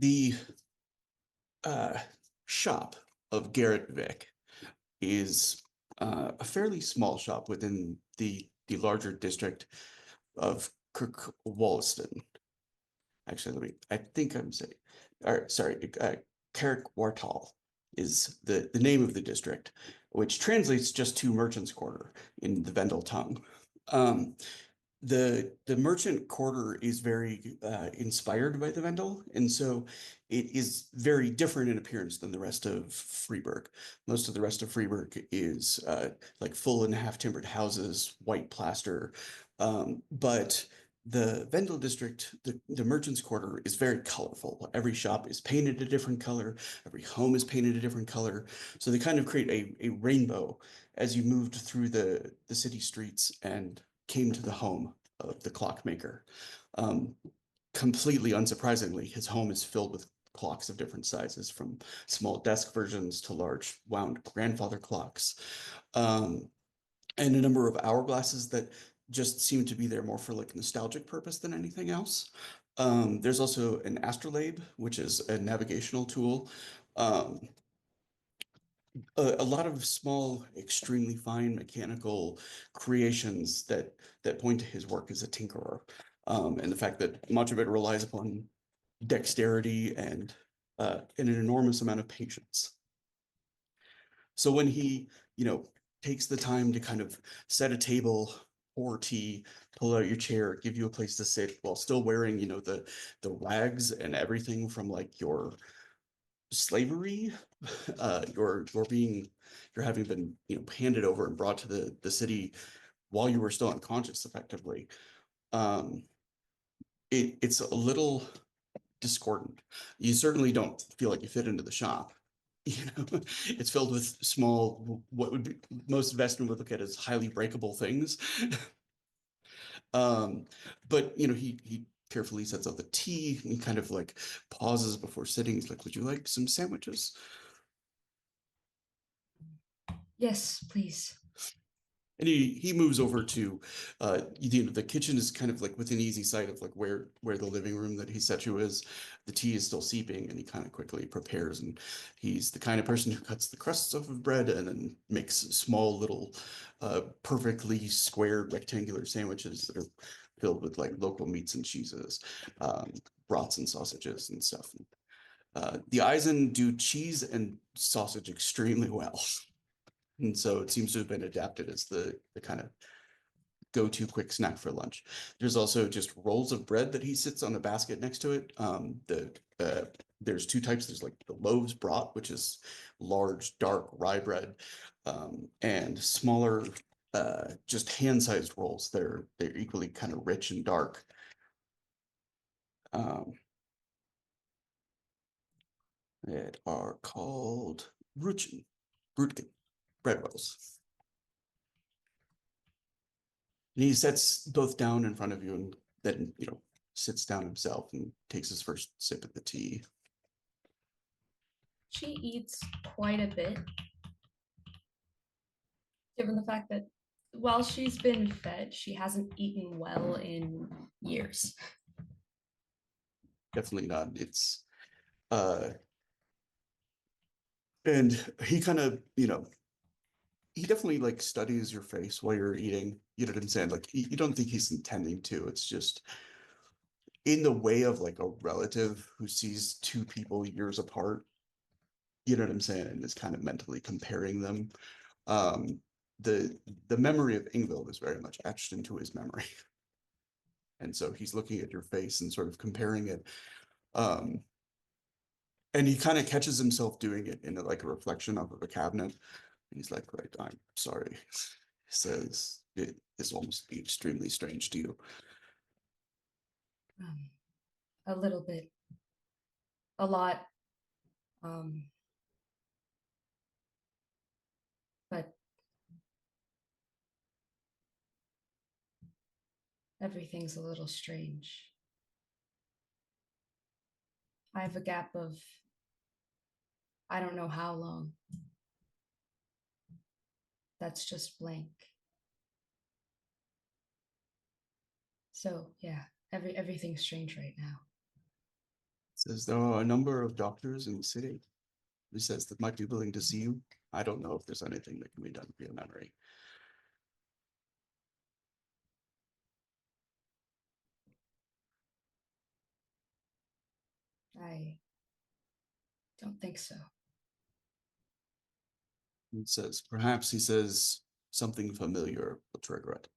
The uh, shop of Garrett Vick is a fairly small shop within the larger district of Kirkwalliston. Actually, I think I'm saying, or sorry, Carrick Wartall is the name of the district, which translates just to Merchant's Quarter in the Vendel tongue. Um, the merchant quarter is very inspired by the Vendel, and so it is very different in appearance than the rest of Freeburg. Most of the rest of Freeburg is like full and half timbered houses, white plaster, but the Vendel district, the merchant's quarter, is very colorful. Every shop is painted a different color. Every home is painted a different color. So they kind of create a rainbow as you moved through the city streets and came to the home of the clockmaker. Um, Completely unsurprisingly, his home is filled with clocks of different sizes, from small desk versions to large wound grandfather clocks, um, and a number of hourglasses that just seem to be there more for like nostalgic purpose than anything else. There's also an astrolabe, which is a navigational tool. Um, a lot of small, extremely fine mechanical creations that point to his work as a tinkerer, and the fact that much of it relies upon dexterity and an enormous amount of patience. So when he, takes the time to kind of set a table, pour tea, pull out your chair, give you a place to sit while still wearing, the rags and everything from like your slavery, you're having been handed over and brought to the city while you were still unconscious, effectively. Um, it's a little discordant. You certainly don't feel like you fit into the shop. It's filled with small, what would be most investment would look at as highly breakable things. Um, but he carefully sets out the tea and kind of like pauses before sitting. He's like, "Would you like some sandwiches?" Yes, please. And he moves over to the kitchen is kind of like within easy sight of like where the living room that he set you is. The tea is still seeping, and he kind of quickly prepares. And he's the kind of person who cuts the crusts off of bread and then makes small little perfectly squared rectangular sandwiches that are filled with like local meats and cheeses, um, broths and sausages and stuff. The Eisen do cheese and sausage extremely well. And so it seems to have been adapted as the kind of go-to quick snack for lunch. There's also just rolls of bread that he sits on a basket next to it. There's two types. There's like the loaves brat, which is large, dark rye bread, and smaller, just hand-sized rolls. They're equally kind of rich and dark. Um, that are called Rutgen bread rolls. And he sets both down in front of you and then, sits down himself and takes his first sip of the tea. She eats quite a bit, given the fact that while she's been fed, she hasn't eaten well in years. Definitely not. It's uh and he kind of, he definitely like studies your face while you're eating. You know what I'm saying? Like you don't think he's intending to. It's just in the way of like a relative who sees two people years apart. You know what I'm saying? And is kind of mentally comparing them. Um, the memory of Ingvild is very much etched into his memory. And so he's looking at your face and sort of comparing it. Um, and he kind of catches himself doing it in like a reflection of a cabinet. And he's like, right, I'm sorry. He says it is almost extremely strange to you. Um, a little bit, a lot, um, but everything's a little strange. I have a gap of I don't know how long. That's just blank. So yeah, everything's strange right now. Says there are a number of doctors in the city. He says that might be willing to see you. I don't know if there's anything that can be done for your memory. I don't think so. He says, perhaps he says something familiar will trigger it.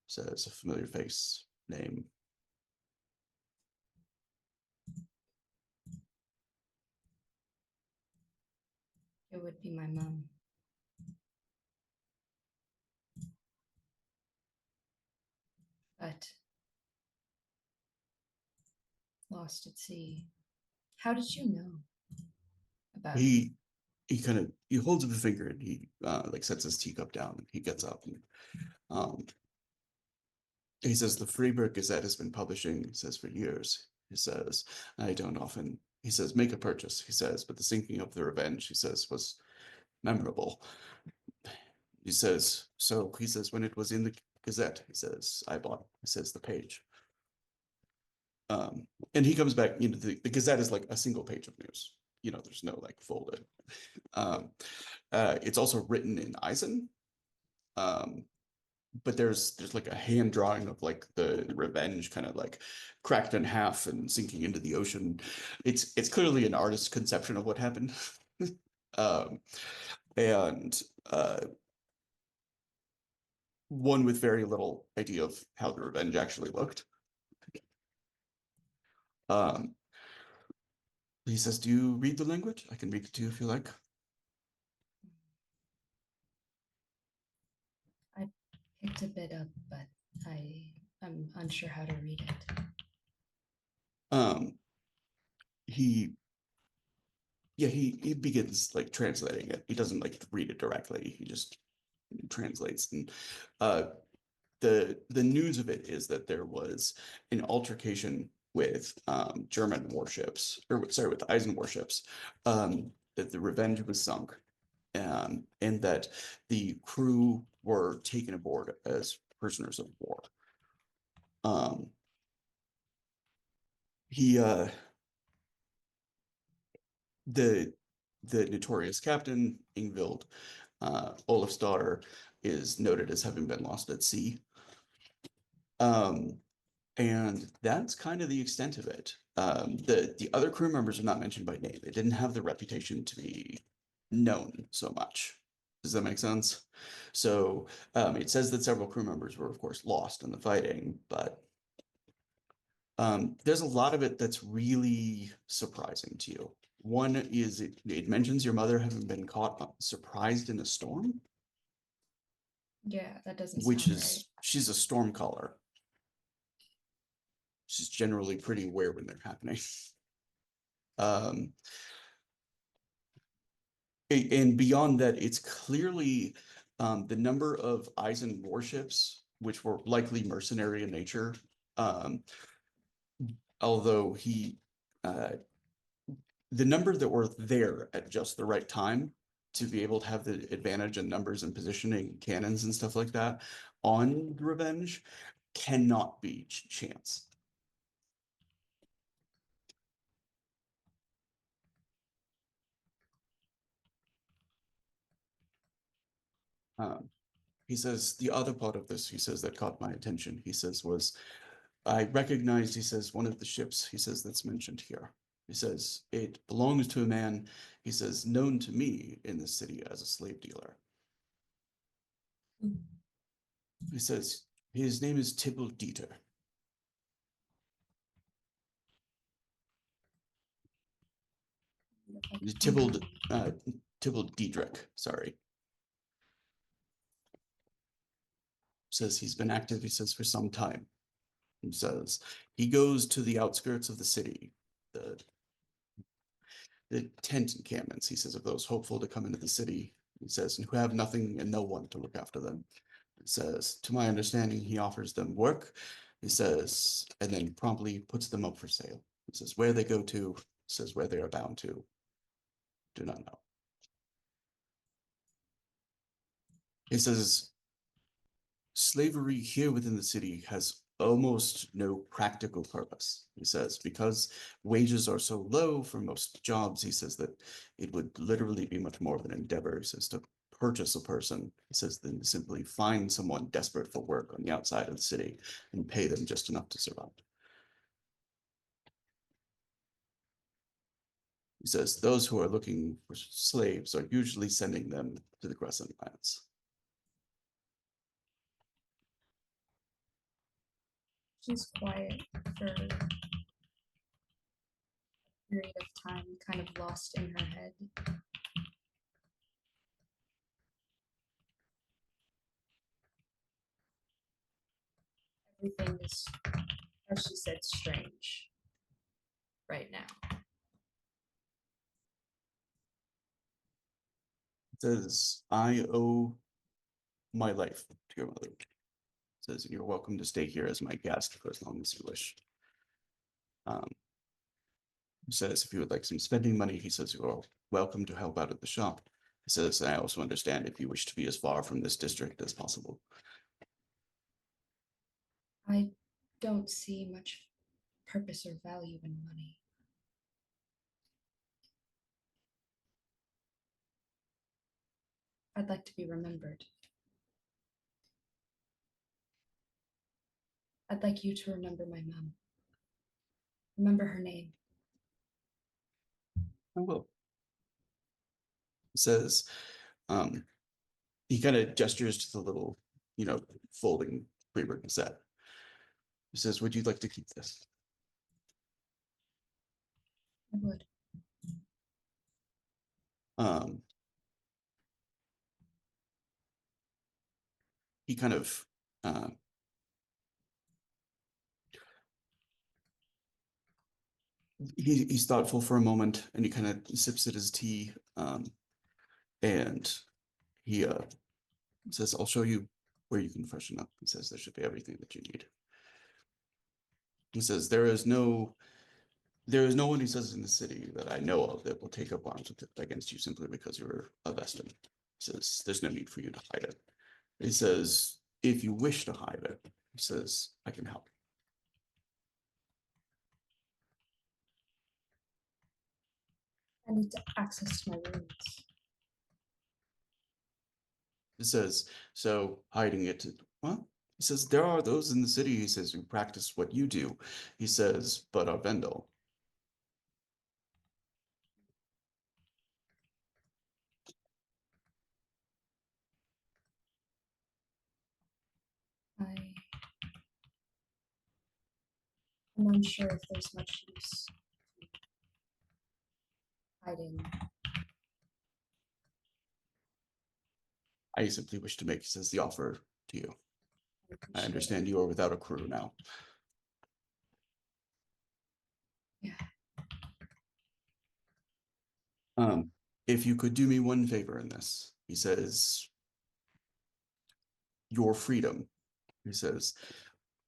Says a familiar face, name. It would be my mom. But lost at sea. How did you know about it? He kind of he holds up a finger and he like sets his teacup down and he gets up and um he says the Freiburg Gazette has been publishing, he says, for years. He says, I don't often, he says, make a purchase, he says, but the sinking of the Revenge, he says, was memorable. He says, so he says, when it was in the Gazette, he says, I bought, he says, the page. And he comes back, the Gazette is like a single page of news. There's no like folded. It's also written in Eisen. But there's like a hand drawing of like the Revenge kind of like cracked in half and sinking into the ocean. It's clearly an artist's conception of what happened. um, and one with very little idea of how the Revenge actually looked. Um, he says, do you read the language? I can read it to you if you like. I picked a bit up, but I'm unsure how to read it. Um, he yeah, he begins like translating it. He doesn't like read it directly. He just translates. And uh the news of it is that there was an altercation with German warships, or sorry, with Eisen warships, that the Revenge was sunk, and that the crew were taken aboard as prisoners of war. Um, he the the notorious captain Ingvild, Olaf's daughter, is noted as having been lost at sea. Um, And that's kind of the extent of it. The other crew members are not mentioned by name. They didn't have the reputation to be known so much. Does that make sense? So it says that several crew members were, of course, lost in the fighting, but there's a lot of it that's really surprising to you. One is it mentions your mother having been caught surprised in a storm, Yeah, that doesn't which sound right. is she's a storm caller. She's generally pretty aware when they're happening. Um, and beyond that, it's clearly the number of Eisen warships, which were likely mercenary in nature. Um, although the number that were there at just the right time to be able to have the advantage in numbers and positioning, cannons and stuff like that on Revenge cannot be chance. Um, he says the other part of this, he says, that caught my attention, he says, was I recognized, he says, one of the ships, he says, that's mentioned here. He says, it belongs to a man, he says, known to me in the city as a slave dealer. He says, his name is Tybalt Dieter. Tybalt, Tybalt Diedrich, sorry. Says he's been active, he says, for some time. He says he goes to the outskirts of the city, the the tent encampments, he says, of those hopeful to come into the city, he says, and who have nothing and no one to look after them. It says, to my understanding, he offers them work, he says, and then promptly puts them up for sale. He says, where they go to, says where they are bound to, do not know. He says, slavery here within the city has almost no practical purpose. He says, because wages are so low for most jobs, he says that it would literally be much more of an endeavor, he says, to purchase a person, he says, than to simply find someone desperate for work on the outside of the city and pay them just enough to survive. He says those who are looking for slaves are usually sending them to the Crescent Lands. She's quiet for a period of time, kind of lost in her head. Everything is, as she said, strange right now. Says, I owe my life to your mother. Says, you're welcome to stay here as my guest for as long as you wish. He says, if you would like some spending money, he says, you're welcome to help out at the shop. He says, I also understand if you wish to be as far from this district as possible. I don't see much purpose or value in money. I'd like to be remembered. I'd like you to remember my mom. Remember her name. I will. He says, he kind of gestures to the little, folding pre-written set. He says, would you like to keep this? I would. Um, he kind of he's thoughtful for a moment and he kind of sips at his tea and he says, I'll show you where you can freshen up. He says there should be everything that you need. He says there is no one, he says, in the city that I know of that will take up arms against you simply because you're a Vestin. He says there's no need for you to hide it. He says if you wish to hide it, he says I can help. I need to access to my rooms. He says, so hiding it, well, he says, there are those in the city, he says, who practice what you do. He says, but are Vendel. I'm unsure if there's much use hiding. I simply wish to make, he says, the offer to you. I Appreciate understand it. you are without a crew now. Yeah. If you could do me one favor in this, he says, your freedom. He says,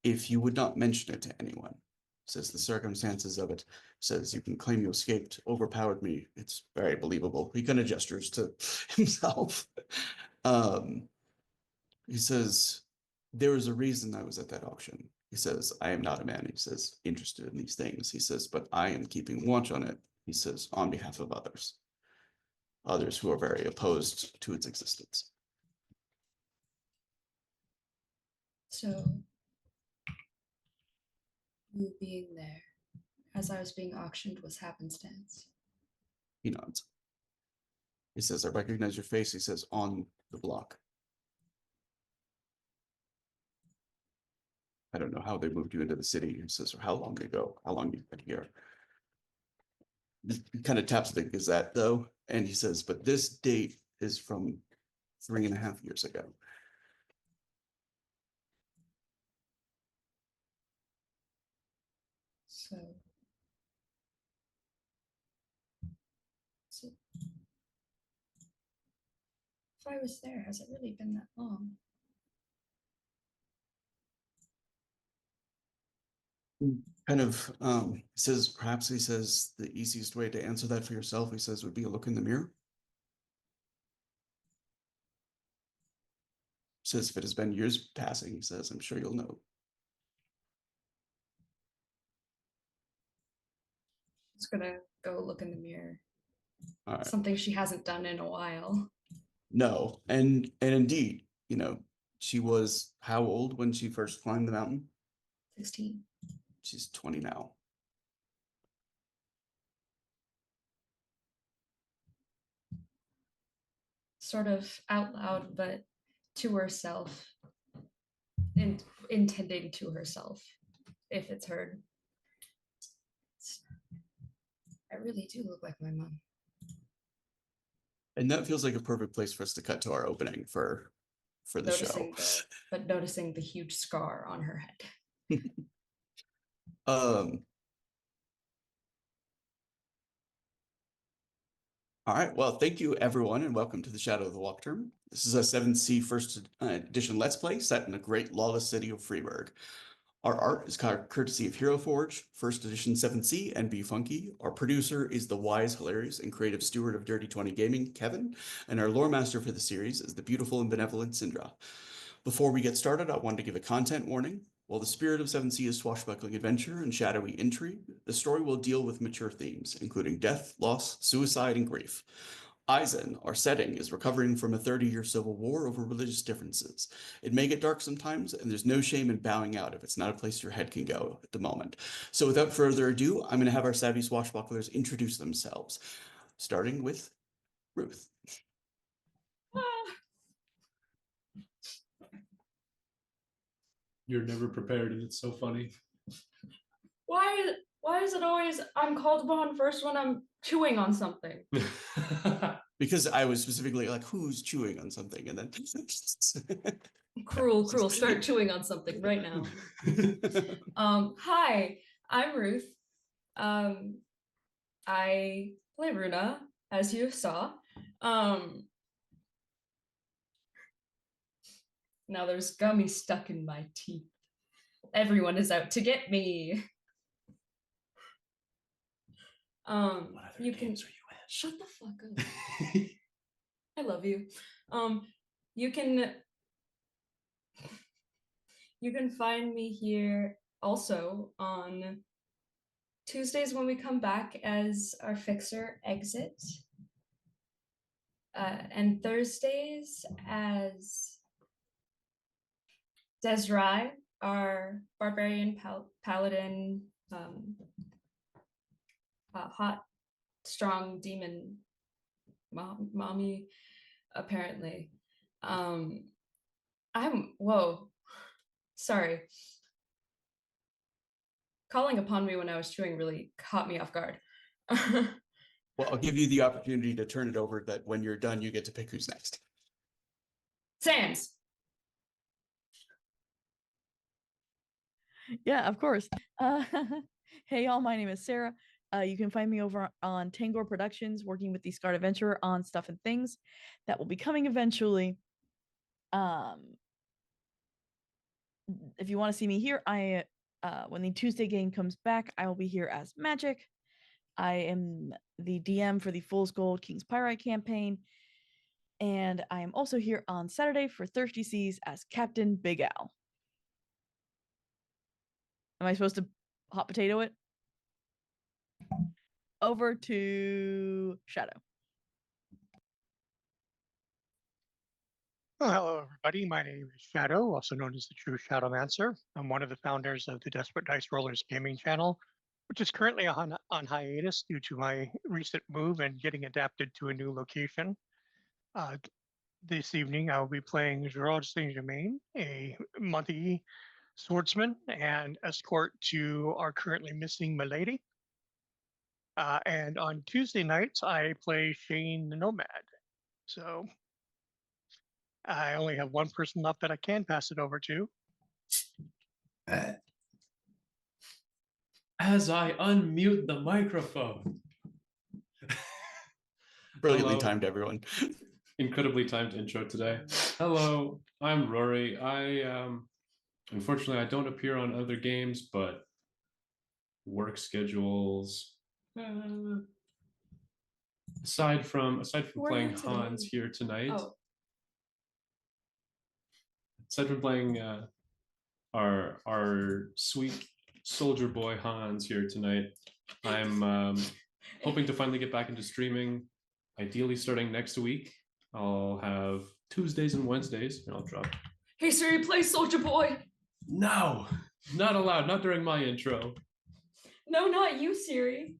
if you would not mention it to anyone, says the circumstances of it, says you can claim you escaped, overpowered me. It's very believable. He kind of gestures to himself. He says, there is a reason I was at that auction. He says, I am not a man, he says, interested in these things. He says, but I am keeping watch on it. He says, on behalf of others who are very opposed to its existence. So, you being there as I was being auctioned was happenstance. He nods. He says, I recognize your face. He says, on the block. I don't know how they moved you into the city. He says, or how long ago, how long you've been here. He kind of taps the Gazette though, and he says, but this date is from 3.5 years ago. So, so if I was there, has it really been that long? Kind of says, perhaps he says the easiest way to answer that for yourself, he says, would be a look in the mirror. Says if it has been years passing, he says, I'm sure you'll know. just gonna go look in the mirror. All right. Something she hasn't done in a while. No, and indeed, she was how old when she first climbed the mountain? 16. She's 20 now. Sort of out loud, but to herself. And intending to herself, if it's heard. I really do look like my mom. And that feels like a perfect place for us to cut to our opening for the show. Noticing the huge scar on her head. All right, well, thank you everyone, and welcome to the Shadow of the Wachtturm. This is a 7th first edition Let's Play set in a great lawless city of Freeburg. Our art is courtesy of Hero Forge, first edition 7th and Be Funky. Our producer is the wise, hilarious, and creative steward of Dirty 20 Gaming, Kevin, and our lore master for the series is the beautiful and benevolent Syndra. Before we get started, I wanted to give a content warning. While the spirit of 7th is swashbuckling adventure and shadowy intrigue, the story will deal with mature themes, including death, loss, suicide, and grief. Eisen, our setting, is recovering from a 30-year civil war over religious differences. It may get dark sometimes, and there's no shame in bowing out if it's not a place your head can go at the moment. So without further ado, I'm going to have our savvy swashbucklers introduce themselves, starting with Ruth. You're never prepared, and it's so funny. Why is it always I'm called upon first when I'm chewing on something? Because I was specifically like, who's chewing on something? And then Cruel, start chewing on something right now. Hi, I'm Ruth. I play Runa, as you saw. Now there's gummy stuck in my teeth. Everyone is out to get me. You can shut the fuck up. I love you. You can find me here also on Tuesdays when we come back as our fixer Exit, and Thursdays as Desrai, our barbarian paladin, hot, strong demon mommy, apparently. Whoa, sorry. Calling upon me when I was chewing really caught me off guard. Well, I'll give you the opportunity to turn it over that when you're done, you get to pick who's next. Sans. Yeah, of course. Hey y'all, my name is Sarah. You can find me over on Tangor Productions, working with the Scarred Adventurer on stuff and things that will be coming eventually. If you want to see me here, when the Tuesday game comes back, I will be here as Magic. I am the DM for the Fool's Gold King's Pyrite campaign, and I am also here on Saturday for Thirsty Seas as Captain Big Al. Am I supposed to hot potato it? Over to Shadow. Well, hello, everybody. My name is Shadow, also known as the True Shadowmancer. I'm one of the founders of the Desperate Dice Rollers gaming channel, which is currently on hiatus due to my recent move and getting adapted to a new location. This evening, I will be playing Gerard Saint-Germain, a monty swordsman and escort to our currently missing Milady. And on Tuesday nights, I play Shane the Nomad. So I only have one person left that I can pass it over to. As I unmute the microphone. Brilliantly Hello. timed, everyone. Incredibly timed intro today. Hello, I'm Rory. Unfortunately, I don't appear on other games, but work schedules. Aside from playing Hans here tonight. Oh. Aside from playing our sweet soldier boy Hans here tonight, I'm hoping to finally get back into streaming, ideally starting next week. I'll have Tuesdays and Wednesdays, and I'll drop. Hey Siri, play Soldier Boy. No, not allowed, not during my intro. No, not you, Siri.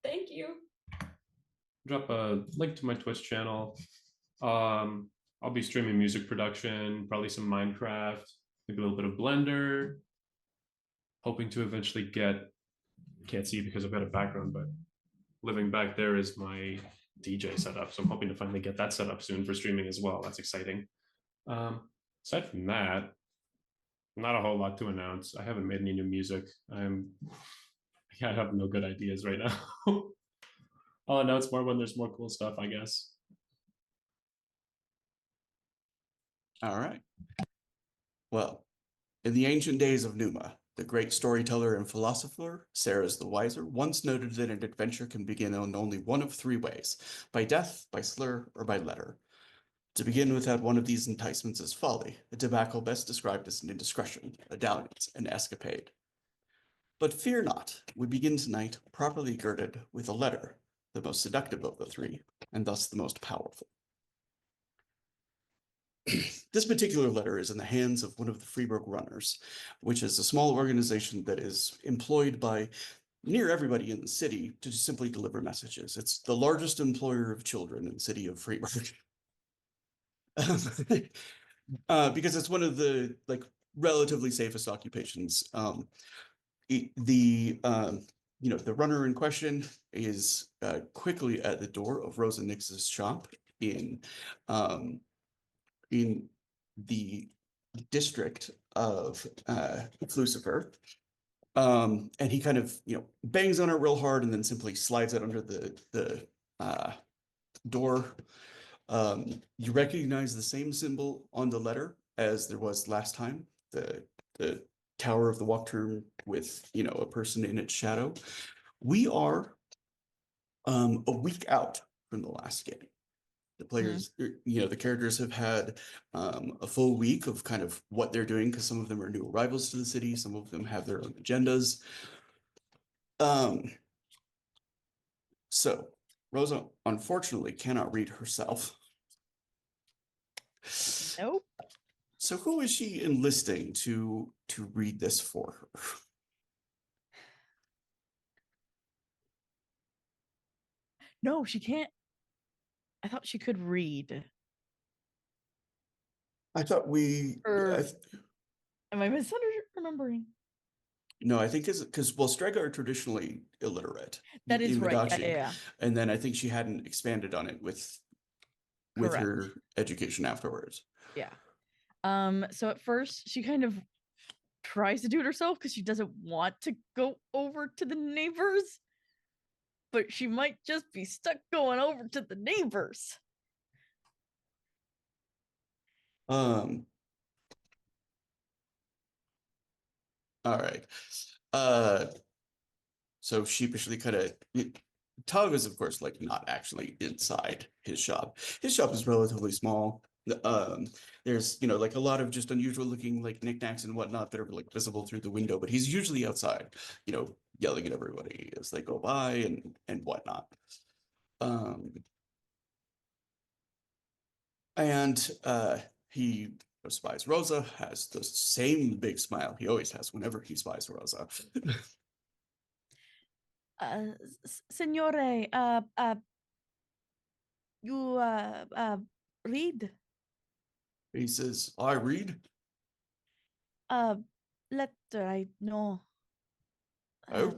Thank you. Drop a link to my Twitch channel. I'll be streaming music production, probably some Minecraft, maybe a little bit of Blender. Hoping to eventually get, can't see because I've got a background, but living back there is my DJ setup. So I'm hoping to finally get that set up soon for streaming as well. That's exciting. Aside from that, not a whole lot to announce. I haven't made any new music. I have no good ideas right now. I'll announce more when there's more cool stuff, I guess. All right. Well, in the ancient days of Numa, the great storyteller and philosopher, Sarah's the Wiser, once noted that an adventure can begin in only one of three ways: by death, by slur, or by letter. To begin without one of these enticements is folly, a tobacco best described as an indiscretion, a dalliance, an escapade. But fear not, we begin tonight properly girded with a letter, the most seductive of the three, and thus the most powerful. This particular letter is in the hands of one of the Freeburg Runners, which is a small organization that is employed by near everybody in the city to simply deliver messages. It's the largest employer of children in the city of Freeburg. Because it's one of the relatively safest occupations. The runner in question is quickly at the door of Rosa Nix's shop in the district of Flucifer. And he kind of bangs on it real hard and then simply slides it under the door. You recognize the same symbol on the letter as there was last time, the Tower of the Wachtturm with a person in its shadow. We are a week out from the last game. The players, the characters have had a full week of kind of what they're doing, because some of them are new arrivals to the city, some of them have their own agendas. So Rosa unfortunately cannot read herself. Nope. So who is she enlisting to read this for her? No, she can't. I thought she could read. I thought we. Am I misremembering? No, I think because Strega are traditionally illiterate. That is right. Vidachi, Yeah. And then I think she hadn't expanded on it with her education afterwards. Yeah. So at first she kind of tries to do it herself because she doesn't want to go over to the neighbors, but she might just be stuck going over to the neighbors. All right. So sheepishly kind of, Tug is of course not actually inside his shop. His shop is relatively small. There's a lot of just unusual looking knickknacks and whatnot that are visible through the window, but he's usually outside, yelling at everybody as they go by and whatnot. He spies Rosa, has the same big smile he always has whenever he spies Rosa. Signore, you read? He says, I read? Letter, I know. Oh?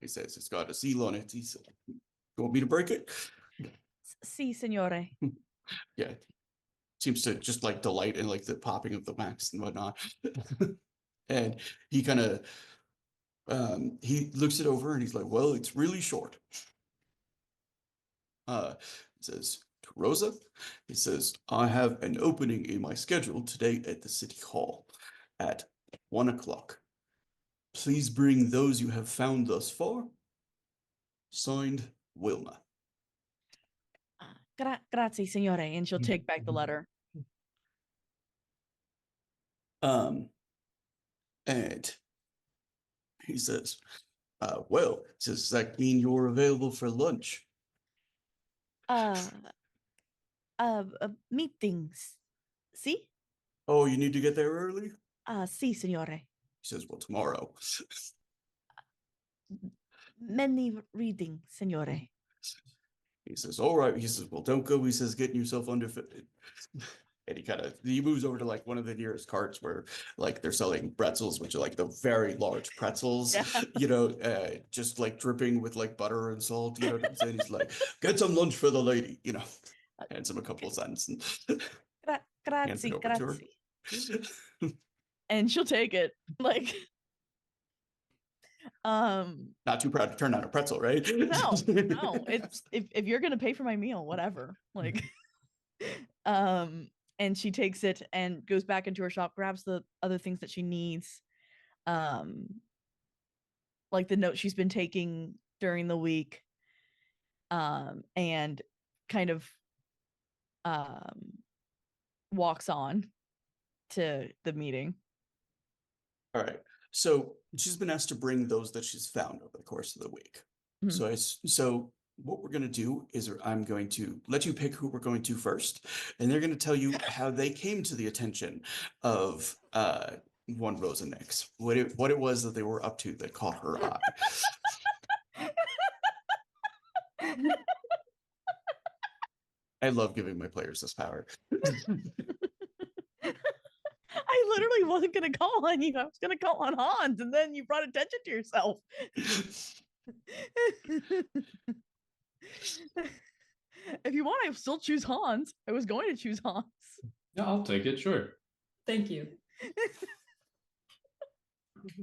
He says, it's got a seal on it. He said, you want me to break it? Si, signore. Yeah. Seems to just delight in the popping of the wax and whatnot. And he kind of, he looks it over and he's like, well, it's really short. He says, to Rosa, he says, I have an opening in my schedule today at the city hall at 1 o'clock. Please bring those you have found thus far. Signed, Wilma. Grazie, signore. And she'll take back the letter. And He says, well, does that mean you're available for lunch? Uh, meetings. See? Oh, you need to get there early? Si, signore. He says, well, tomorrow. Many reading, signore. He says, all right. He says, well, don't go. He says, getting yourself underfitted. And he moves over to like one of the nearest carts where like they're selling pretzels, which are like the very large pretzels, Yeah. just like dripping with like butter and salt. You know what I'm saying? He's like, get some lunch for the lady, hands him a couple of cents and hands it Grazie, over to her. grazie. And she'll take it. Like, Not too proud to turn down a pretzel, right? no, it's if you're gonna pay for my meal, whatever. Like, and she takes it and goes back into her shop, grabs the other things that she needs, like the note she's been taking during the week, and kind of walks on to the meeting. All right. So she's been asked to bring those that she's found over the course of the week. Mhm. So what we're going to do is I'm going to let you pick who we're going to first, and they're going to tell you how they came to the attention of one Rosa Nix, what it was that they were up to that caught her eye. I love giving my players this power. I literally wasn't gonna call on you. I was gonna call on Hans, and then you brought attention to yourself. If you want, I still choose Hans. I was going to choose Hans. Yeah, I'll take it. Sure. Thank you.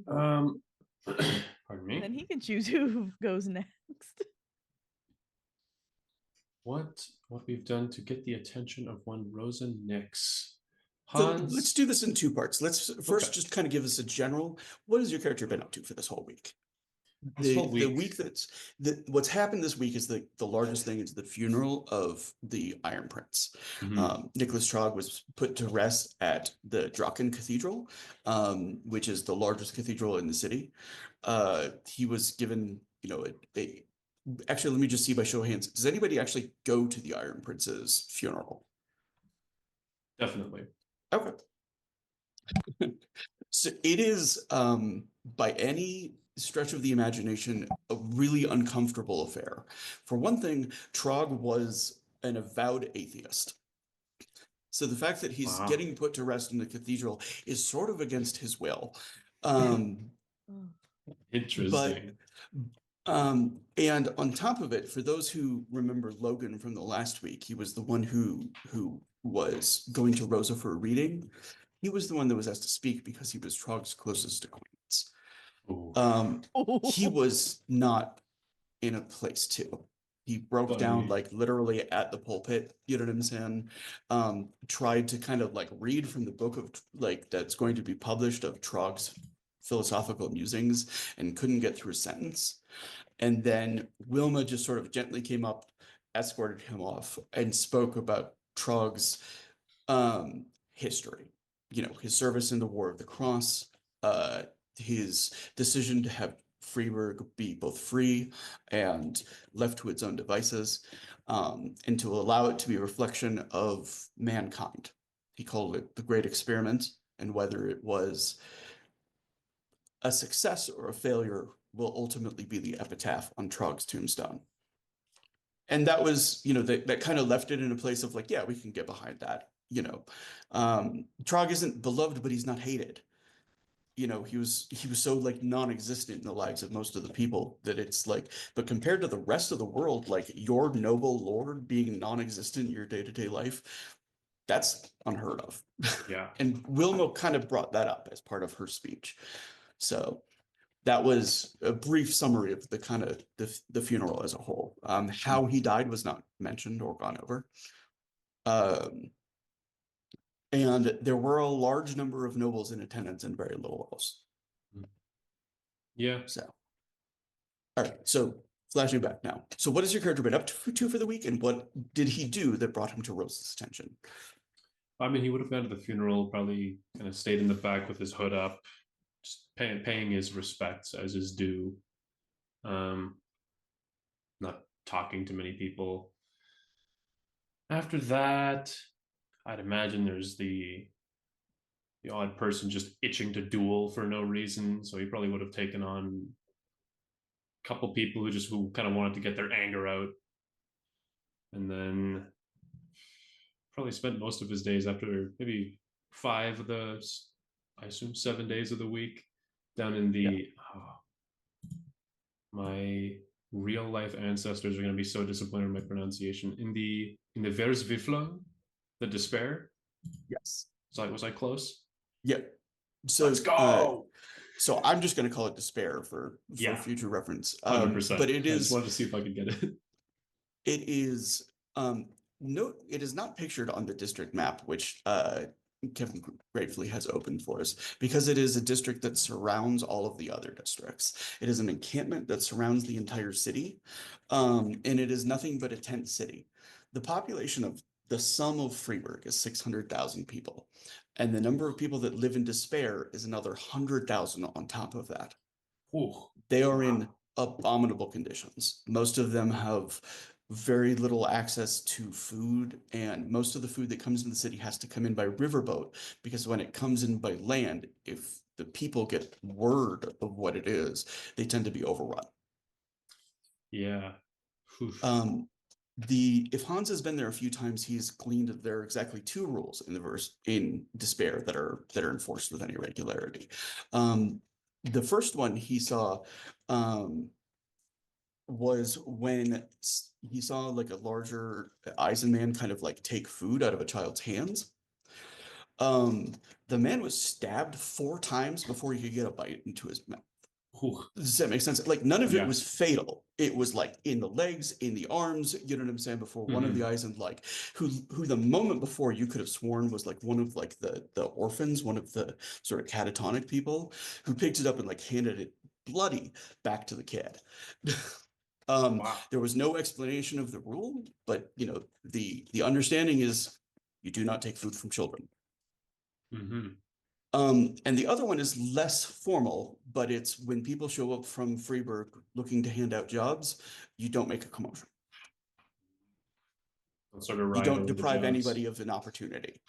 Pardon me. Then he can choose who goes next. What we've done to get the attention of one Rosa Nix. So Hans. let's do this in two parts. Let's first Okay. just kind of give us a general. What has your character been up to for this whole week? This whole The week. week what's happened this week is the largest thing is the funeral of the Iron Prince. Mhm. Nicholas Trog was put to rest at the Draken Cathedral, which is the largest cathedral in the city. He was given, actually, let me just see by show of hands. Does anybody actually go to the Iron Prince's funeral? Definitely. Okay. So it is, by any stretch of the imagination, a really uncomfortable affair. For one thing, Trog was an avowed atheist. So the fact that he's Wow. getting put to rest in the cathedral is sort of against his will. Interesting. And on top of it, for those who remember Logan from the last week, he was the one who was going to Rosa for a reading. He was the one that was asked to speak because he was Trog's closest acquaintance. Ooh. He was not in a place to. He broke down Buddy. like literally at the pulpit, you know what I'm saying? Tried to kind of like read from the book of like that's going to be published of Trog's philosophical musings and couldn't get through a sentence. And then Wilma just sort of gently came up, escorted him off, and spoke about Trog's history. His service in the War of the Cross, his decision to have Freiburg be both free and left to its own devices, and to allow it to be a reflection of mankind. He called it the Great Experiment, and whether it was a success or a failure will ultimately be the epitaph on Trog's tombstone. And that was, that kind of left it in a place of like, yeah, we can get behind that. Trog isn't beloved, but he's not hated. He was so like non-existent in the lives of most of the people that it's like, but compared to the rest of the world, like your noble lord being non-existent in your day-to-day life, that's unheard of. Yeah. And Wilma kind of brought that up as part of her speech. So that was a brief summary of the kind of the funeral as a whole. How he died was not mentioned or gone over. And there were a large number of nobles in attendance and very little else. Yeah. So, all right. So flashing back now. So what has your character been up to for the week, and what did he do that brought him to Rose's attention? I mean, he would have gone to the funeral, probably kind of stayed in the back with his hood up, just paying his respects as is due. Not talking to many people. After that, I'd imagine there's the odd person just itching to duel for no reason. So he probably would have taken on a couple people who kind of wanted to get their anger out, and then probably spent most of his days after maybe 5 of the, I assume 7 days of the week down in the. My real life ancestors are going to be so disappointed in my pronunciation. In the Verswiflung, the despair. Yes. Was I close? Yep. So Let's go. So I'm just going to call it despair for future reference. 100%. But it I is. just wanted to see if I could get it. It is. No, it is not pictured on the district map, which Kevin gratefully has opened for us, because it is a district that surrounds all of the other districts. It is an encampment that surrounds the entire city, and it is nothing but a tent city. The population of the sum of Freiburg is 600,000 people, and the number of people that live in despair is another 100,000 on top of that. Ooh, They are in abominable conditions. Most of them have very little access to food, and most of the food that comes in the city has to come in by riverboat, because when it comes in by land, if the people get word of what it is, they tend to be overrun. yeah. Oof. If Hans has been there a few times, he's gleaned that there are exactly 2 rules in despair that are enforced with any regularity. The first one he saw was when he saw like a larger Eisenman kind of like take food out of a child's hands. The man was stabbed 4 times before he could get a bite into his mouth. Ooh. Does that make sense? Like none of Yeah. it was fatal. It was like in the legs, in the arms, you know what I'm saying? Before one of the Eisen, like who the moment before you could have sworn was like one of like the orphans, one of the sort of catatonic people, who picked it up and like handed it bloody back to the kid. Wow. There was no explanation of the rule, but you know, the understanding is you do not take food from children. And the other one is less formal, but it's when people show up from Freiburg looking to hand out jobs, you don't make a commotion. Sort of You ride don't over the deprive jobs. anybody of an opportunity.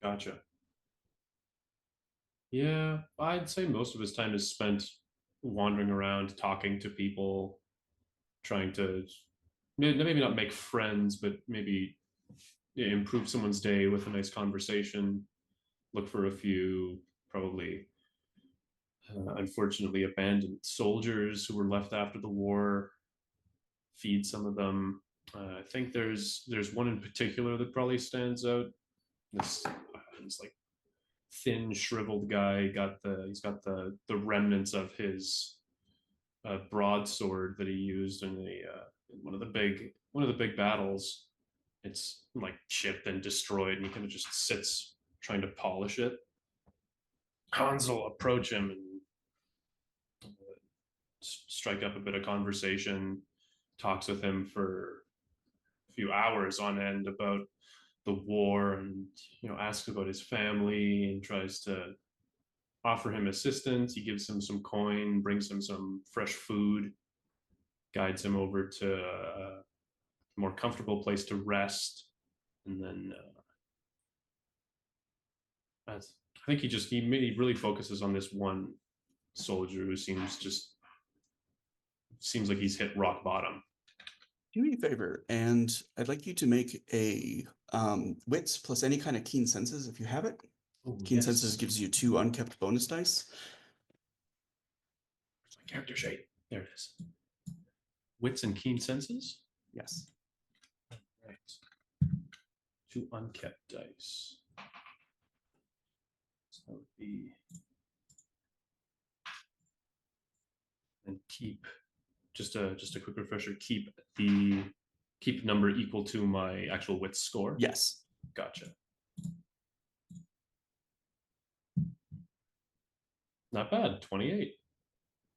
Gotcha. Yeah, I'd say most of his time is spent wandering around, talking to people, trying to maybe not make friends, but maybe improve someone's day with a nice conversation. Look for a few probably unfortunately abandoned soldiers who were left after the war. Feed some of them. I think there's one in particular that probably stands out. This like thin, shriveled guy he's got the remnants of his broadsword that he used in one of the big battles. It's like chipped and destroyed, and he kind of just sits trying to polish it. Hans will approach him and strike up a bit of conversation, talks with him for a few hours on end about the war, and asks about his family and tries to offer him assistance. He gives him some coin, brings him some fresh food, guides him over to a more comfortable place to rest, and then I think he really focuses on this one soldier who seems like he's hit rock bottom. Do me a favor, and I'd like you to make a wits plus any kind of keen senses if you have it. Ooh, Keen senses gives you 2 unkept bonus dice. Where's my character sheet? There it is. Wits and keen senses? Yes. Right. 2 unkept dice. So that would be. And keep. Just a quick refresher. Keep number equal to my actual wits score. Yes. Gotcha. Not bad. 28.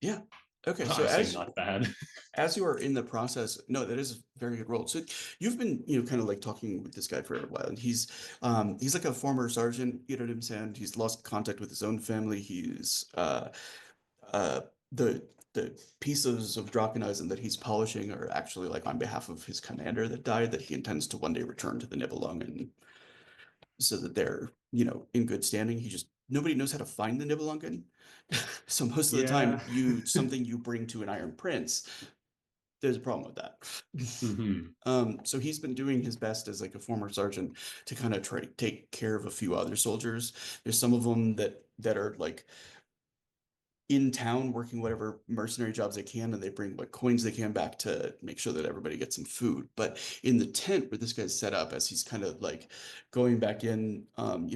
Yeah. Okay, so Honestly, not bad. as you are in the process, no, that is a very good role. So you've been, kind of like talking with this guy for a while, and he's like a former sergeant, you know what I'm saying? He's lost contact with his own family. He's the pieces of Draconism that he's polishing are actually like on behalf of his commander that died, that he intends to one day return to the Nibelungen so that they're, in good standing. Nobody knows how to find the Nibelungen. So most of the time Yeah. something you bring to an Iron Prince, there's a problem with that. So he's been doing his best as like a former sergeant to kind of try to take care of a few other soldiers. There's some of them that are like in town working whatever mercenary jobs they can, and they bring what coins they can back to make sure that everybody gets some food. But in the tent where this guy's set up, as he's kind of like going back in,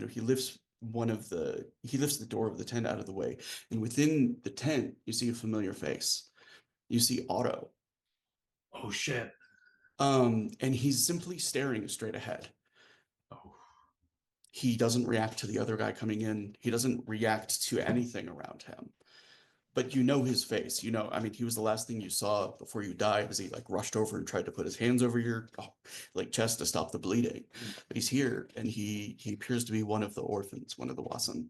he lifts the door of the tent out of the way, and within the tent you see a familiar face. You see Otto. Oh shit. And he's simply staring straight ahead. Oh. He doesn't react to the other guy coming in. He doesn't react to anything around him. But you know his face. I mean, he was the last thing you saw before you died, as he like rushed over and tried to put his hands over your like chest to stop the bleeding. But he's here, and he appears to be one of the orphans, one of the Wassen.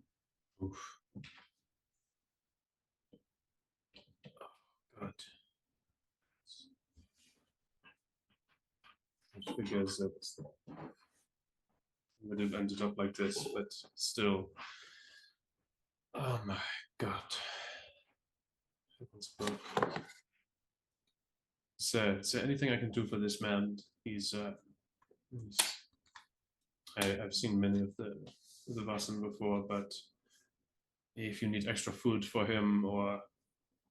Oof. God. I figures that would have ended up like this, but still. Oh my God. Heavens above. Is there anything I can do for this man? I've seen many of the Vassen before, but if you need extra food for him or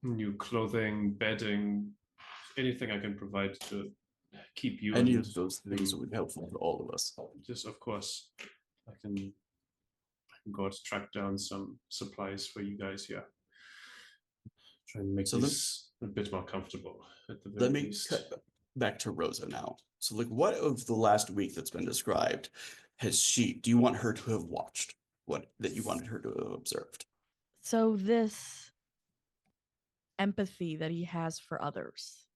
new clothing, bedding, anything I can provide to keep you Any and of those things would be helpful for all of us. just, of course, I can go out to track down some supplies for you guys here. Try and make So this a bit more comfortable at the very Let me least. cut back to Rosa now. So, like, what of the last week that's been described do you want her to have watched? What that you wanted her to have observed? So this empathy that he has for others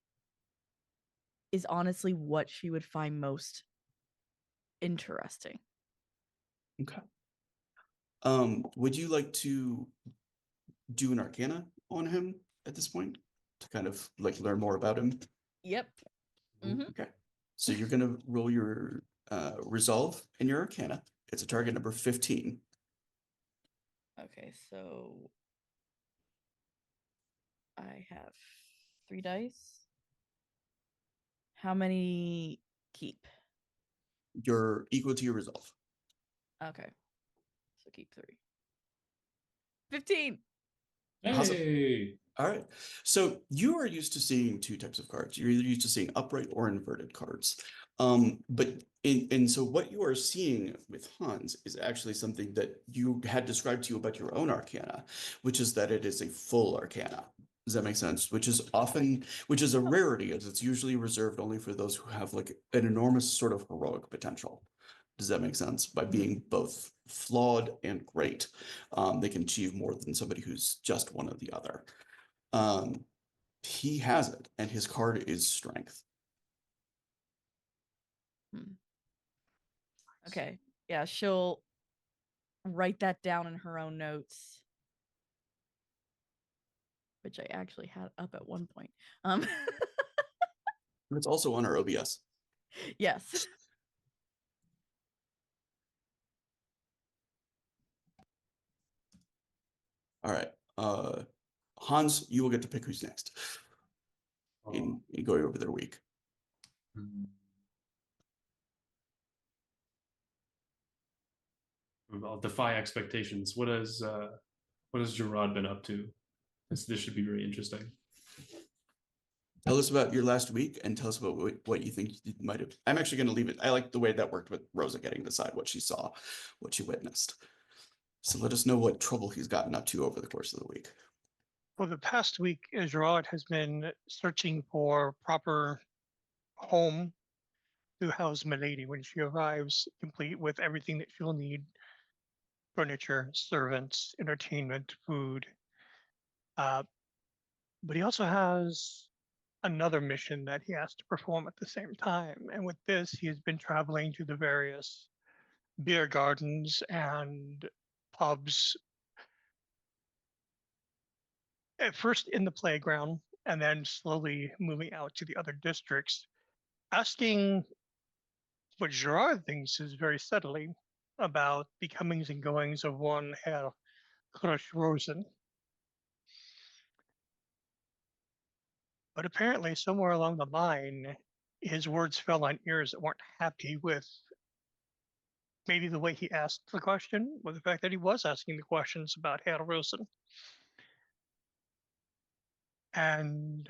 is honestly what she would find most interesting. Okay. Would you like to do an Arcana on him at this point to kind of like learn more about him? Yep. Mm-hmm. Okay. So you're gonna roll your resolve in your Arcana. It's a target number 15. Okay, so I have 3 dice. How many keep? You're equal to your resolve. Okay. So keep 3. 15. Awesome. Hey! All right. So you are used to seeing two types of cards. You're either used to seeing upright or inverted cards. So what you are seeing with Hans is actually something that you had described to you about your own Arcana, which is that it is a full Arcana. Does that make sense? Which is a rarity, as it's usually reserved only for those who have like an enormous sort of heroic potential. Does that make sense? By being both flawed and great, they can achieve more than somebody who's just one or the other. He has it, and his card is strength. Okay. Yeah, she'll write that down in her own notes, which I actually had up at one point. It's also on our OBS. Yes. All right. Hans, you will get to pick who's next in going over their week. I'll defy expectations. What has Gerard been up to? This should be very interesting. Tell us about your last week and tell us about what you think you might have. I'm actually going to leave it. I like the way that worked with Rosa getting to decide what she saw, what she witnessed. So let us know what trouble he's gotten up to over the course of the week. For the past week, Gerard has been searching for proper home to house Milady when she arrives, complete with everything that she'll need: furniture, servants, entertainment, food. but he also has another mission that he has to perform at the same time. And with this, he has been traveling to the various beer gardens and pubs, at first in the playground and then slowly moving out to the other districts, asking what Gerard thinks is very subtly about the comings and goings of one Herr Crush Rosen. But apparently, somewhere along the line, his words fell on ears that weren't happy with maybe the way he asked the question, or the fact that he was asking the questions about Herr Rosen. And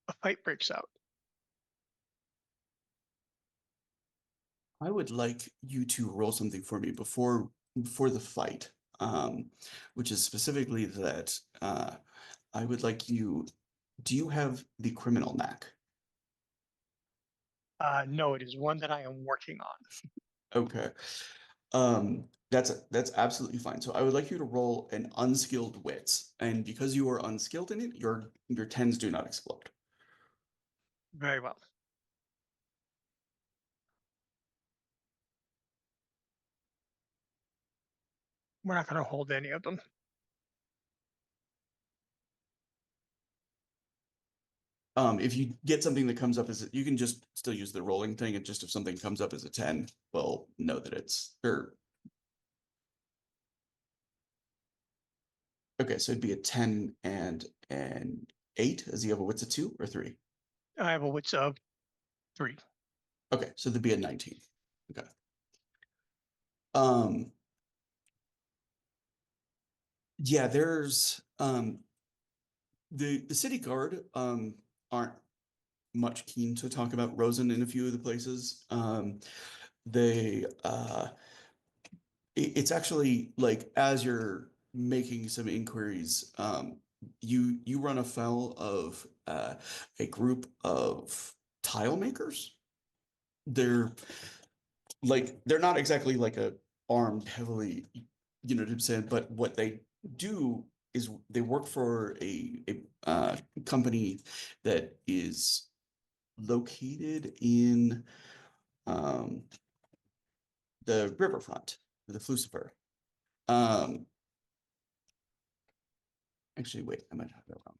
a fight breaks out. I would like you to roll something for me before the fight, which is specifically that I would like you. Do you have the criminal knack? No, it is one that I am working on. Okay. That's absolutely fine. So I would like you to roll an unskilled wits, and because you are unskilled in it, your tens do not explode. Very well. We're not going to hold any of them. If you get something that comes up as you can just still use the rolling thing, and just if something comes up as a 10, we'll know that it's or okay, so it'd be a 10 and an 8. As you have a wits of 2 or 3? I have a wits of 3. Okay, so there'd be a 19. Okay. Um yeah, there's the city guard aren't much keen to talk about Rosen in a few of the places. They it's actually like as you're making some inquiries, you run afoul of a group of tile makers. They're they're not exactly like a armed heavily, you know what I'm saying, but what they do is they work for a company that is located in um the riverfront, the Flussifer. Um, actually, wait, I might have that wrong.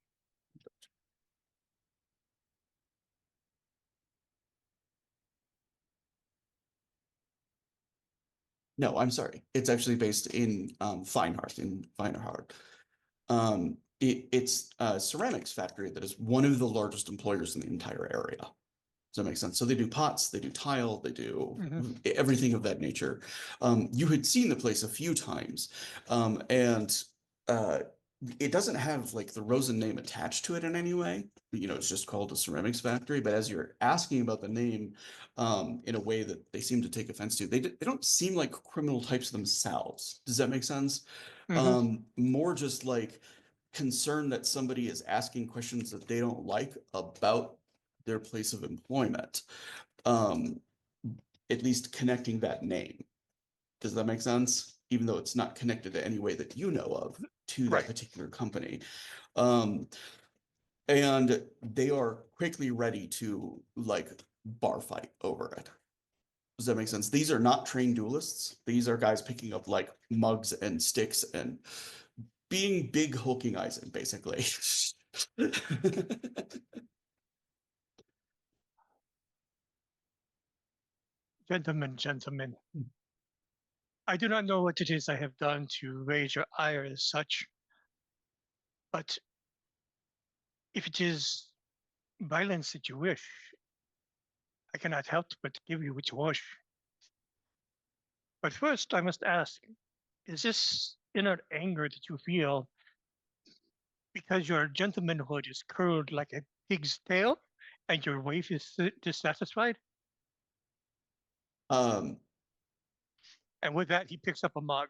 No, I'm sorry. It's actually based in Feinhardt, in Feinerhardt. It's a ceramics factory that is one of the largest employers in the entire area. Does that make sense? So they do pots, they do tile, they do everything of that nature. You had seen the place a few times, and it doesn't have like the Rosen name attached to it in any way. You know, it's just called a ceramics factory. But as you're asking about the name, in a way that they seem to take offense to, they don't seem like criminal types themselves. Does that make sense? More just like concern that somebody is asking questions that they don't like about their place of employment. At least connecting that name. Does that make sense? Even though it's not connected to any way that you know of to that Right. particular company. And they are quickly ready to like bar fight over it. Does that make sense? These are not trained duelists. These are guys picking up like mugs and sticks and being big hulking Eisen, basically. Gentlemen, I do not know what it is I have done to raise your ire as such, but if it is violence that you wish, I cannot help but give you what you wish. But first, I must ask, is this inner anger that you feel because your gentlemanhood is curled like a pig's tail and your wife is dissatisfied? um, And with that, he picks up a mug.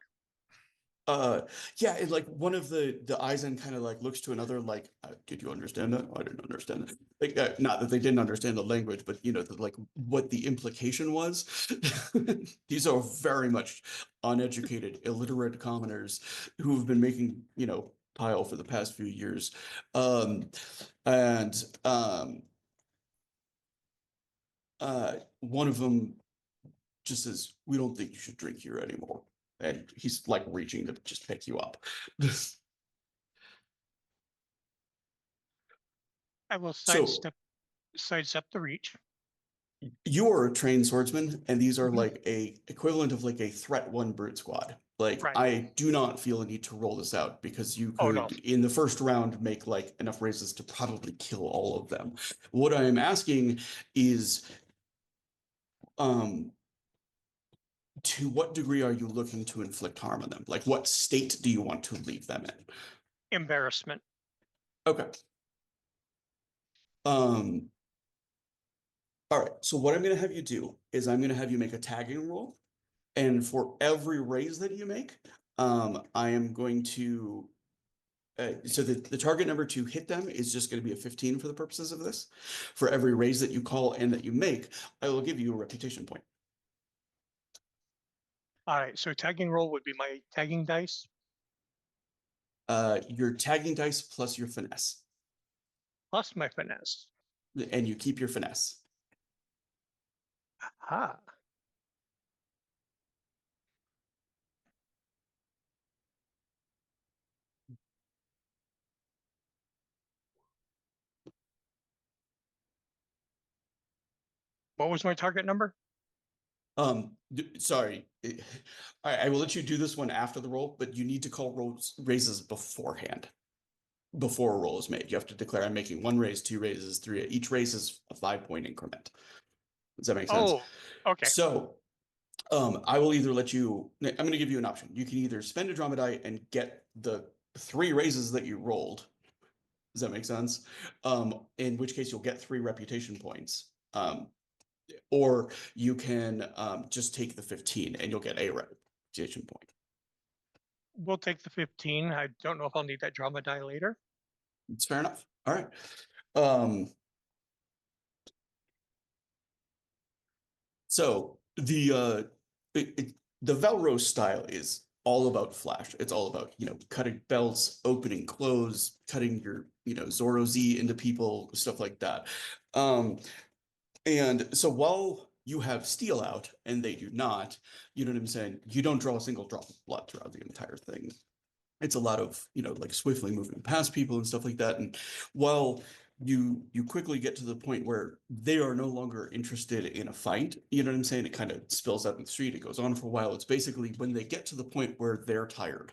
yeah, and like one of the Eisen kind of like looks to another like, did you understand that? I didn't understand that. Like, not that they didn't understand the language, but you know, like what the implication was. These are very much uneducated, illiterate commoners who have been making, you know, pile for the past few years. And one of them just says, "We don't think you should drink here anymore." And he's like reaching to just pick you up. I will So sidestep the reach. you are a trained swordsman, and these are Mhm. like a equivalent of like a threat one brute squad. Like Right. I do not feel a need to roll this out because you Oh, no. could in the first round make like enough raises to probably kill all of them. What I am asking is to what degree are you looking to inflict harm on them? Like what state do you want to leave them in? Embarrassment. Okay. All right, so what I'm going to have you do is I'm going to have you make a tagging roll, and for every raise that you make, I am going to so the target number to hit them is just going to be a 15 for the purposes of this. For every raise that you call and that you make, I will give you a reputation point. All right, so tagging roll would be my tagging dice. Your tagging dice plus your finesse, Plus my finesse. and you keep your finesse. Ah. What was my target number? Sorry, I will let you do this one after the roll, but you need to call raises beforehand. Before a roll is made, you have to declare I'm making 1 raise, 2 raises, 3. Each raise is a 5-point increment. Does that make sense? Oh, okay. So, I will either let you. I'm going to give you an option. You can either spend a drama die and get the 3 raises that you rolled. Does that make sense? In which case you'll get 3 reputation points. Or you can just take the 15 and you'll get a reputation point. We'll take the 15. I don't know if I'll need that drama die later. It's fair enough. All right. So the Velro style is all about flash. It's all about, cutting belts, opening clothes, cutting your, Zorro Z into people, stuff like that. And so while you have steel out and they do not, you know what I'm saying? You don't draw a single drop of blood throughout the entire thing. It's a lot of, like swiftly moving past people and stuff like that. And while you quickly get to the point where they are no longer interested in a fight, you know what I'm saying? It kind of spills out in the street. It goes on for a while. It's basically when they get to the point where they're tired.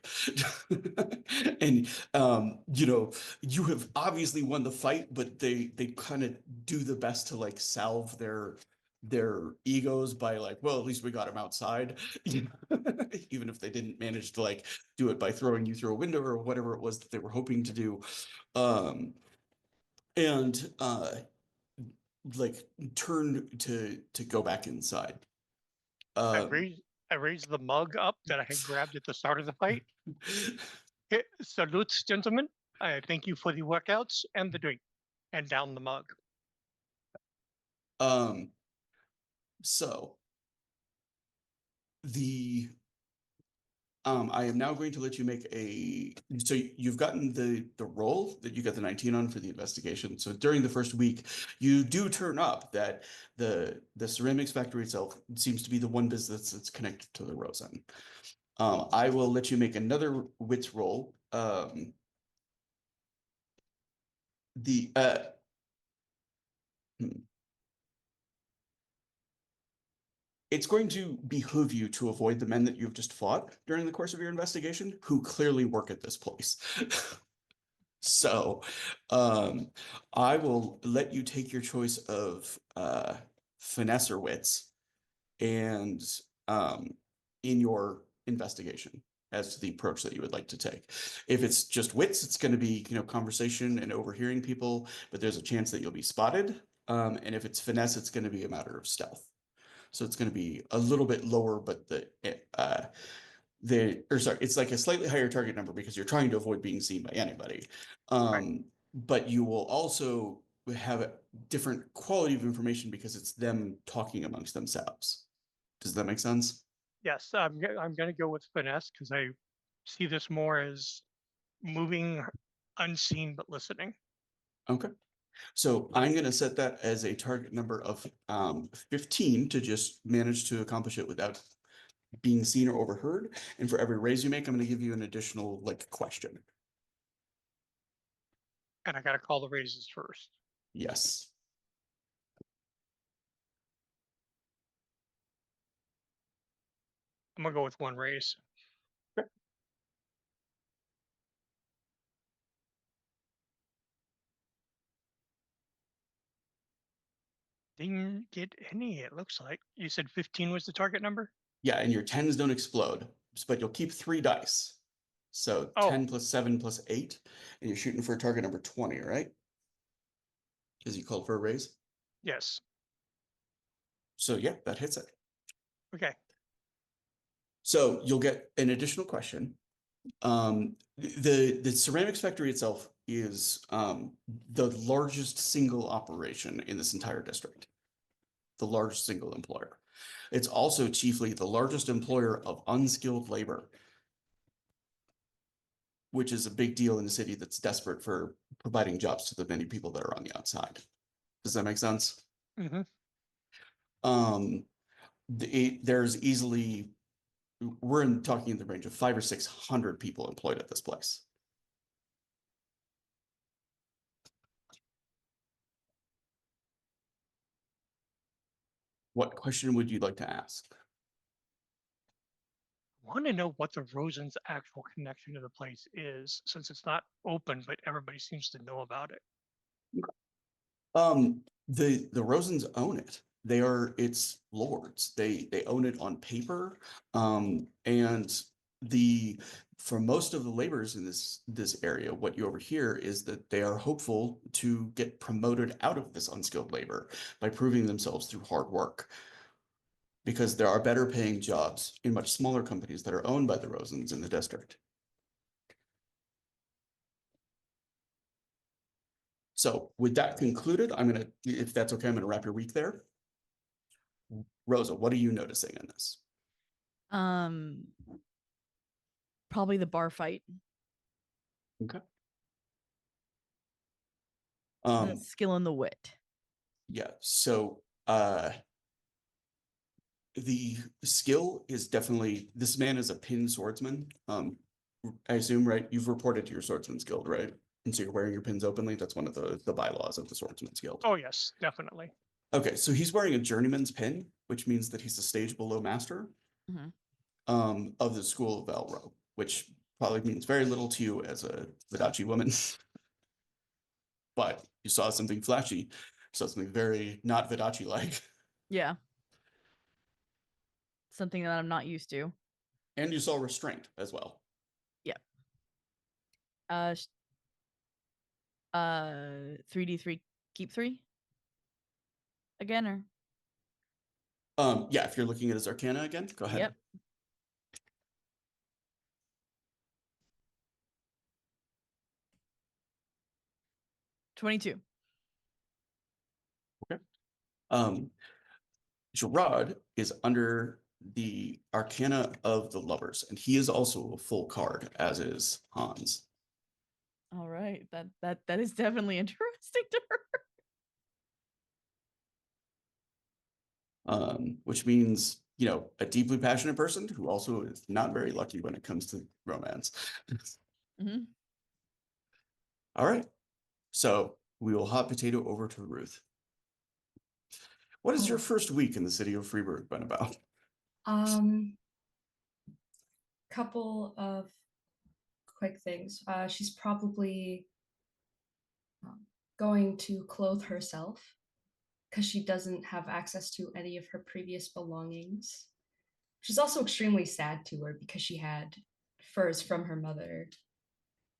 And you have obviously won the fight, but they kind of do the best to like salve their egos by like, well, at least we got him outside. Even if they didn't manage to like do it by throwing you through a window or whatever it was that they were hoping to do. And like turn to go back inside. I raised the mug up that I had grabbed at the start of the fight. Salutes, gentlemen. I thank you for the workouts and the drink. And down the mug. So the I am now going to let you make so you've gotten the roll that you got the 19 on for the investigation. So during the first week, you do turn up that the ceramics factory itself seems to be the one business that's connected to the Rosen. I will let you make another wits roll. It's going to behoove you to avoid the men that you've just fought during the course of your investigation, who clearly work at this place. So, I will let you take your choice of finesse or wits, and in your investigation as to the approach that you would like to take. If it's just wits, it's going to be conversation and overhearing people, but there's a chance that you'll be spotted. And if it's finesse, it's going to be a matter of stealth. So it's going to be a little bit lower, but it's like a slightly higher target number because you're trying to avoid being seen by anybody. Right. But you will also have a different quality of information because it's them talking amongst themselves. Does that make sense? Yes, I'm going to go with finesse because I see this more as moving unseen but listening. Okay. So I'm going to set that as a target number of 15 to just manage to accomplish it without being seen or overheard. And for every raise you make, I'm going to give you an additional like question. And I got to call the raises first. Yes. I'm gonna go with one raise. Didn't get any, it looks like. You said 15 was the target number? Yeah, and your tens don't explode, but you'll keep 3 dice. So Oh. 10 plus 7 plus 8, and you're shooting for a target number 20, right? Because you called for a raise. Yes. So yeah, that hits it. Okay. So you'll get an additional question. The ceramics factory itself is the largest single operation in this entire district, the largest single employer. It's also chiefly the largest employer of unskilled labor, which is a big deal in a city that's desperate for providing jobs to the many people that are on the outside. Does that make sense? Mm-hmm. There's easily, we're talking in the range of 500 or 600 people employed at this place. What question would you like to ask? Want to know what the Rosen's actual connection to the place is, since it's not open, but everybody seems to know about it. The Rosens own it. They are its lords. They own it on paper. And for most of the laborers in this area, what you overhear is that they are hopeful to get promoted out of this unskilled labor by proving themselves through hard work. Because there are better paying jobs in much smaller companies that are owned by the Rosens in the district. So with that concluded, if that's okay, I'm gonna wrap your week there. Rosa, what are you noticing in this? Probably the bar fight. Okay. The skill and the wit. Yeah, so the skill is definitely, this man is a pin swordsman. I assume, right? You've reported to your swordsman's guild, right? And so you're wearing your pins openly. That's one of the bylaws of the swordsman's guild. Oh, yes, definitely. Okay, so he's wearing a journeyman's pin, which means that he's a stage below master of the school of Elro, which probably means very little to you as a Vidachi woman. But you saw something flashy, saw something very not Vidachi-like. Yeah. Something that I'm not used to. And you saw restraint as well. Yeah. 3d3 keep 3 again, or yeah, if you're looking at his arcana again, go ahead. Yep. $22. Okay. Gerard is under the arcana of the lovers, and he is also a full card, as is Hans. All right, that is definitely interesting to her. Which means, you know, a deeply passionate person who also is not very lucky when it comes to romance. All right, so we will hot potato over to Ruth. What has your first week in the city of Freiburg been about? Couple of quick things. She's probably going to clothe herself because she doesn't have access to any of her previous belongings. She's also extremely sad to her because she had furs from her mother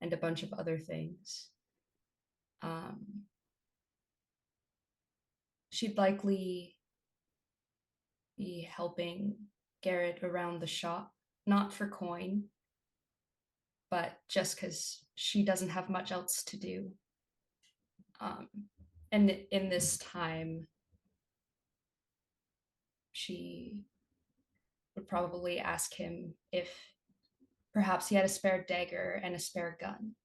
and a bunch of other things. She'd likely be helping Garrett around the shop, not for coin, but just because she doesn't have much else to do. And in this time, she would probably ask him if Perhaps he had a spare dagger and a spare gun.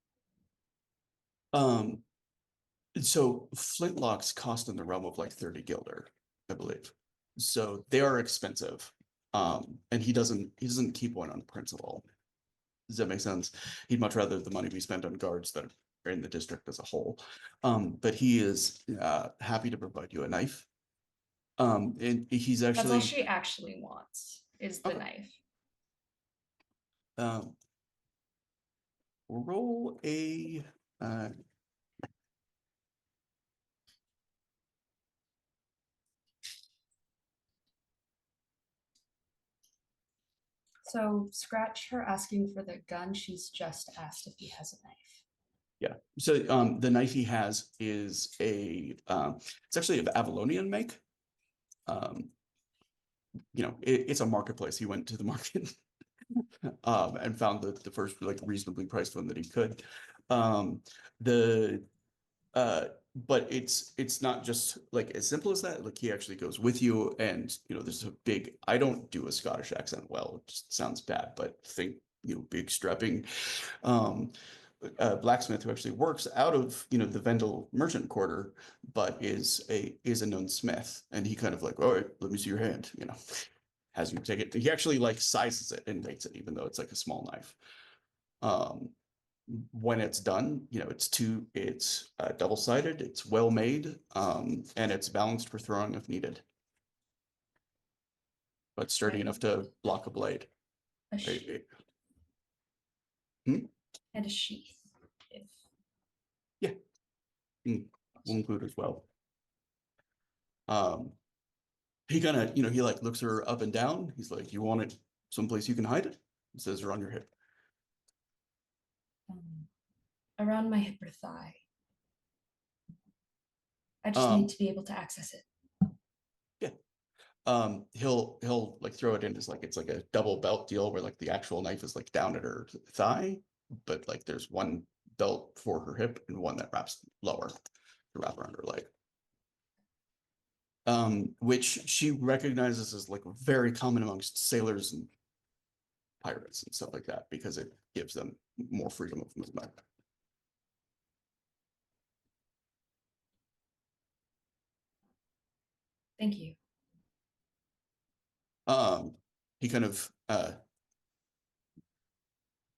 So flintlocks cost in the realm of like 30 guilder, I believe. So they are expensive. And he doesn't keep one on principle. Does that make sense? He'd much rather the money be spent on guards that are in the district as a whole. But he is happy to provide you a knife. And he's That's all actually she actually wants is the Okay. knife. Roll a So scratch her asking for the gun. She's just asked if he has a knife. yeah. So the knife he has is a it's actually of Avalonian make. It's a marketplace. He went to the market and found the first like reasonably priced one that he could. The but it's not just like as simple as that. Like he actually goes with you, and there's a big. I don't do a Scottish accent well. It just sounds bad, but think big strapping blacksmith who actually works out of the Vendel merchant quarter, but is a known smith, and he kind of like, all right, let me see your hand, has you take it. He actually like sizes it and makes it, even though it's like a small knife. When it's done, it's double-sided, it's well made, and it's balanced for throwing if needed, but sturdy Right. enough to block a blade. A Right, sheath. right. Hmm? And a sheath. If Will include as well. He kind of, he like looks her up and down. He's like, you want it someplace you can hide it? He says, or on your hip. around my hip or thigh. I just need to be able to access it. Yeah. He'll like throw it in as like it's like a double belt deal where like the actual knife is like down at her thigh, but like there's one belt for her hip and one that wraps lower to wrap around her leg. Which she recognizes as like very common amongst sailors and pirates and stuff like that because it gives them more freedom of movement. Thank you. He kind of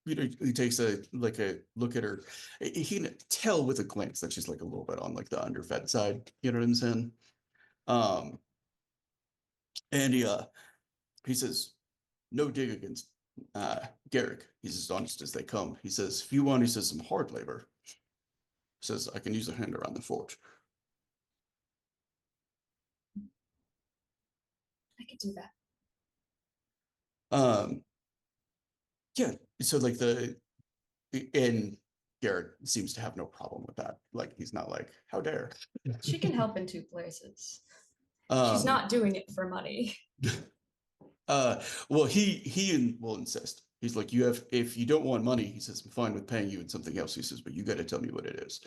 he takes a look at her. He can tell with a glance that she's like a little bit on like the underfed side, you know what I'm saying? And he says, no dig against Garrick. He's as honest as they come. He says, if you want, he says, some hard labor. He says, I can use a hand around the forge. I could do that. Yeah, so like and Garrett seems to have no problem with that. Like he's not like, how dare. She can help in 2 places. Um, She's not doing it for money. Well, he will insist. He's like, if you don't want money, he says, I'm fine with paying you in something else. He says, but you got to tell me what it is.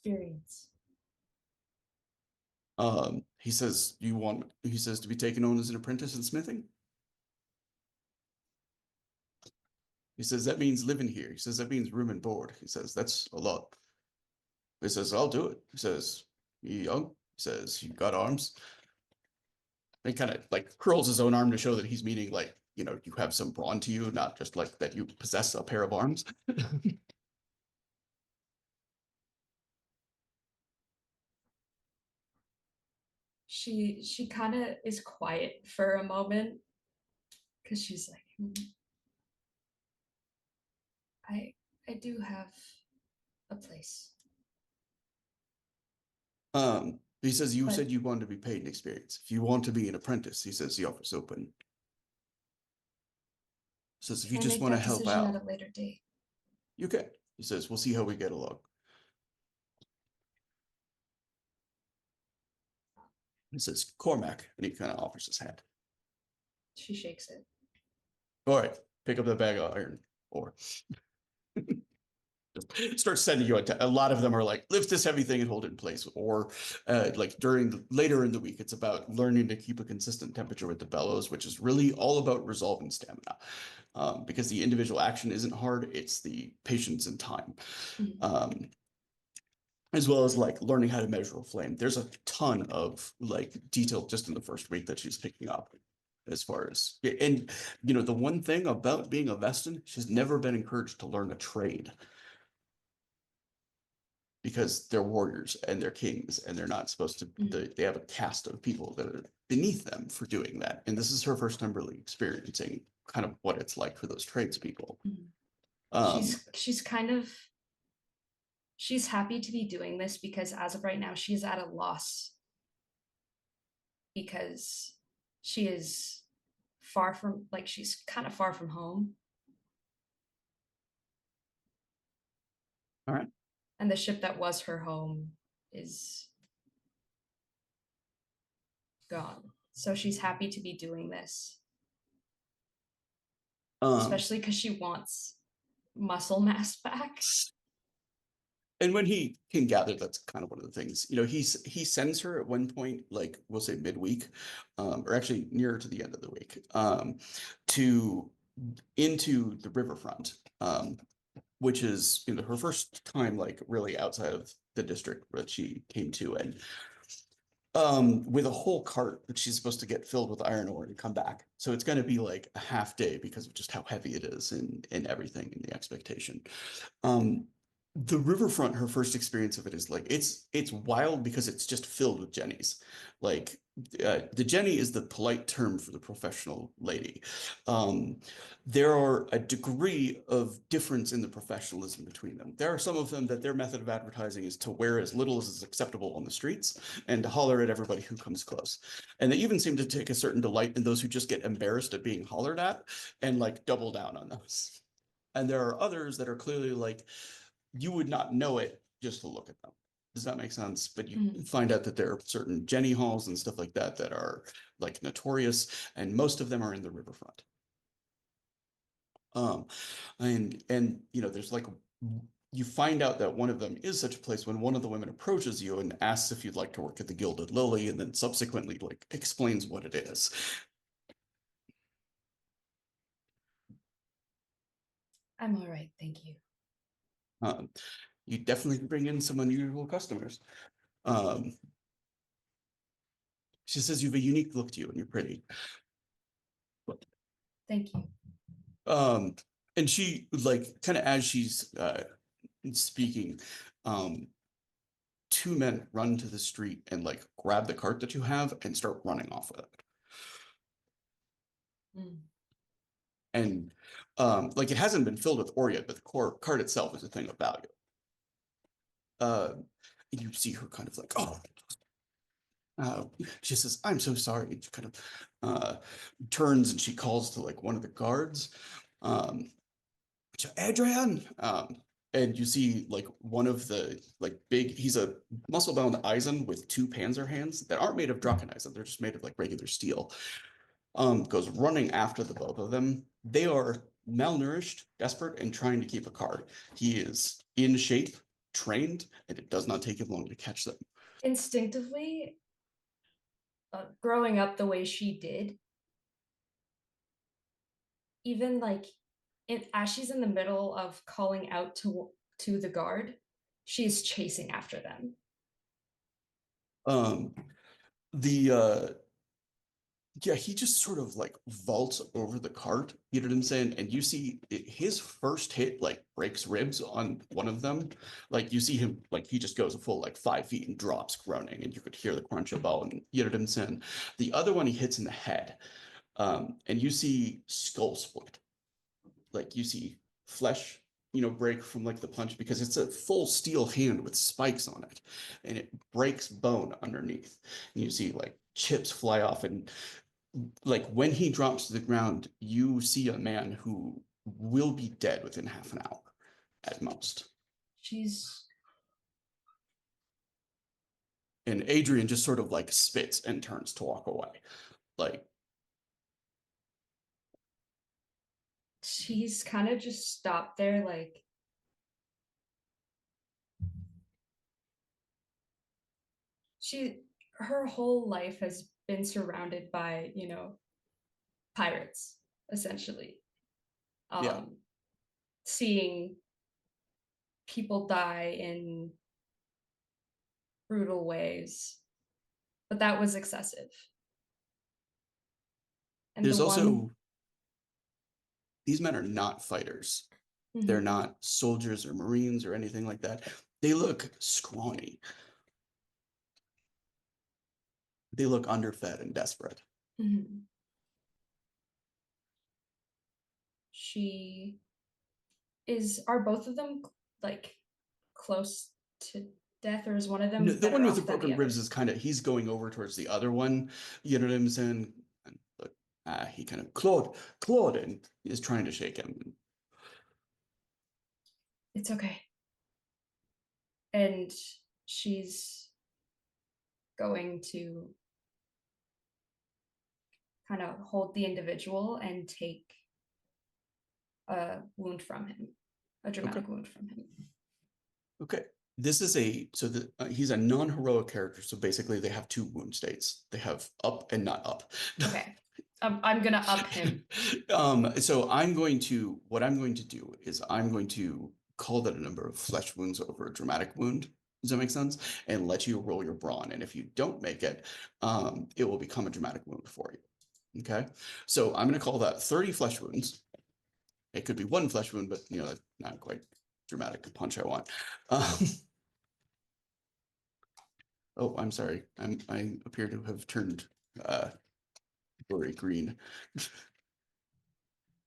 Experience. He says, he says to be taken on as an apprentice in smithing. He says, that means living here. He says, that means room and board. He says, that's a lot. He says, I'll do it. He says, you young? He says, you got arms? And he kind of like curls his own arm to show that he's meaning like, you have some brawn to you, not just like that you possess a pair of arms. She kind of is quiet for a moment because she's like, I do have a place. He says, you But- said you wanted to be paid in experience. If you want to be an apprentice, he says, the offer's open. He says, if you Can I just make want to that help decision out, at a later date? you can. He says, we'll see how we get along. He says, Cormac, and he kind of offers his hand. She shakes it. All right, pick up that bag of iron ore. just start sending you a lot of them are like lift this heavy thing and hold it in place, or like later in the week it's about learning to keep a consistent temperature with the bellows, which is really all about resolving stamina, because the individual action isn't hard, it's the patience and time. As well as like learning how to measure a flame. There's a ton of like detail just in the first week that she's picking up as far as, and you know, the one thing about being a Vestin, she's never been encouraged to learn a trade because they're warriors and they're kings and they're not supposed to, they have a caste of people that are beneath them for doing that. And this is her first time really experiencing kind of what it's like for those tradespeople. She's kind of, she's happy to be doing this because as of right now, she's at a loss because she is far from, like, she's kind of far from home. All right. And the ship that was her home is gone. So she's happy to be doing this. Especially because she wants muscle mass back. And when he can gather, that's kind of one of the things, you know, he sends her at one point, like we'll say midweek, or actually nearer to the end of the week, into the riverfront, which is, you know, her first time like really outside of the district that she came to, and with a whole cart that she's supposed to get filled with iron ore and come back. So it's going to be like a half day because of just how heavy it is and everything and the expectation. The riverfront, her first experience of it is like it's wild because it's just filled with jennies. Like the jenny is the polite term for the professional lady. There are a degree of difference in the professionalism between them. There are some of them that their method of advertising is to wear as little as is acceptable on the streets and to holler at everybody who comes close. And they even seem to take a certain delight in those who just get embarrassed at being hollered at and like double down on those. And there are others that are clearly like, you would not know it just to look at them. Does that make sense? But you find out that there are certain Jenny halls and stuff like that that are like notorious, and most of them are in the riverfront. And you know, there's like, you find out that one of them is such a place when one of the women approaches you and asks if you'd like to work at the Gilded Lily, and then subsequently like explains what it is. I'm all right, thank you. You definitely bring in some unusual customers. She says you have a unique look to you and you're pretty. Thank you. And she like kind of as she's speaking, two men run to the street and like grab the cart that you have and start running off with it. And like it hasn't been filled with ore yet, but the cart itself is a thing of value. You see her kind of like, oh. She says, I'm so sorry. And she kind of turns and she calls to like one of the guards. Adrian. And you see like one of the like big, he's a muscle-bound Eisen with two Panzer hands that aren't made of Drachen Eisen. They're just made of like regular steel. Goes running after the both of them. They are malnourished, desperate, and trying to keep a cart. He is in shape, trained, and it does not take him long to catch them. Instinctively, growing up the way she did, even like as she's in the middle of calling out to the guard, she's chasing after them. Yeah, he just sort of like vaults over the cart, you know what I'm saying? And you see his first hit like breaks ribs on one of them. Like you see him, like he just goes a full like 5 feet and drops groaning, and you could hear the crunch of bone, you know what I'm saying? The other one he hits in the head, and you see skull split. Like you see flesh, you know, break from like the punch because it's a full steel hand with spikes on it, and it breaks bone underneath. And you see like chips fly off, and like when he drops to the ground, you see a man who will be dead within half an hour at most. And Adrian just sort of like spits and turns to walk away. Like she's kind of just stopped there, like her whole life has been surrounded by, you know, pirates, essentially. Yeah. Seeing people die in brutal ways, but that was excessive. And There's the also, one, these men are not fighters. Mhm. They're not soldiers or Marines or anything like that. They look scrawny. They look underfed and desperate. Mhm. She is, are both of them like close to death, or is one of them No, the better one with the off than broken the ribs other? is kind of, he's going over towards the other one. You know what I'm saying? And, but he kind of, Claude, and is trying to shake him. It's okay. And she's going to kind of hold the individual and take a wound from him, a dramatic wound from him. Okay. This is he's a non-heroic character. So basically they have two wound states. They have up and not up. Okay. I'm gonna up him. So what I'm going to do is I'm going to call that a number of flesh wounds over a dramatic wound. Does that make sense? And let you roll your brawn. And if you don't make it, it will become a dramatic wound for you. Okay. So I'm going to call that 30 flesh wounds. It could be one flesh wound, but you know, that's not quite dramatic punch I want. Oh, I'm sorry. I appear to have turned very green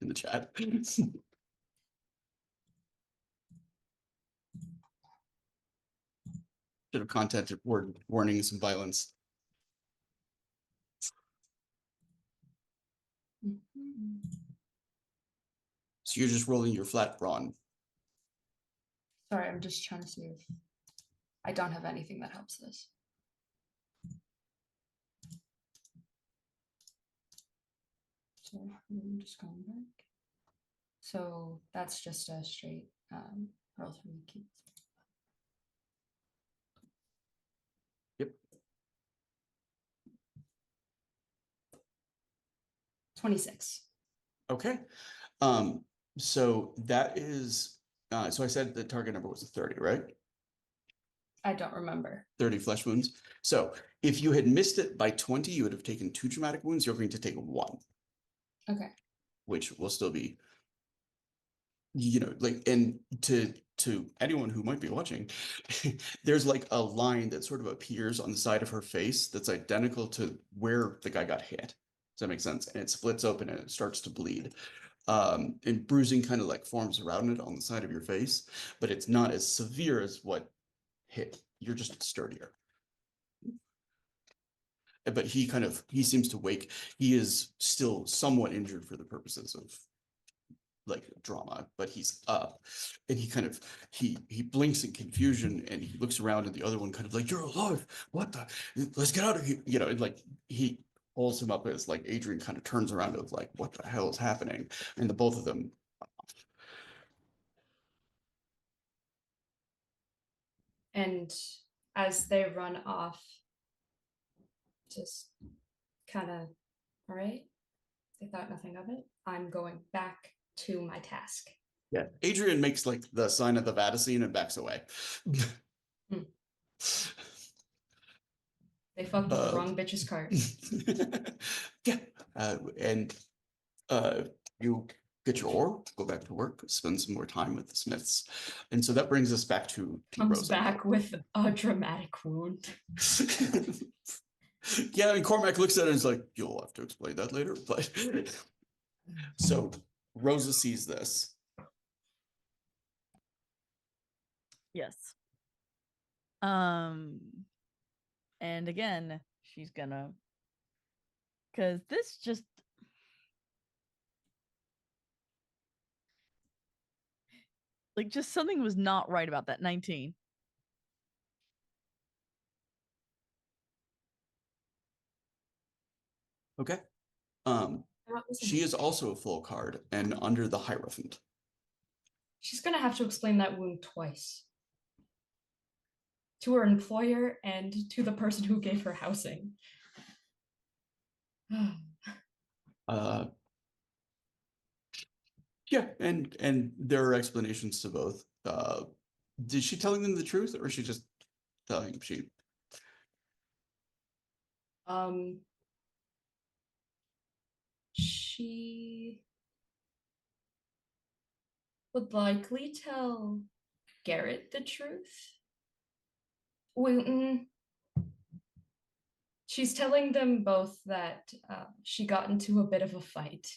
in the chat. Should have contacted warnings and violence. Mhm. So you're just rolling your flat brawn. Sorry, I'm just trying to see if I don't have anything that helps this. So I'm just going back. So that's just a straight roll through keys. Yep. 26. Okay. So that is so I said the target number was a 30, right? I don't remember. 30 flesh wounds. So if you had missed it by 20, you would have taken 2 dramatic wounds. You're going to take 1. Okay. Which will still be, you know, like, and to anyone who might be watching, there's like a line that sort of appears on the side of her face that's identical to where the guy got hit. Does that make sense? And it splits open and it starts to bleed. And bruising kind of like forms around it on the side of your face, but it's not as severe as what hit. You're just sturdier. But he seems to wake. He is still somewhat injured for the purposes of like drama, but he's up, and he blinks in confusion, and he looks around, and the other one kind of like, "You're alive! What the? Let's get out of here!" You know, and like he pulls him up as like Adrian kind of turns around of like, "What the hell is happening?" And the both of them. And as they run off, just kind of, all right, they thought nothing of it. I'm going back to my task. Yeah, Adrian makes like the sign of the Vaticine and backs away. They fucked with the wrong bitch's cart. Yeah, and you get your ore, go back to work, spend some more time with the Smiths, and so that brings us back to Comes Rosa. back with a dramatic wound. Yeah, and Cormac looks at it and is like, "You'll have to explain that later." But so Rosa sees this. Yes. And again, she's gonna, because this just, like, just something was not right about that 19. Okay. That was She is amazing. also a full card and under the Hierophant. She's gonna have to explain that wound twice. to her employer and to the person who gave her housing. Uh, yeah, and there are explanations to both. Is she telling them the truth, or is she just telling them she? She would likely tell Garrett the truth. Wooten. She's telling them both that she got into a bit of a fight.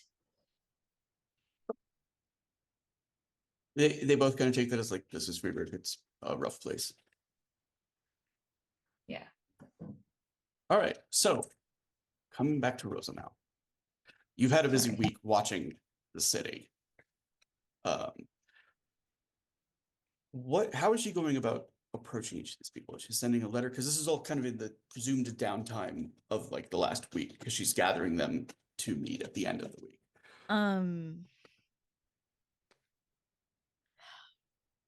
They both kind of take that as like, this is Freeburg. It's a rough place. Yeah. All right, so coming back to Rosa now. You've had a busy Sorry. week watching the city. How is she going about approaching each of these people? Is she sending a letter? Because this is all kind of in the presumed downtime of like the last week, because she's gathering them to meet at the end of the week.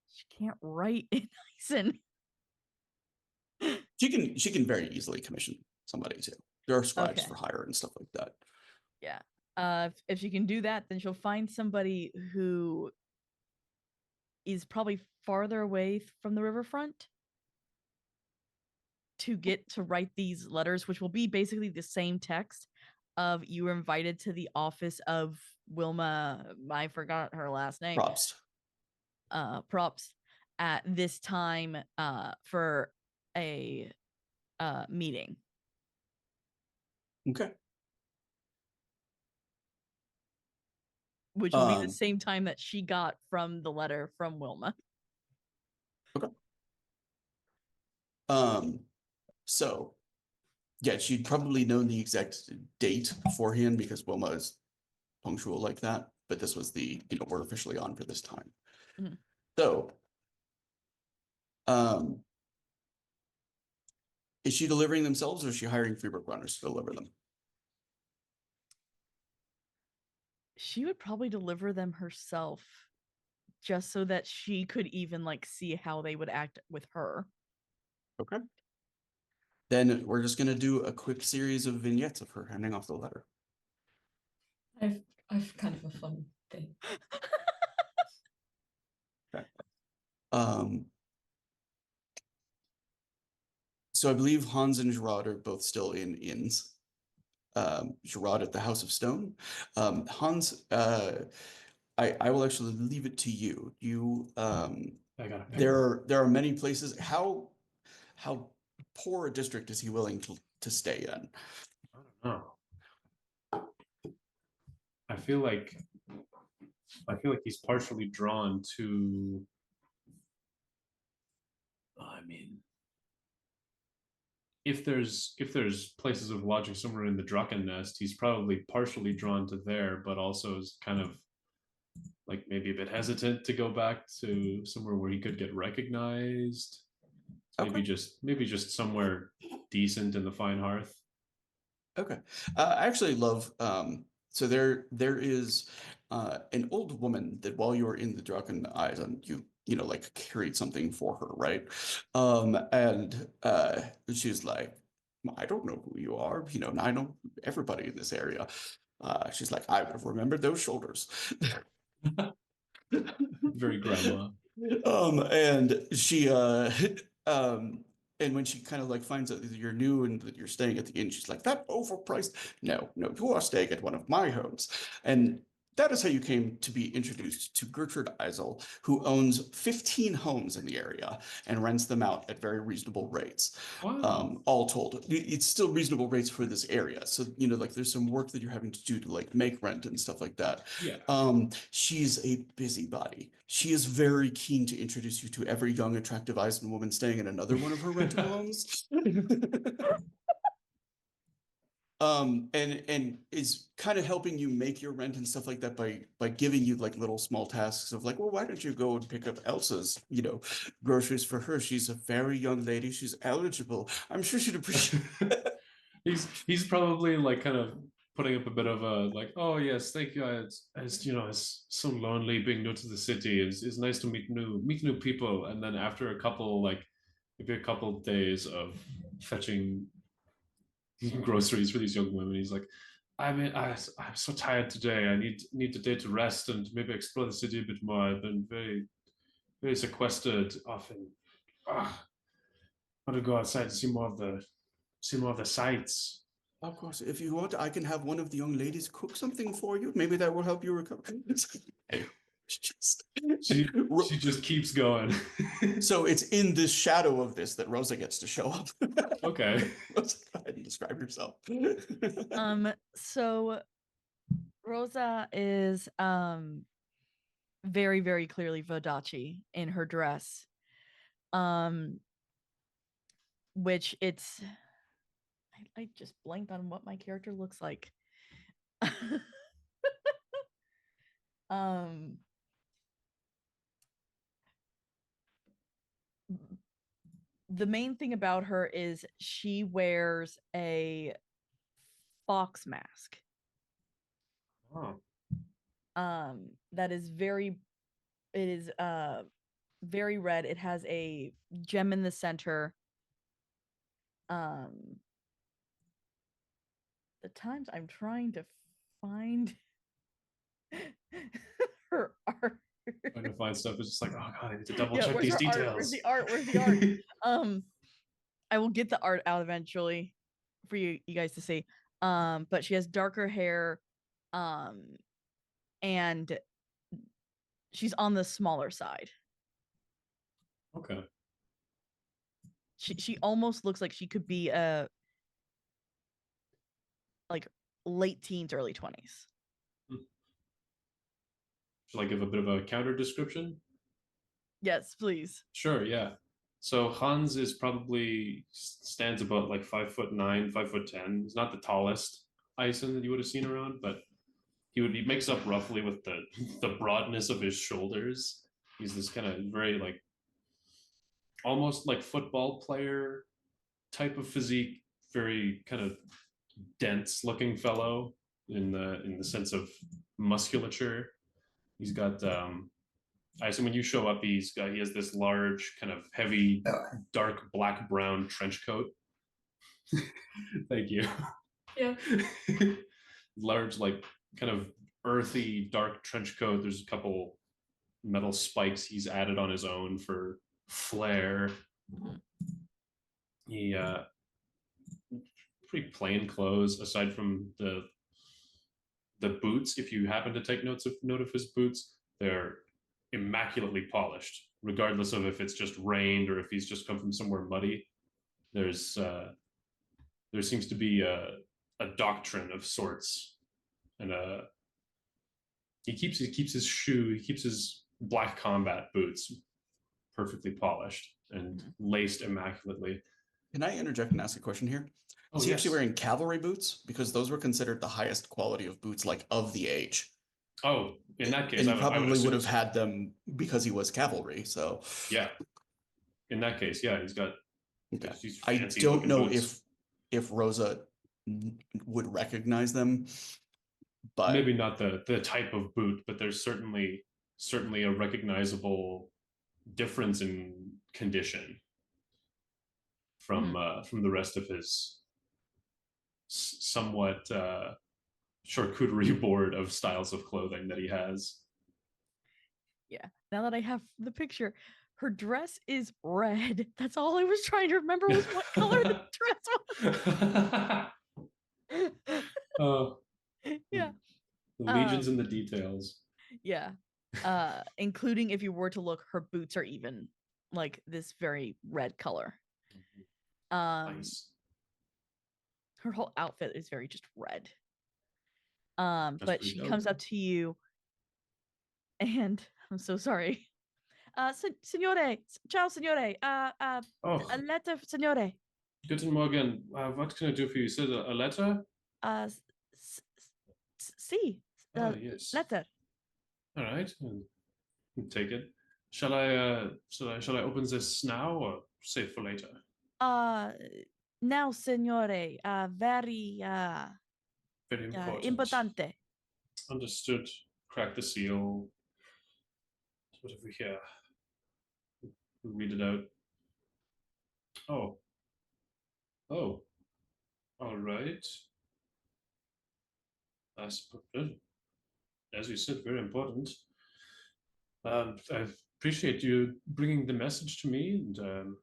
She can't write in Ison. She can very easily commission somebody too. There are scribes Okay. for hire and stuff like that. Yeah. If she can do that, then she'll find somebody who is probably farther away from the riverfront to get to write these letters, which will be basically the same text of you were invited to the office of Wilma. I forgot her last name. Props at this time for a meeting. Okay. Which will be the same time that she got from the letter from Wilma. Okay. So yeah, she'd probably known the exact date beforehand because Wilma is punctual like that, but this was the, we're officially on for this time. Mhm. So is she delivering themselves, or is she hiring Freeburg runners to deliver them? She would probably deliver them herself, just so that she could even like see how they would act with her. Okay. Then we're just gonna do a quick series of vignettes of her handing off the letter. I've kind of a fun thing. Okay. So I believe Hans and Gerard are both still in inns. Gerard at the House of Stone. Hans, I will actually leave it to you. You I got a there are many places. How poor a district is he willing to stay in? I don't know. I feel like he's partially drawn to. I mean, if there's places of lodging somewhere in the Drucken Nest, he's probably partially drawn to there, but also is kind of like maybe a bit hesitant to go back to somewhere where he could get recognized. Okay. Maybe just somewhere decent in the Fine Hearth. Okay. I actually love so there is an old woman that while you're in the Draken Eyes and you know like carried something for her, right? And she's like, I don't know who you are, and I know everybody in this area. She's like, I would have remembered those shoulders. Very grandma. And she and when she kind of like finds out that you're new and that you're staying at the inn, she's like, that overpriced. No, you are staying at one of my homes. And that is how you came to be introduced to Gertrude Eisel, who owns 15 homes in the area and rents them out at very reasonable rates. Wow. All told, it's still reasonable rates for this area. So, like there's some work that you're having to do to like make rent and stuff like that. Yeah. She's a busybody. She is very keen to introduce you to every young, attractive Eisen woman staying in another one of her rental homes. And is kind of helping you make your rent and stuff like that by giving you like little small tasks of like, well, why don't you go and pick up Elsa's, groceries for her? She's a very young lady. She's eligible. I'm sure she'd appreciate it. He's probably like kind of putting up a bit of a like, oh yes, thank you. It's so lonely being new to the city. It's nice to meet new people. And then after a couple like maybe a couple of days of fetching groceries for these young women. He's like, I'm so tired today. I need a day to rest and maybe explore the city a bit more. I've been very sequestered often. Ah, I want to go outside and see more of the sights. Of course, if you want, I can have one of the young ladies cook something for you. Maybe that will help you recover. It's just- She just keeps going. So it's in this shadow of this that Rosa gets to show up. Okay. Rosa, go ahead and describe yourself. So Rosa is very, very clearly Vodachi in her dress. Which it's I just blanked on what my character looks like. um the main thing about her is she wears a fox mask. Oh. That is very very red. It has a gem in the center. The times I'm trying to find her art. Trying to find stuff is just like, oh god, I need to double Yeah, check where's these her art? details. Where's the art? Where's the art? I will get the art out eventually for you guys to see. But she has darker hair, and she's on the smaller side. Okay. She almost looks like she could be like late teens, early 20s. Should I give a bit of a counter description? Yes, please. Sure, yeah. So Hans is probably stands about like 5'9", 5'10". He's not the tallest Ison that you would have seen around, but he makes up roughly with the broadness of his shoulders. He's this kind of very like almost like football player type of physique, very kind of dense looking fellow in the sense of musculature. He's got I assume when you show up, he has this large, kind of heavy, dark black brown trench coat. Thank you. Yeah. Large, like kind of earthy, dark trench coat. There's a couple metal spikes he's added on his own for flair. He pretty plain clothes aside from the boots. If you happen to take note of his boots, they're immaculately polished, regardless of if it's just rained or if he's just come from somewhere muddy. There seems to be a doctrine of sorts, and he keeps his black combat boots perfectly polished and laced immaculately. Can I interject and ask a question here? Oh, Is he actually yes. wearing cavalry boots? Because those were considered the highest quality of boots, like of the age. Oh, in that case, And he I would probably would assume have so. had them because he was cavalry. So Yeah. In that case, yeah, he's got. okay. These I fancy don't looking know boots. if Rosa would recognize them, but Maybe not the type of boot, but there's certainly a recognizable difference in condition from the rest of his somewhat charcuterie board of styles of clothing that he has. Yeah. Now that I have the picture, her dress is red. That's all I was trying to remember was what color the dress was. Yeah. The legions and the details. Yeah. Including if you were to look, her boots are even like this very red color. Nice. Her whole outfit is very just red. That's But pretty she dope. comes up to you and I'm so sorry. Signore, ciao signore. A Oh, letter, signore. Guten Morgen. What can I do for you? You said a letter? Si, Yes. letter. All right. Take it. Shall I open this now or save for later? Now, signore. Very Very important. importante. Understood. Crack the seal. What have we here? Read it out. Oh. Oh. All right. I suppose, as you said, very important. I appreciate you bringing the message to me, and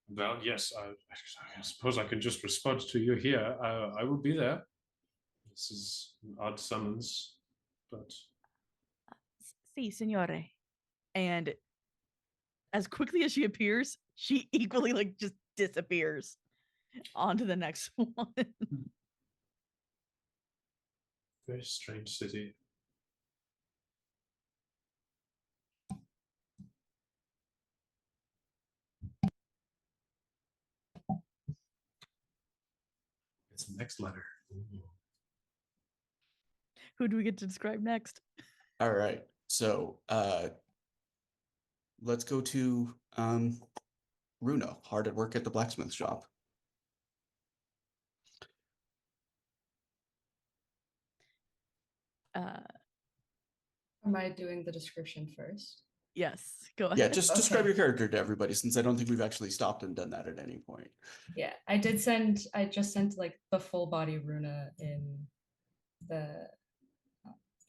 well, yes, I suppose I can just respond to you here. I will be there. This is an odd summons, but Si, signore. And as quickly as she appears, she equally like just disappears onto the next one. very strange city. It's the next letter. Who do we get to describe next? All right. So let's go to Runa, hard at work at the blacksmith shop. Am I doing the description first? Yes, go Yeah, ahead. just describe Okay. your character to everybody, since I don't think we've actually stopped and done that at any point. Yeah, I just sent like the full body Runa in the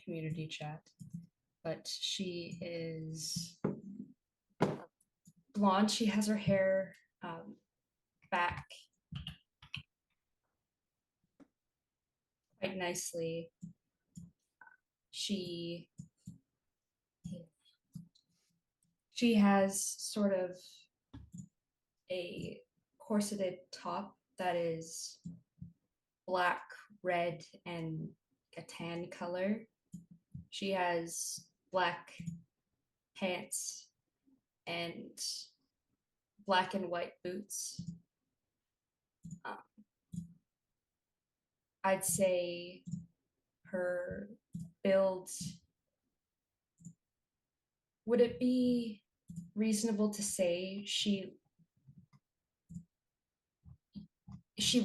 community chat, but she is blonde. She has her hair back quite nicely. She has sort of a corseted top that is black, red, and a tan color. She has black pants and black and white boots. I'd say her build, would it be reasonable to say she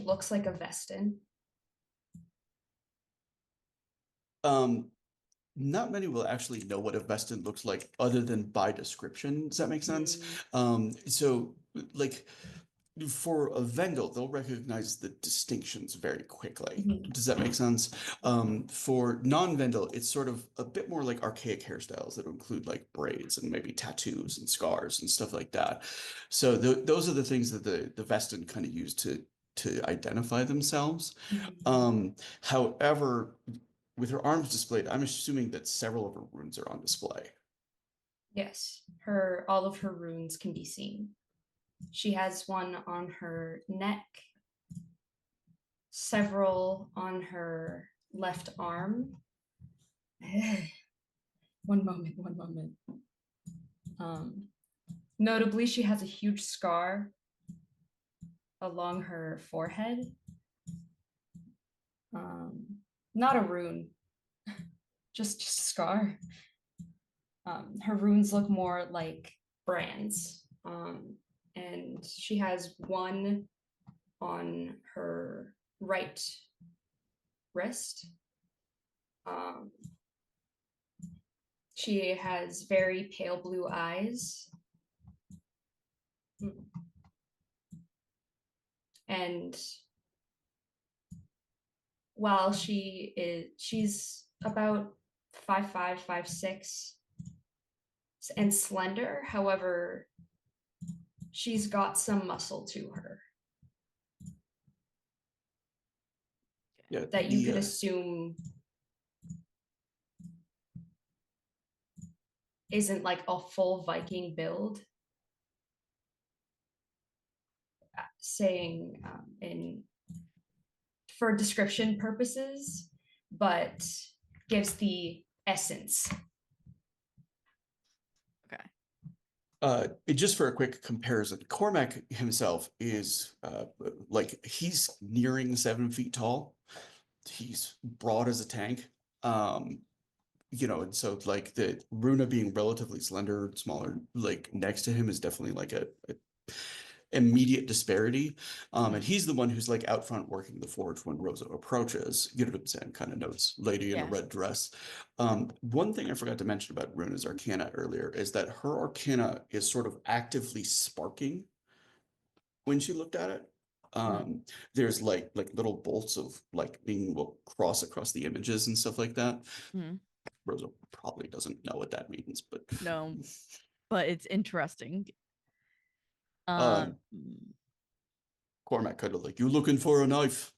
looks like a Vestin? Not many will actually know what a Vestin looks like other than by description. Does that make sense? So like for a Vendel, they'll recognize the distinctions very quickly. Mhm. Does that make sense? For non-Vendel, it's sort of a bit more like archaic hairstyles that include like braids and maybe tattoos and scars and stuff like that. So those are the things that the Vestin kind of use to identify themselves. However, with her arms displayed, I'm assuming that several of her runes are on display. Yes, all of her runes can be seen. She has one on her neck, several on her left arm. One moment. Notably, she has a huge scar along her forehead. Not a rune, just a scar. Her runes look more like brands. And she has one on her right wrist. She has very pale blue eyes. And while she's about 5'5", 5'6", and slender, however, she's got some muscle to her. Yeah, that you could assume isn't like a full Viking build. Saying for description purposes, but gives the essence. Just for a quick comparison, Cormac himself is like he's nearing 7 feet tall. He's broad as a tank. And so like the Runa being relatively slender, smaller, like next to him is definitely like a immediate disparity. And he's the one who's like out front working the forge when Rosa approaches. You know what I'm saying? Kind of notes lady in a red dress. One thing I forgot to mention about Runa's Arcana earlier is that her Arcana is sort of actively sparking when she looked at it. There's like little bolts of lightning will cross across the images and stuff like that. Mhm. Rosa probably doesn't know what that means, but No, but it's interesting. Um, Cormac kind of like, you looking for a knife?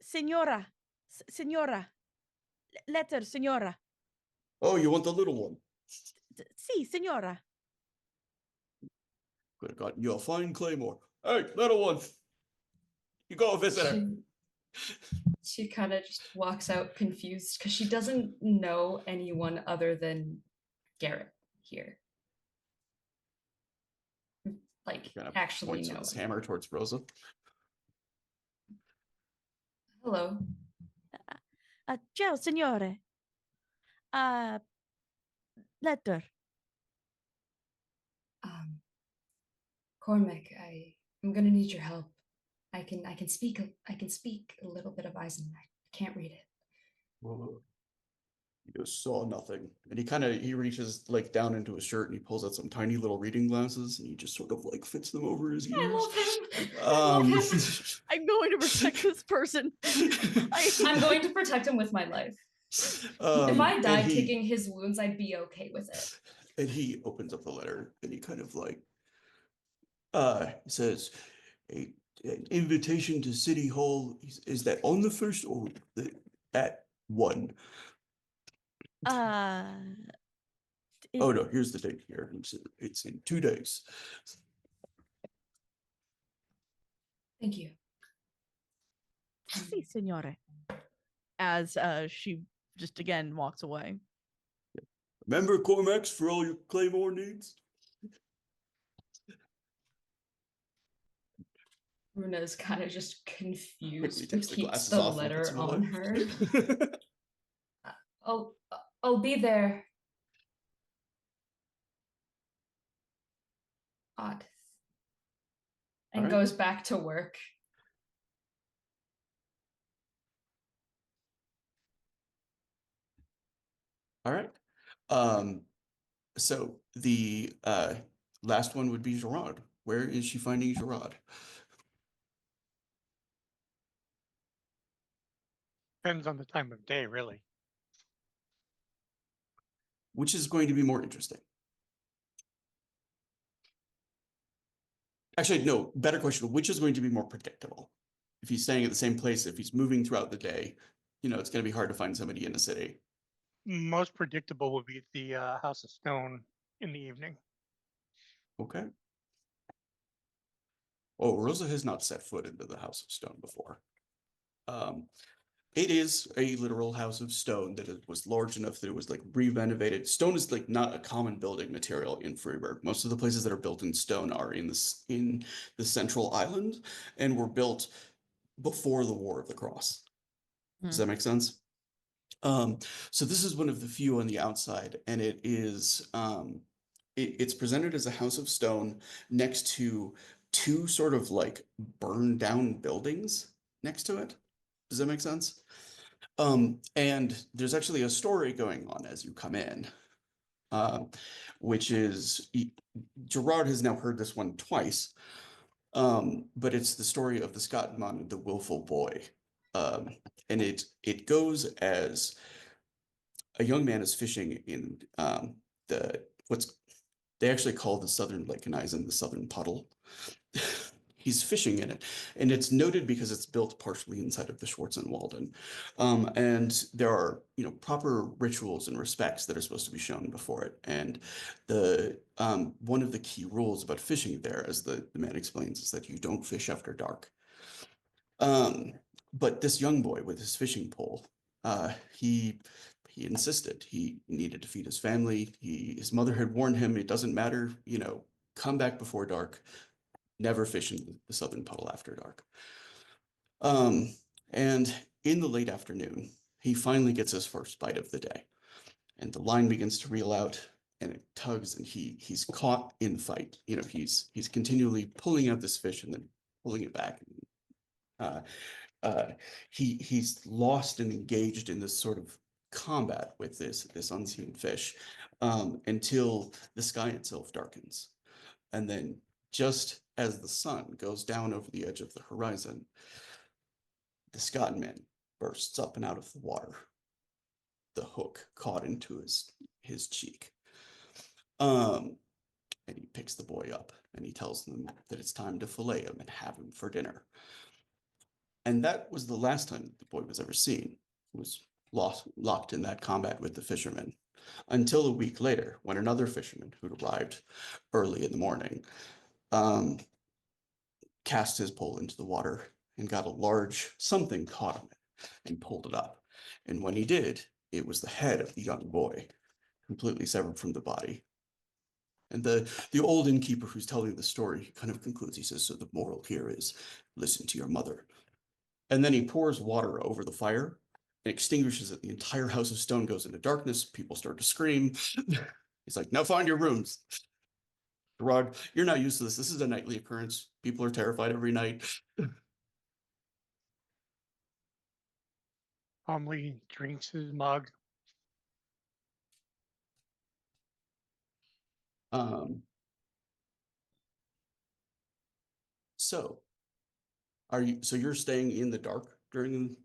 Senora, senora, letter, senora. Oh, you want the little one? Si, senora. Could have gotten you a fine claymore. Hey, little one, you got a visitor. She kind of just walks out confused because she doesn't know anyone other than Garrett here. Like, Kind of actually points with know. his hammer towards Rosa. Hello. Ciao, signore. Letter. Cormac, I'm gonna need your help. I can speak a little bit of Eisenach. I can't read it. Whoa. You saw nothing. And he reaches like down into his shirt and he pulls out some tiny little reading glasses and he just sort of like fits them over his ears. I love him. I love him. I'm going to protect this person. I'm going to protect him with my life. If I died kicking his wounds, I'd be okay with it. And he opens up the letter and he kind of like says an invitation to City Hall. Is that on the first or at 1? Oh no, here's the date here. It's in 2 days. Thank you. Si, signore. As she just again walks away. Remember Cormax for all your claymore needs? Runa's kind of just confused, Takes but the keeps glasses the off and puts letter them on away. her. I'll be there. Odd. And All right. goes back to work. All right. So the last one would be Gerard. Where is she finding Gerard? Depends on the time of day, really. Which is going to be more interesting? Actually, no, better question. Which is going to be more predictable? If he's staying at the same place, if he's moving throughout the day, it's going to be hard to find somebody in the city. Most predictable would be the House of Stone in the evening. Okay. Oh, Rosa has not set foot into the House of Stone before. It is a literal house of stone that was large enough that it was like re-renovated. Stone is like not a common building material in Freiburg. Most of the places that are built in stone are in the central island and were built before the War of the Cross. Does that make sense? So this is one of the few on the outside, and it is it's presented as a house of stone next to 2 sort of like burned down buildings next to it. Does that make sense? And there's actually a story going on as you come in, which is Gerard has now heard this one twice, but it's the story of the Scotman and the willful boy. And it goes as a young man is fishing in they actually call the Southern Lake Eisen the Southern Puddle. He's fishing in it, and it's noted because it's built partially inside of the Schwarzenwalden. And there are, proper rituals and respects that are supposed to be shown before it. And the one of the key rules about fishing there, as the man explains, is that you don't fish after dark. But this young boy with his fishing pole, he insisted he needed to feed his family. His mother had warned him, it doesn't matter, come back before dark. Never fish in the Southern Puddle after dark. And in the late afternoon, he finally gets his first bite of the day. And the line begins to reel out and it tugs and he's caught in fight. He's continually pulling out this fish and then pulling it back. He's lost and engaged in this sort of combat with this unseen fish until the sky itself darkens. And then just as the sun goes down over the edge of the horizon, the Scotman bursts up and out of the water, the hook caught into his cheek. And he picks the boy up and he tells them that it's time to fillet him and have him for dinner. And that was the last time the boy was ever seen. He was locked in that combat with the fisherman until a week later, when another fisherman who'd arrived early in the morning cast his pole into the water and got a large something caught on it and pulled it up. And when he did, it was the head of the young boy, completely severed from the body. And the old innkeeper who's telling the story kind of concludes. He says, so the moral here is listen to your mother. And then he pours water over the fire and extinguishes it. The entire house of stone goes into darkness. People start to scream. He's like, now find your rooms. Gerard, you're not used to this. This is a nightly occurrence. People are terrified every night. Calmly drinks his mug. So you're staying in the dark during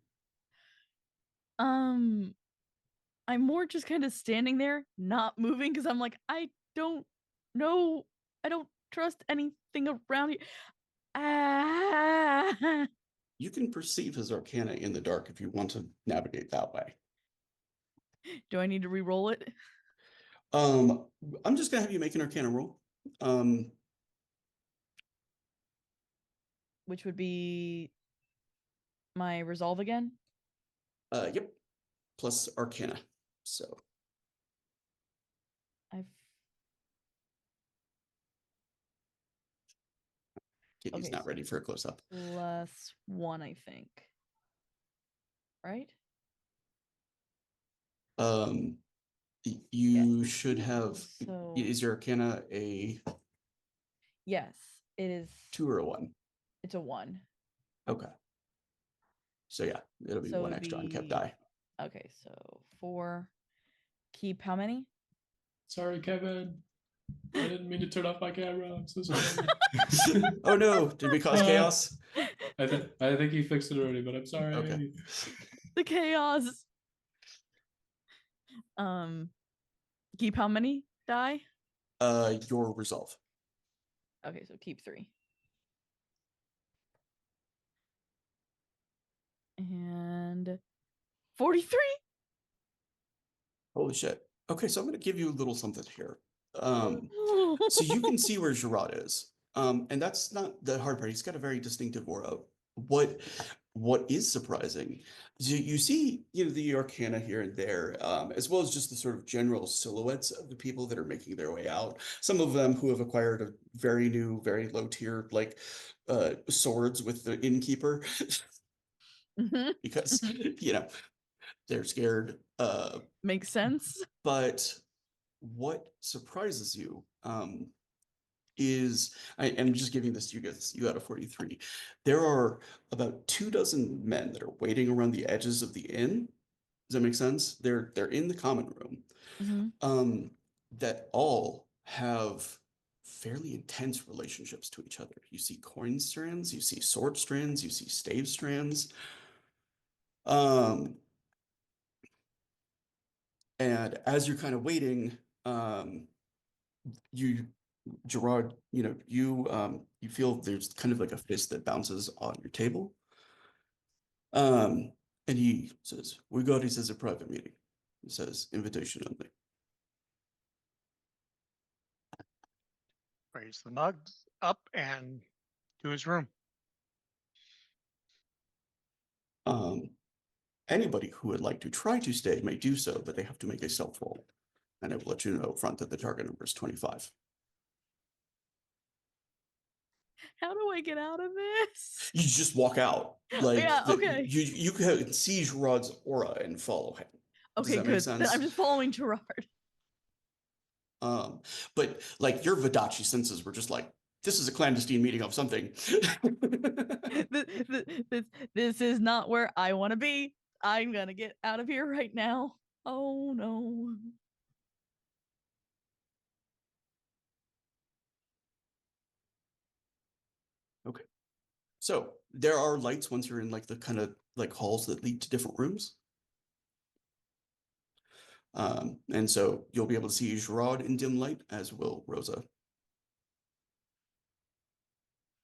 I'm more just kind of standing there, not moving, because I'm like, I don't know. I don't trust anything around here. Ah. you can perceive his arcana in the dark if you want to navigate that way. Do I need to re-roll it? I'm just gonna have you make an arcana roll. Which would be my resolve again? Yep. Plus arcana. So I've Kitty's Okay, not so- ready for a close-up. +1, I think. Right? You should have. So- Is your arcana a Yes, it is. 2 or a 1? It's a 1. Okay. So yeah, it'll be So 1 it'd extra on kept be- die. Okay, so 4. Keep how many? Sorry, Kevin. I didn't mean to turn off my camera. I'm so sorry. Oh no, did we cause chaos? I think he fixed it already, but I'm sorry. Okay. The chaos. Keep how many die? Your resolve. Okay, so keep 3. And 43. Holy shit. Okay, so I'm gonna give you a little something here. So you can see where Gerard is. And that's not the hard part. He's got a very distinctive aura. What is surprising is you see, the arcana here and there, as well as just the sort of general silhouettes of the people that are making their way out. Some of them who have acquired a very new, very low tier, like swords with the innkeeper, because they're scared. Makes sense. But what surprises you is, I'm just giving this to you guys, you got a 43. There are about 24 men that are waiting around the edges of the inn. Does that make sense? They're in the common room. Mhm. That all have fairly intense relationships to each other. You see coin strands, you see sword strands, you see stave strands. And as you're kind of waiting, Gerard, you feel there's kind of like a fist that bounces on your table. And he says, this is a private meeting. He says, invitation only. Raise the mug up and to his room. Anybody who would like to try to stay may do so, but they have to make a stealth roll. And I will let you know up front that the target number is 25. How do I get out of this? You just walk out. Like, Yeah, okay. You can see Gerard's aura and follow him. Does Okay, that make good. Then sense? I'm just following Gerard. But like your Vidachi senses were just like, this is a clandestine meeting of something. This is not where I want to be. I'm gonna get out of here right now. Oh no. Okay. So there are lights once you're in like the kind of like halls that lead to different rooms. And so you'll be able to see Gerard in dim light, as will Rosa.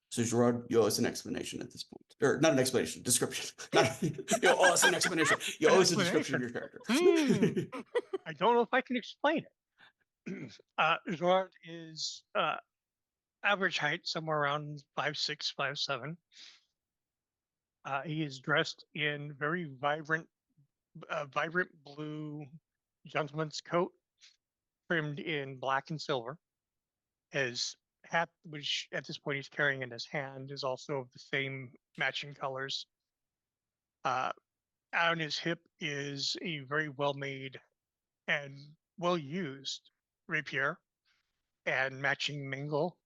So Gerard, you owe us an explanation at this point. Or not an explanation, description. Not, you owe us an explanation. You An owe us a description of your explanation. character. I don't know if I can explain it. Gerard is average height, somewhere around 5'6", 5'7". He is dressed in very vibrant blue gentleman's coat, trimmed in black and silver. His hat, which at this point he's carrying in his hand, is also of the same matching colors. On his hip is a very well-made and well-used rapier and matching mingle.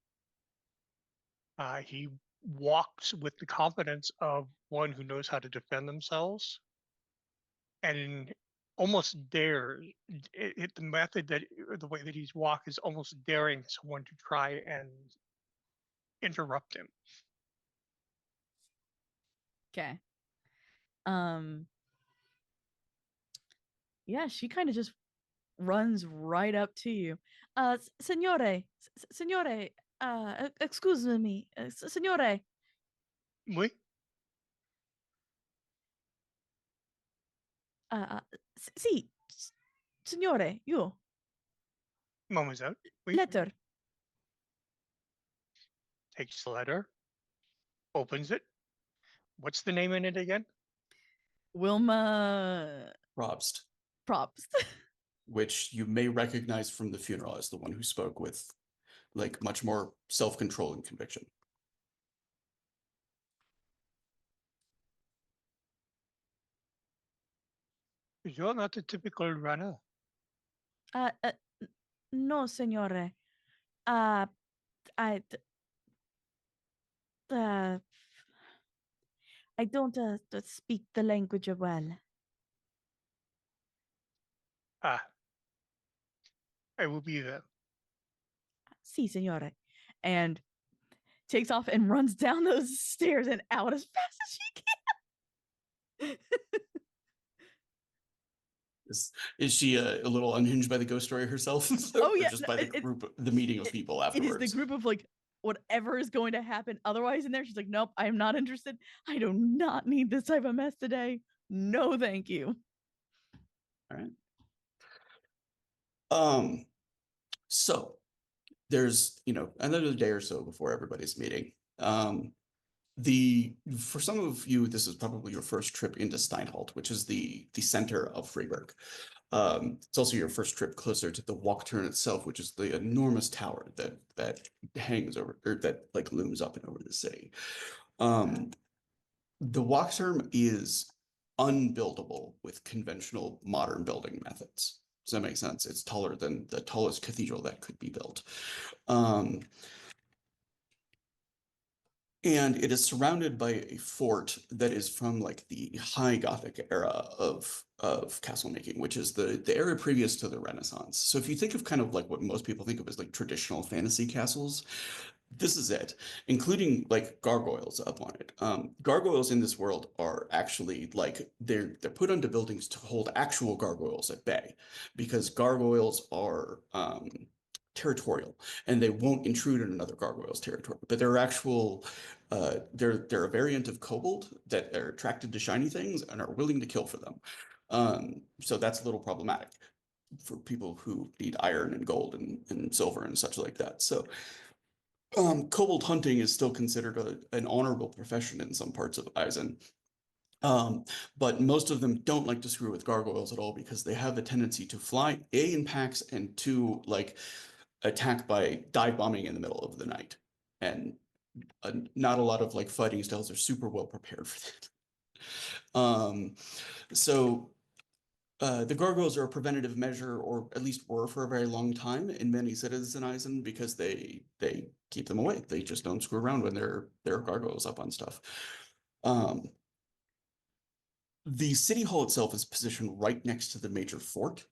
He walks with the confidence of one who knows how to defend themselves, and almost dares the method that the way that he's walked is almost daring someone to try and interrupt him. Okay. Yeah, she kind of just runs right up to you. Signore, signore, excuse me, signore. Oui, Sì, signore, io, mademoiselle. Oui, letter. takes the letter, opens it. What's the name in it again? Wilma Probst, props. which you may recognize from the funeral as the one who spoke with like much more self-control and conviction. You're not a typical runner. Uh, uh, no, signore. Uh, I, uh, I don't speak the language well. Ah, I will be there. Si, signore. And takes off and runs down those stairs and out as fast as she can. Is she a little unhinged by the ghost story herself? Oh, Or yeah, just no, by the group, the meeting of people It is afterwards? the group of like whatever is going to happen otherwise in there. She's like, nope, I am not interested. I do not need this type of mess today. No, thank you. All right. So there's, another day or so before everybody's meeting. For some of you, this is probably your first trip into Steinholt, which is the center of Freiburg. It's also your first trip closer to the Wachtturm itself, which is the enormous tower that hangs over, or that like looms up and over the city. The Wachtturm is unbuildable with conventional modern building methods. Does that make sense? It's taller than the tallest cathedral that could be built. And it is surrounded by a fort that is from like the High Gothic era of castle making, which is the era previous to the Renaissance. So if you think of kind of like what most people think of as like traditional fantasy castles, this is it, including like gargoyles up on it. Gargoyles in this world are actually like they're put onto buildings to hold actual gargoyles at bay, because gargoyles are territorial and they won't intrude in another gargoyle's territory. But they're actual, they're a variant of kobold that are attracted to shiny things and are willing to kill for them. So that's a little problematic for people who need iron and gold and silver and such like that. So kobold hunting is still considered an honorable profession in some parts of Eisen. But most of them don't like to screw with gargoyles at all because they have a tendency to fly, A, in packs, and 2, like attack by dive bombing in the middle of the night. And not a lot of like fighting styles are super well prepared for that. So the gargoyles are a preventative measure, or at least were for a very long time in many cities in Eisen, because they keep them away. They just don't screw around when there are gargoyles up on stuff. The city hall itself is positioned right next to the major fort,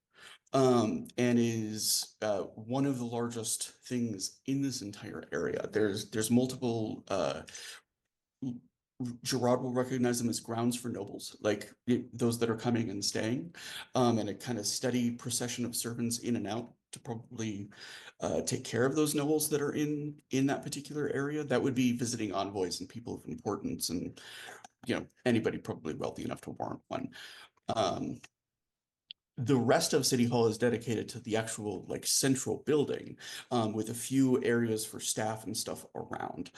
and is one of the largest things in this entire area. There's multiple Gerard will recognize them as grounds for nobles, like those that are coming and staying, and a kind of steady procession of servants in and out to probably take care of those nobles that are in that particular area. That would be visiting envoys and people of importance, and anybody probably wealthy enough to warrant one. The rest of City Hall is dedicated to the actual like central building, with a few areas for staff and stuff around.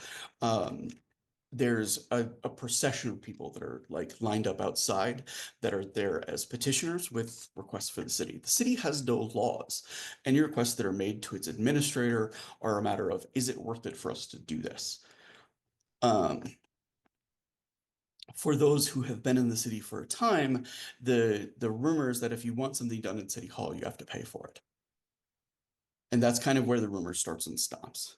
There's a procession of people that are like lined up outside that are there as petitioners with requests for the city. The city has no laws. Any requests that are made to its administrator are a matter of, is it worth it for us to do this? For those who have been in the city for a time, the rumor is that if you want something done in City Hall, you have to pay for it. And that's kind of where the rumor starts and stops.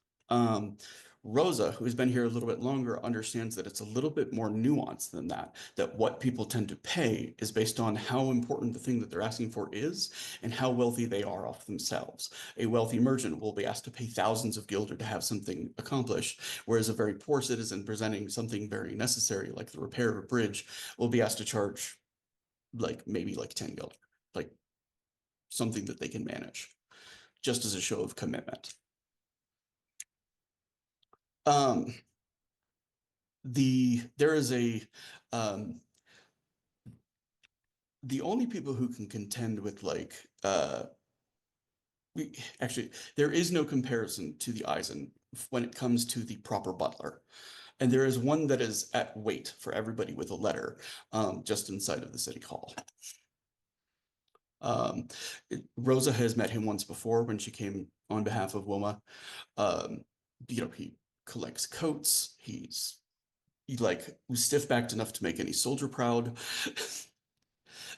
Rosa, who's been here a little bit longer, understands that it's a little bit more nuanced than that, that what people tend to pay is based on how important the thing that they're asking for is and how wealthy they are off themselves. A wealthy merchant will be asked to pay thousands of guilder to have something accomplished, whereas a very poor citizen presenting something very necessary, like the repair of a bridge, will be asked to charge maybe 10 guilder, like something that they can manage, just as a show of commitment. There is a the only people who can contend with actually there is no comparison to the Eisen when it comes to the proper butler, and there is one that is at weight for everybody with a letter, just inside of the city hall. Rosa has met him once before when she came on behalf of Wilma. He collects coats. He stiff-backed enough to make any soldier proud.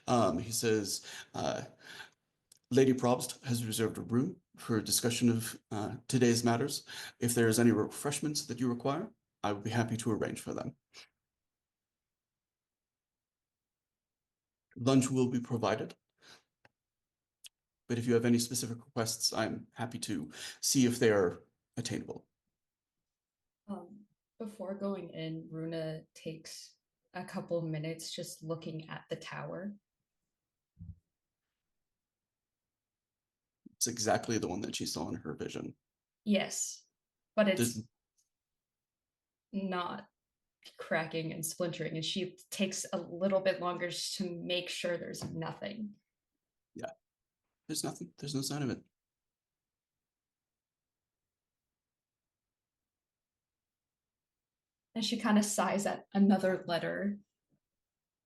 He says, Lady Probst has reserved a room for a discussion of today's matters. If there is any refreshments that you require, I would be happy to arrange for them. Lunch will be provided. But if you have any specific requests, I'm happy to see if they are attainable. Before going in, Runa takes a couple minutes just looking at the tower. It's exactly the one that she saw in her vision. Yes, but it's There's- not cracking and splintering, and she takes a little bit longer just to make sure there's nothing. Yeah, there's nothing. There's no sign of it. And she kind of sighs at another letter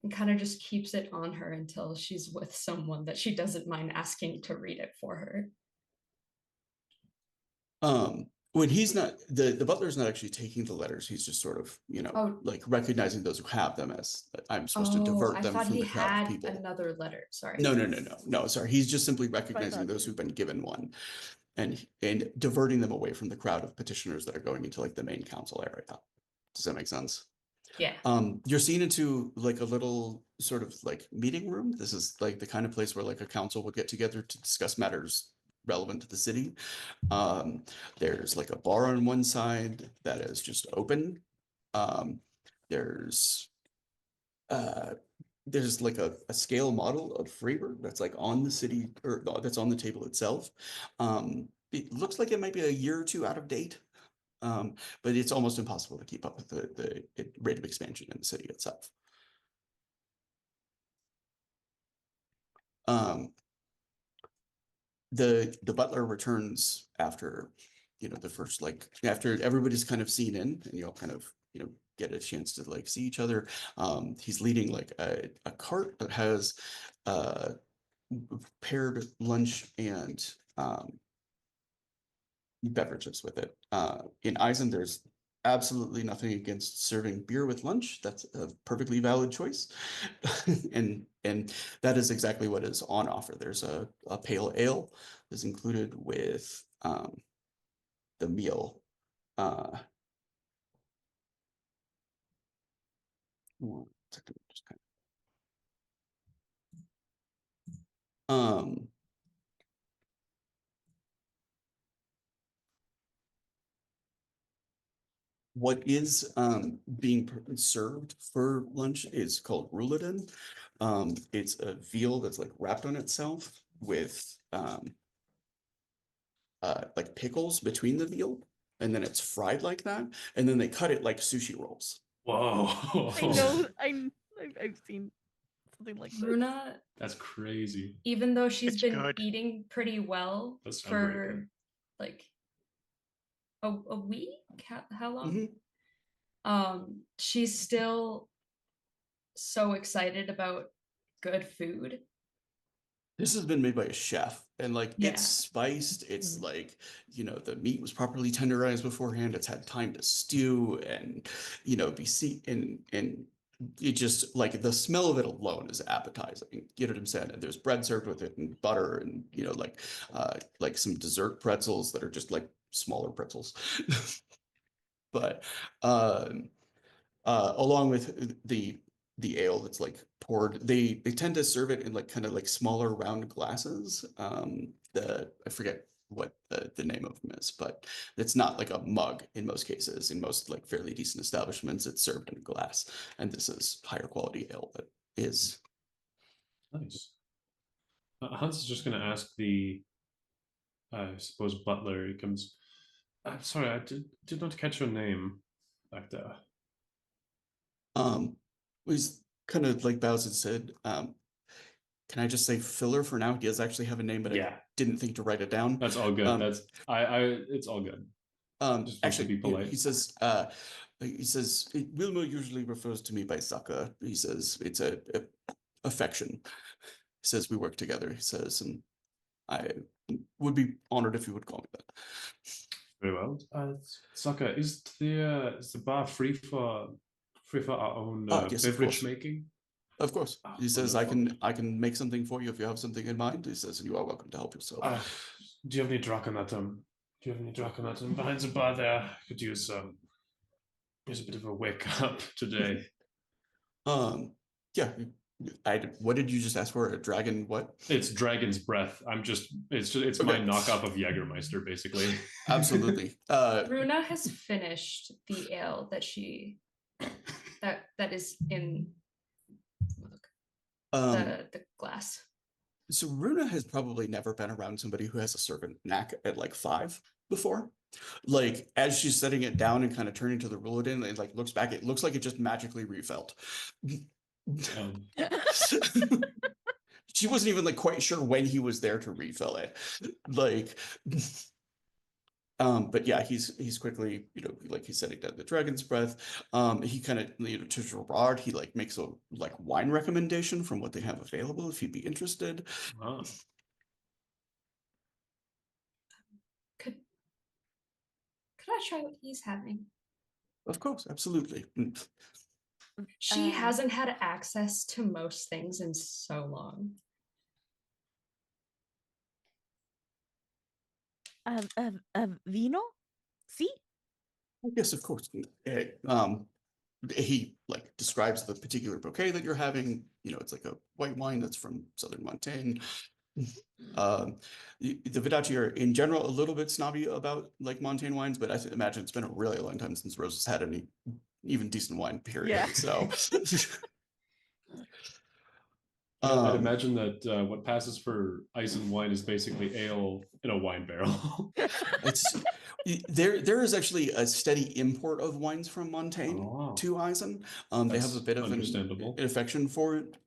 and kind of just keeps it on her until she's with someone that she doesn't mind asking to read it for her. When he's not, the butler's not actually taking the letters, he's just sort of, Oh. recognizing those who have them as I'm supposed to divert I them thought from he the crowd of had people. another letter. Sorry. No, sorry. He's just simply recognizing thought those too. who've been given one and diverting them away from the crowd of petitioners that are going into the main council area. Does that make sense? Yeah. You're seen into a little sort of meeting room. This is the kind of place where a council would get together to discuss matters relevant to the city. There's a bar on one side that is just open. There's a scale model of Freiburg that's on the city, or that's on the table itself. It looks like it might be a year or two out of date. But it's almost impossible to keep up with the rate of expansion in the city itself. The butler returns after, the first after everybody's kind of seen in, and you all kind of get a chance to see each other. He's leading a cart that has paired lunch and beverages with it. In Eisen, there's absolutely nothing against serving beer with lunch. That's a perfectly valid choice. and that is exactly what is on offer. There's a pale ale that's included with the meal. One second, just kind of, What is being served for lunch is called rouladen. It's a veal that's like wrapped on itself with like pickles between the veal, and then it's fried like that, and then they cut it like sushi rolls. Whoa. I know. I've seen something like this. Runa, That's crazy. even though she's It's been good. eating pretty well That sounds very for good. like a week, how long? Mhm. She's still so excited about good food. This has been made by a chef, and like Yeah. it's spiced. It's Mhm. like, the meat was properly tenderized beforehand. It's had time to stew and, and it just like the smell of it alone is appetizing. You know what I'm saying? And there's bread served with it and butter and, like some dessert pretzels that are just like smaller pretzels. But along with the ale that's like poured, they tend to serve it in like kind of like smaller round glasses. I forget what the name of them is, but it's not like a mug in most cases. In most like fairly decent establishments, it's served in a glass, and this is higher quality ale that is. Nice. Hans is just going to ask the, I suppose, butler. He comes. I'm sorry, I did not catch your name back there. Was kind of like Bowser said, can I just say filler for now? He does actually have a name, but I Yeah, didn't think to write it down. that's all good. Um, That's It's all good. Just wants to Actually, be polite. he says Wilma usually refers to me by Saka. He says it's a affection. He says we work together. He says, and I would be honored if you would call me that. Very well. Saka, is the bar free for our own Yes, of beverage course. making? Of course. Oh, He says wonderful. I can make something for you if you have something in mind. He says you are welcome to help yourself. Do you have any Draconitum? Behind the bar there? Could use a bit of a wake up today. Yeah. What did you just ask for? A dragon? What? It's Dragon's Breath. It's my Okay. knockoff of Jägermeister, basically. Absolutely. Runa has finished the ale that is in the glass. So Runa has probably never been around somebody who has a servant knack at like 5 before. Like as she's setting it down and kind of turning to the roulade, it like looks back, it looks like it just magically refilled. She wasn't even like quite sure when he was there to refill it. Like but yeah, he's quickly, like he's setting down the dragon's breath. He kind of, to Gerard, he like makes a like wine recommendation from what they have available if he'd be interested. Could I try what he's having? Of course, absolutely. She hasn't had access to most things in so long. Vino? See? Yes, of course. He like describes the particular bouquet that you're having. It's like a white wine that's from southern Montaigne. The Vidachi are in general a little bit snobby about like Montaigne wines, but I imagine it's been a really long time since Rose has had any even decent wine, period. Yeah. So I'd imagine that what passes for ice and wine is basically ale in a wine barrel. There is actually a steady import of wines from Montaigne to Eisen. They have a bit of an affection for it.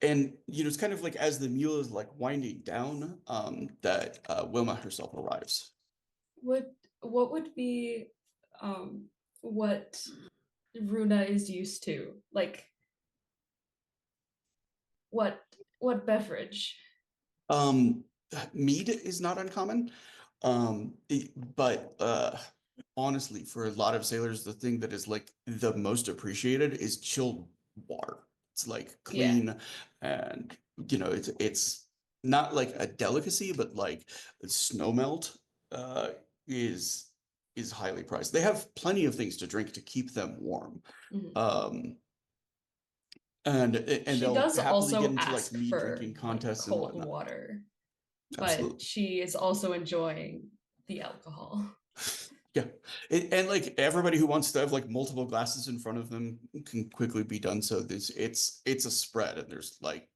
And it's kind of like as the mule is like winding down, that Wilma herself arrives. What would be what Runa is used to? Like what beverage? Mead is not uncommon. But honestly, for a lot of sailors, the thing that is like the most appreciated is chilled water. It's like clean and it's not like a delicacy, but like snow melt is highly prized. They have plenty of things to drink to keep them warm. And she they'll does happily also get into ask like mead for drinking contests like, and cold whatnot. water, Absolutely. but she is also enjoying the alcohol. Yeah, and like everybody who wants to have like multiple glasses in front of them can quickly be done. So this it's a spread, and there's like,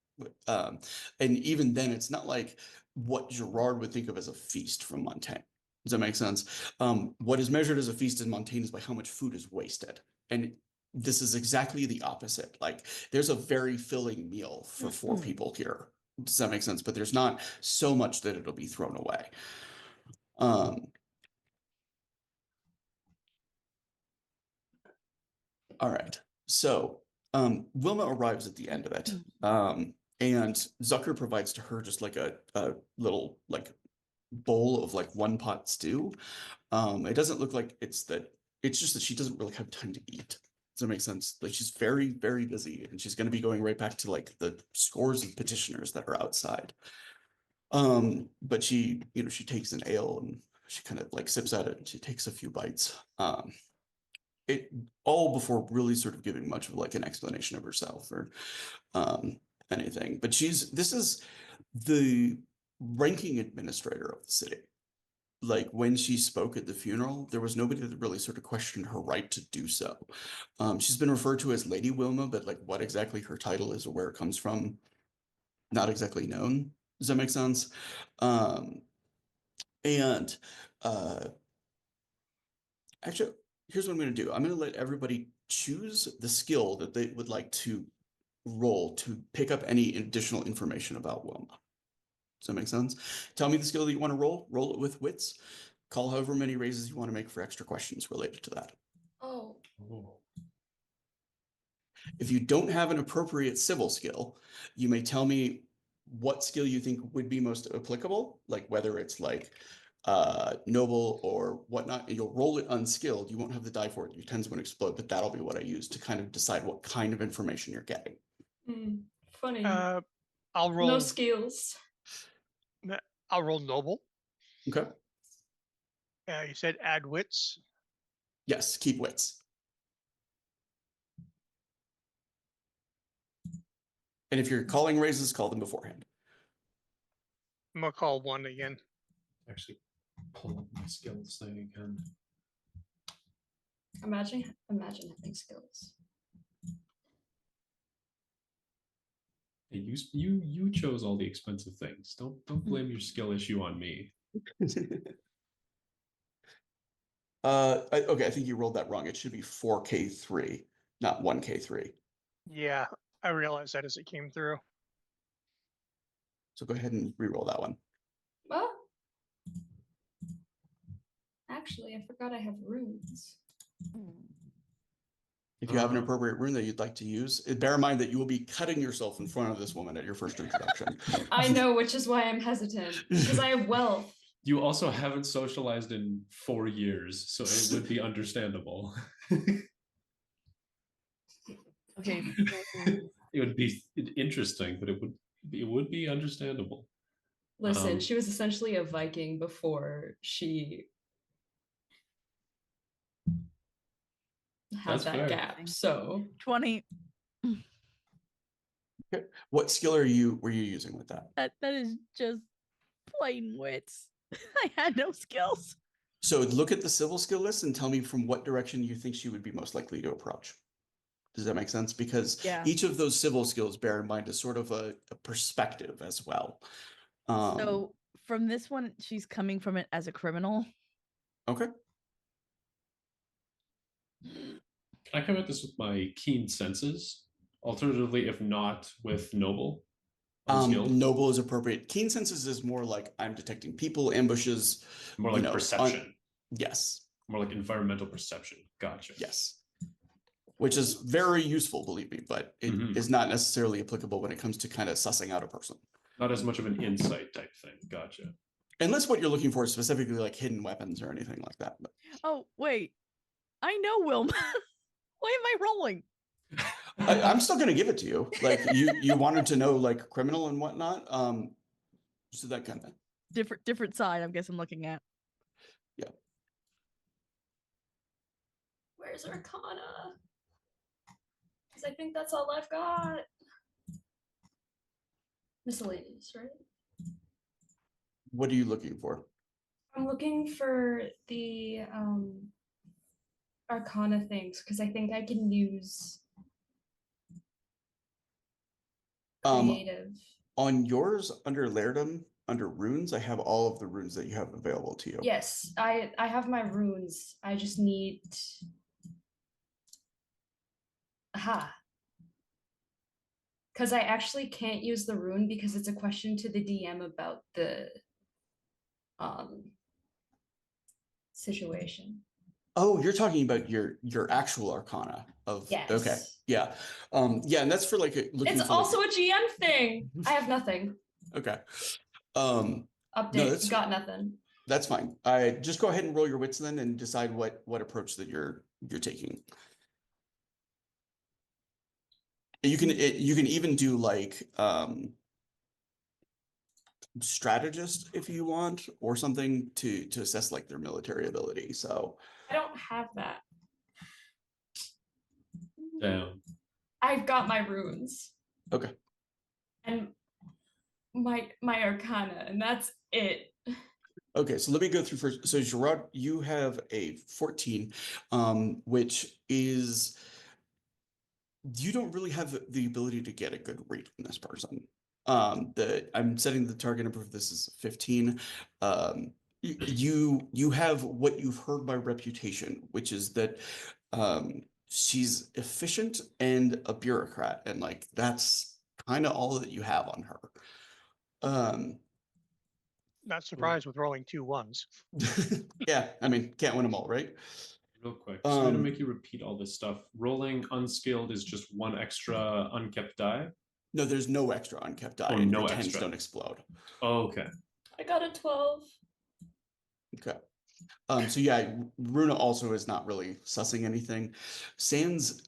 and even then, it's not like what Gerard would think of as a feast from Montaigne. Does that make sense? What is measured as a feast in Montaigne is by how much food is wasted, and this is exactly the opposite. Like, there's a very filling meal for four people here. Does that make sense? But there's not so much that it'll be thrown away. All right. So Wilma arrives at the end of it. And Zucker provides to her just like a little like bowl of like one pot stew. It doesn't look like it's just that she doesn't really have time to eat. Does that make sense? Like, she's very, very busy, and she's going to be going right back to like the scores of petitioners that are outside. But she takes an ale and she kind of like sips at it and she takes a few bites. It all before really sort of giving much of like an explanation of herself or anything. But this is the ranking administrator of the city. Like, when she spoke at the funeral, there was nobody that really sort of questioned her right to do so. She's been referred to as Lady Wilma, but like what exactly her title is or where it comes from, not exactly known. Does that make sense? And actually, here's what I'm going to do. I'm going to let everybody choose the skill that they would like to roll to pick up any additional information about Wilma. Does that make sense? Tell me the skill that you want to roll. Roll it with wits. Call however many raises you want to make for extra questions related to that. Oh, If you don't have an appropriate civil skill, you may tell me what skill you think would be most applicable, like whether it's like noble or whatnot, and you'll roll it unskilled. You won't have the die for it. Your tens won't explode, but that'll be what I use to kind of decide what kind of information you're getting. funny. I'll No roll. skills. I'll roll noble. Okay. You said add wits. Yes, keep wits. And if you're calling raises, call them beforehand. I'm gonna call one again. Actually, pull up my skills thing again. Imagine having skills. Hey, you chose all the expensive things. Don't blame your skill issue on me. Okay, I think you rolled that wrong. It should be 4K3, not 1K3. Yeah, I realized that as it came through. So go ahead and re-roll that one. Well, actually, I forgot I have runes. If you have an appropriate rune that you'd like to use, bear in mind that you will be cutting yourself in front of this woman at your first introduction. I know, which is why I'm hesitant, because I have wealth. You also haven't socialized in 4 years, so it would be understandable. Okay. It would be interesting, but it would be understandable. Listen, she was essentially a Viking before she had That's that fair. gap. So 20. Okay. What skill were you using with that? That is just plain wits. I had no skills. So look at the civil skill list and tell me from what direction you think she would be most likely to approach. Does that make sense? Because Yeah. each of those civil skills, bear in mind, is sort of a perspective as well. So from this one, she's coming from it as a criminal. Okay. I come at this with my keen senses. Alternatively, if not with noble. Unskilled. Noble is appropriate. Keen senses is more like I'm detecting people, ambushes. More like perception. Yes. More like environmental perception. Gotcha. Yes. Which is very useful, believe me, but it is not necessarily applicable when it comes to kind of sussing out a person. Not as much of an insight type thing. Gotcha. Unless what you're looking for is specifically like hidden weapons or anything like that. But Oh, wait. I know Wilma. Why am I rolling? I'm still going to give it to you. Like you wanted to know like criminal and whatnot. So that kind of Different side, I guess I'm looking at. Yeah. where's Arcana? Because I think that's all I've got. Miscellaneous, right? What are you looking for? I'm looking for the Arcana things because I think I can use creative. On yours, under Lairdom, under runes, I have all of the runes that you have available to you. Yes, I have my runes. I just need. Aha. Because I actually can't use the rune because it's a question to the DM about the situation. Oh, you're talking about your actual Arcana of okay, Yes. yeah, yeah, and that's for like looking It's for like also a GM thing. I have nothing. okay, Update. that's- Got nothing. that's fine. I just go ahead and roll your wits then and decide what approach that you're taking. You can you can even do like strategist if you want or something to assess like their military ability. So I don't have that. Damn. I've got my runes okay. and my Arcana, and that's it. Okay, so let me go through first. So Gerard, you have a 14, which is you don't really have the ability to get a good read from this person. I'm setting the target number for this is 15. You have what you've heard by reputation, which is that she's efficient and a bureaucrat, and like that's kind of all that you have on her. Not surprised with rolling 2 1s. Yeah, I mean, can't win them all, right? Real quick, sorry to make you repeat all this stuff. Rolling unskilled is just 1 extra unkept die. No, there's no extra unkept die, Oh, and no your tens extra. don't explode. Oh, okay. I got a 12. Okay. So yeah, Runa also is not really sussing anything. Sans,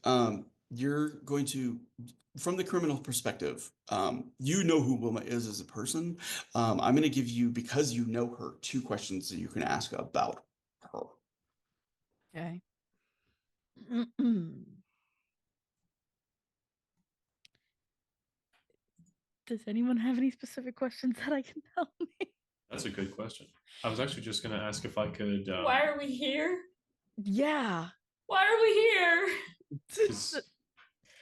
you're going to, from the criminal perspective, you know who Wilma is as a person. I'm going to give you, because you know her, 2 questions that you can ask about her. Okay. Does anyone have any specific questions that I can tell me? That's a good question. I was actually just going to ask if I could. Why are we here? Yeah. Why are we here? 'Cause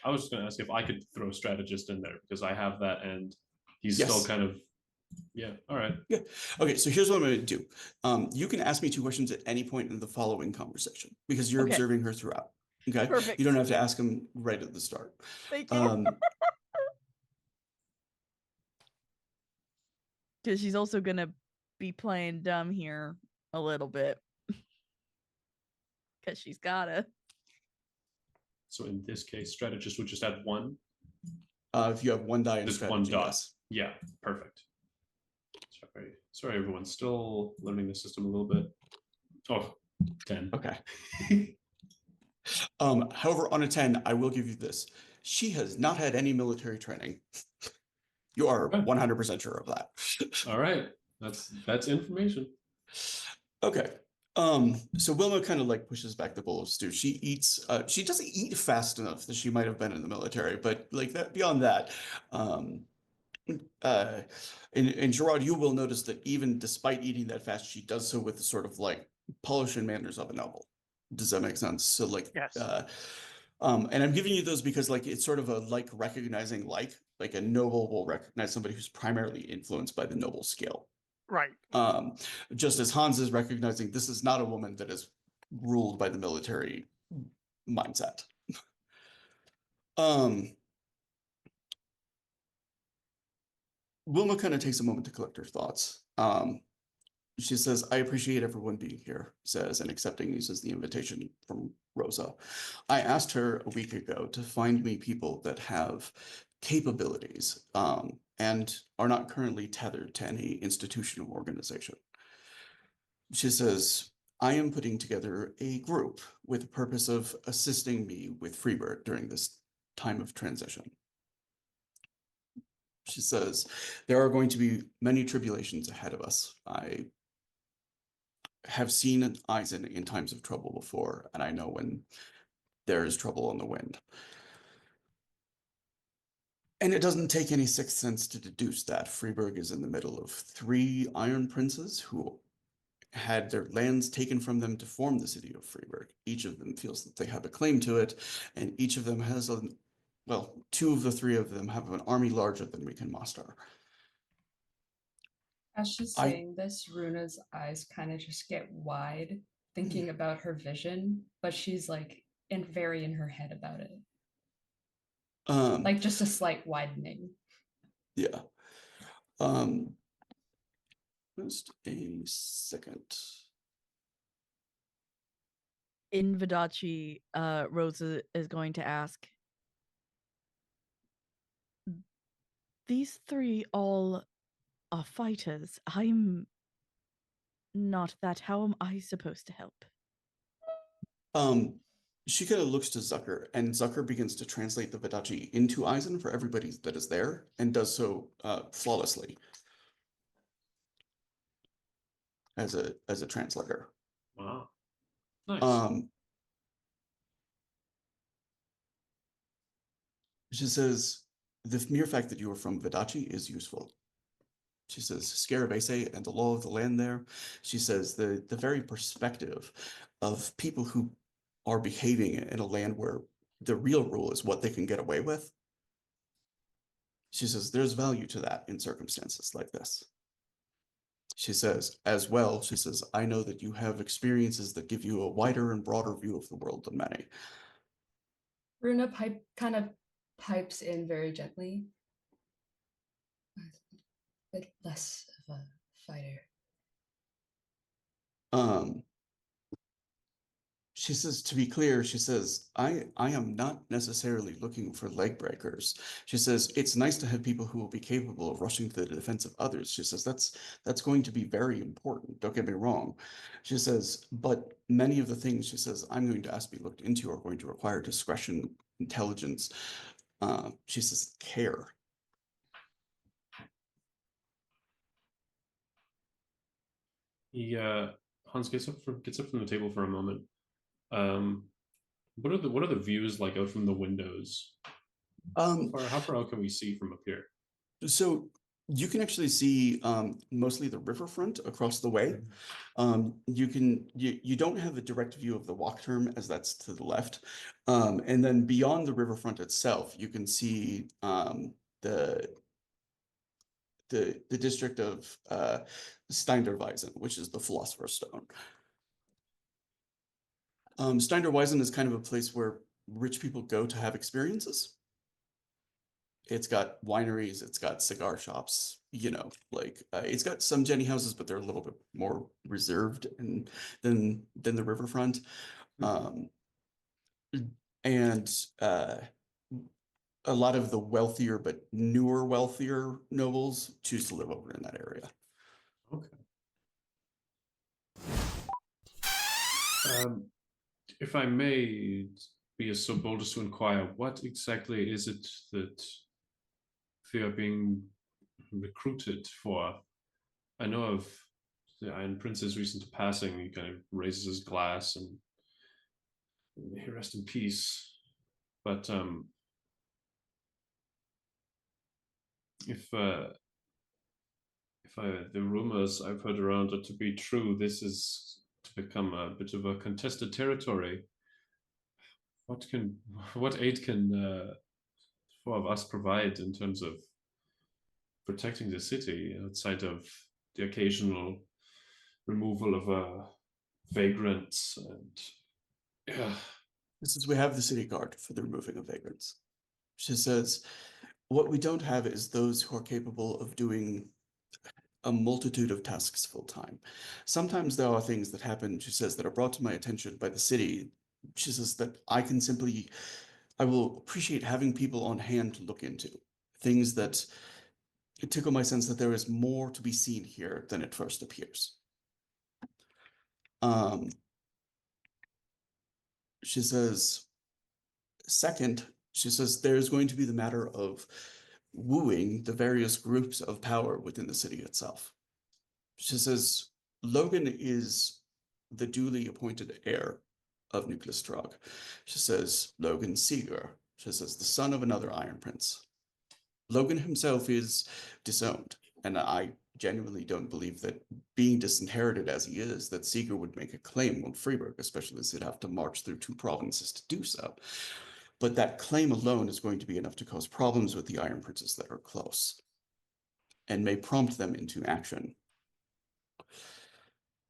I was just going to ask if I could throw strategist in there because I have that and he's Yes. still kind of. Yeah. All right. Yeah. Okay, so here's what I'm going to do. You can ask me 2 questions at any point in the following conversation because you're Okay. observing her throughout. Okay. Perfect. You don't have to ask them right at the start. Thank you. Because she's also gonna be playing dumb here a little bit. Because she's gotta. So in this case, strategist would just add 1. If you have 1 die in Just strategy, 1 dot. yes. Yeah. Perfect. Sorry, everyone. Still learning the system a little bit. Oh, 10. Okay. However, on a 10, I will give you this. She has not had any military training. You are 100% sure of that. All right. That's information. Okay. So Wilma kind of like pushes back the bowl of stew. She eats, she doesn't eat fast enough that she might have been in the military, but like that beyond that, and Gerard, you will notice that even despite eating that fast, she does so with the sort of like polish and manners of a noble. Does that make sense? So like, Yes. and I'm giving you those because like it's sort of a like recognizing like a noble will recognize somebody who's primarily influenced by the noble scale. Right. Just as Hans is recognizing this is not a woman that is ruled by the military mindset. Wilma kind of takes a moment to collect her thoughts. She says, I appreciate everyone being here, says, and accepting uses the invitation from Rosa. I asked her a week ago to find me people that have capabilities and are not currently tethered to any institutional organization. She says, I am putting together a group with the purpose of assisting me with Freebird during this time of transition. She says, there are going to be many tribulations ahead of us. I have seen Eisen in times of trouble before, and I know when there is trouble on the wind. And it doesn't take any 6th sense to deduce that Freeburg is in the middle of 3 Iron Princes who had their lands taken from them to form the city of Freiburg. Each of them feels that they have a claim to it, and each of them has well, two of the three of them have an army larger than we can muster. As she's I- saying this, Runa's eyes kind of just get wide, thinking about her vision, but she's like very in her head about it. Like just a slight widening. Yeah. Just a second. In Vidachi, Rosa is going to ask, these three all are fighters. I'm not that. How am I supposed to help? She kind of looks to Zucker, and Zucker begins to translate the Vidachi into Eisen for everybody that is there, and does so flawlessly as a translator. Wow. Nice. She says, the mere fact that you are from Vidachi is useful. She says, Scarabese and the law of the land there. She says, the very perspective of people who are behaving in a land where the real rule is what they can get away with. She says, there's value to that in circumstances like this. She says, as well, she says, I know that you have experiences that give you a wider and broader view of the world than many. Runa kind of pipes in very gently. A bit less of a fighter. She says, to be clear, she says, I am not necessarily looking for leg breakers. She says, it's nice to have people who will be capable of rushing to the defense of others. She says, that's going to be very important. Don't get me wrong. She says, but many of the things she says I'm going to ask to be looked into are going to require discretion, intelligence. She says, care. He Hans gets up from the table for a moment. What are the views like out from the windows? How far out can we see from up here? So you can actually see mostly the riverfront across the way. You don't have a direct view of the Wachtturm, as that's to the left. And then beyond the riverfront itself, you can see the district of Steinderweisen, which is the Philosopher's Stone. Steinderweisen is kind of a place where rich people go to have experiences. It's got wineries, it's got cigar shops, it's got some Jenny houses, but they're a little bit more reserved than the riverfront. And a lot of the wealthier but wealthier nobles choose to live over in that area. Okay. If I may be so bold as to inquire, what exactly is it that they are being recruited for? I know of the Iron Prince's recent passing. He kind of raises his glass and may he rest in peace. But if the rumors I've heard around are to be true, this is to become a bit of a contested territory. What aid can four of us provide in terms of protecting the city outside of the occasional removal of vagrants and This is, we have the city guard for the removing of vagrants. She says, what we don't have is those who are capable of doing a multitude of tasks full time. Sometimes there are things that happen, she says, that are brought to my attention by the city. She says that I will appreciate having people on hand to look into. Things that tickle my sense that there is more to be seen here than it first appears. She says, second, she says there's going to be the matter of wooing the various groups of power within the city itself. She says Logan is the duly appointed heir of Nucleus Drug. She says Logan Seeger. She says the son of another Iron Prince. Logan himself is disowned, and I genuinely don't believe that being disinherited as he is, that Seeger would make a claim on Freiburg, especially as he'd have to march through 2 provinces to do so. But that claim alone is going to be enough to cause problems with the Iron Princes that are close, and may prompt them into action.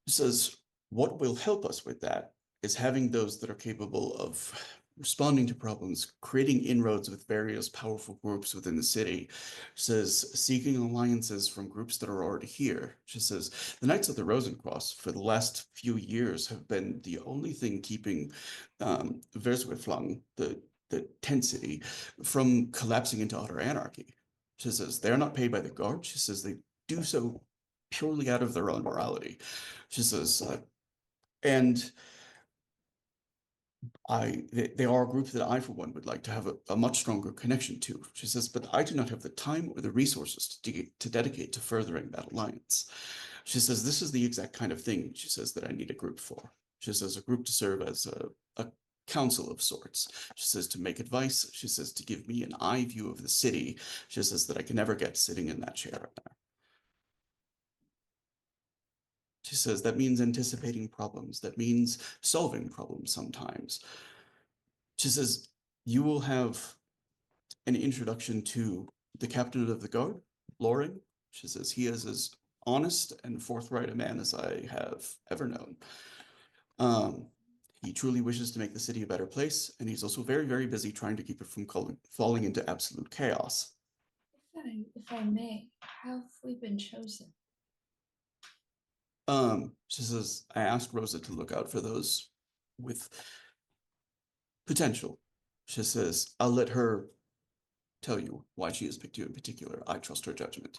He says, what will help us with that is having those that are capable of responding to problems, creating inroads with various powerful groups within the city. She says, seeking alliances from groups that are already here. She says, the Knights of the Rosencross for the last few years have been the only thing keeping Versweflung, the tent city, from collapsing into utter anarchy. She says, they're not paid by the guard. She says, they do so purely out of their own morality. She says, and they are a group that I, for one, would like to have a much stronger connection to. She says, but I do not have the time or the resources to dedicate to furthering that alliance. She says, this is the exact kind of thing, she says, that I need a group for. She says, a group to serve as a council of sorts. She says, to make advice. She says, to give me an eye view of the city. She says that I can never get sitting in that chair up there. She says that means anticipating problems. That means solving problems sometimes. She says, you will have an introduction to the captain of the guard, Loring. She says, he is as honest and forthright a man as I have ever known. He truly wishes to make the city a better place, and he's also very, very busy trying to keep it from falling into absolute chaos. If I may, how have we been chosen? She says, I asked Rosa to look out for those with potential. She says, I'll let her tell you why she has picked you in particular. I trust her judgment.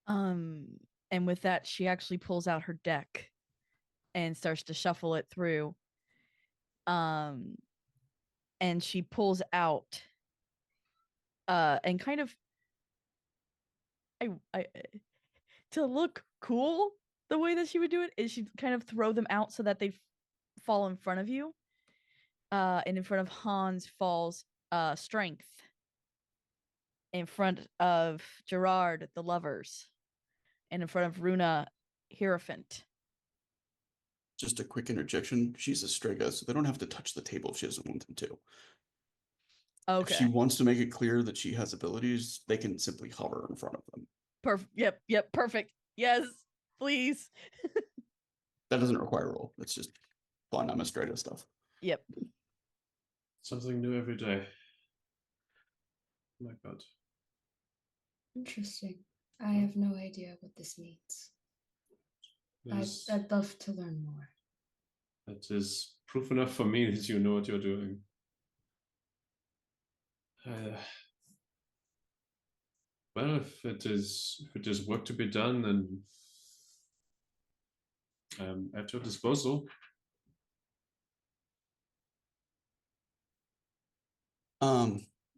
And with that, she actually pulls out her deck and starts to shuffle it through. And she pulls out and kind of I to look cool, the way that she would do it is she'd kind of throw them out so that they fall in front of you. And in front of Hans falls Strength. In front of Gerard, the lovers. And in front of Runa, Hierophant. Just a quick interjection. She's a Strega, so they don't have to touch the table if she doesn't want them to. Okay. If she wants to make it clear that she has abilities, they can simply hover in front of them. Yep, perfect. Yes, please. That doesn't require a roll. It's just fun. I'm a Strega stuff. Yep. Something new every day. Oh my God. Interesting. I have no idea what this means. Yes, I'd love to learn more. that is proof enough for me that you know what you're doing. Well, if it is work to be done, then I'm at your disposal.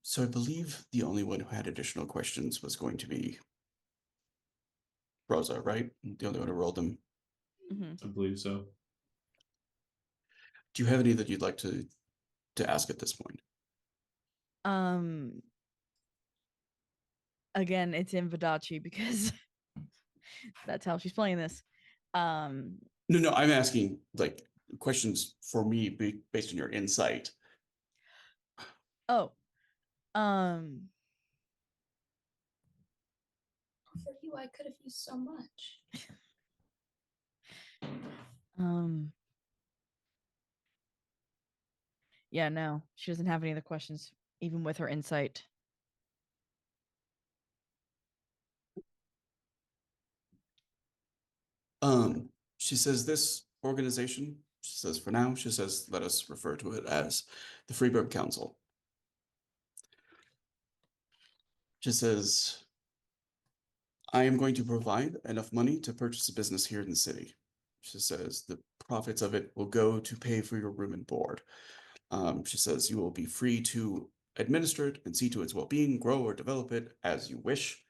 So I believe the only one who had additional questions was going to be Rosa, right? The only one who rolled them. I believe so. Do you have any that you'd like to ask at this point? Again, it's in Vidachi because that's how she's playing this. No, I'm asking like questions for me based on your insight. Oh. For you, I could have used so much. Yeah, no, she doesn't have any other questions, even with her insight. She says this organization, she says for now, she says, let us refer to it as the Freeburg Council. She says, I am going to provide enough money to purchase a business here in the city. She says the profits of it will go to pay for your room and board. She says you will be free to administer it and see to its well-being, grow or develop it as you wish.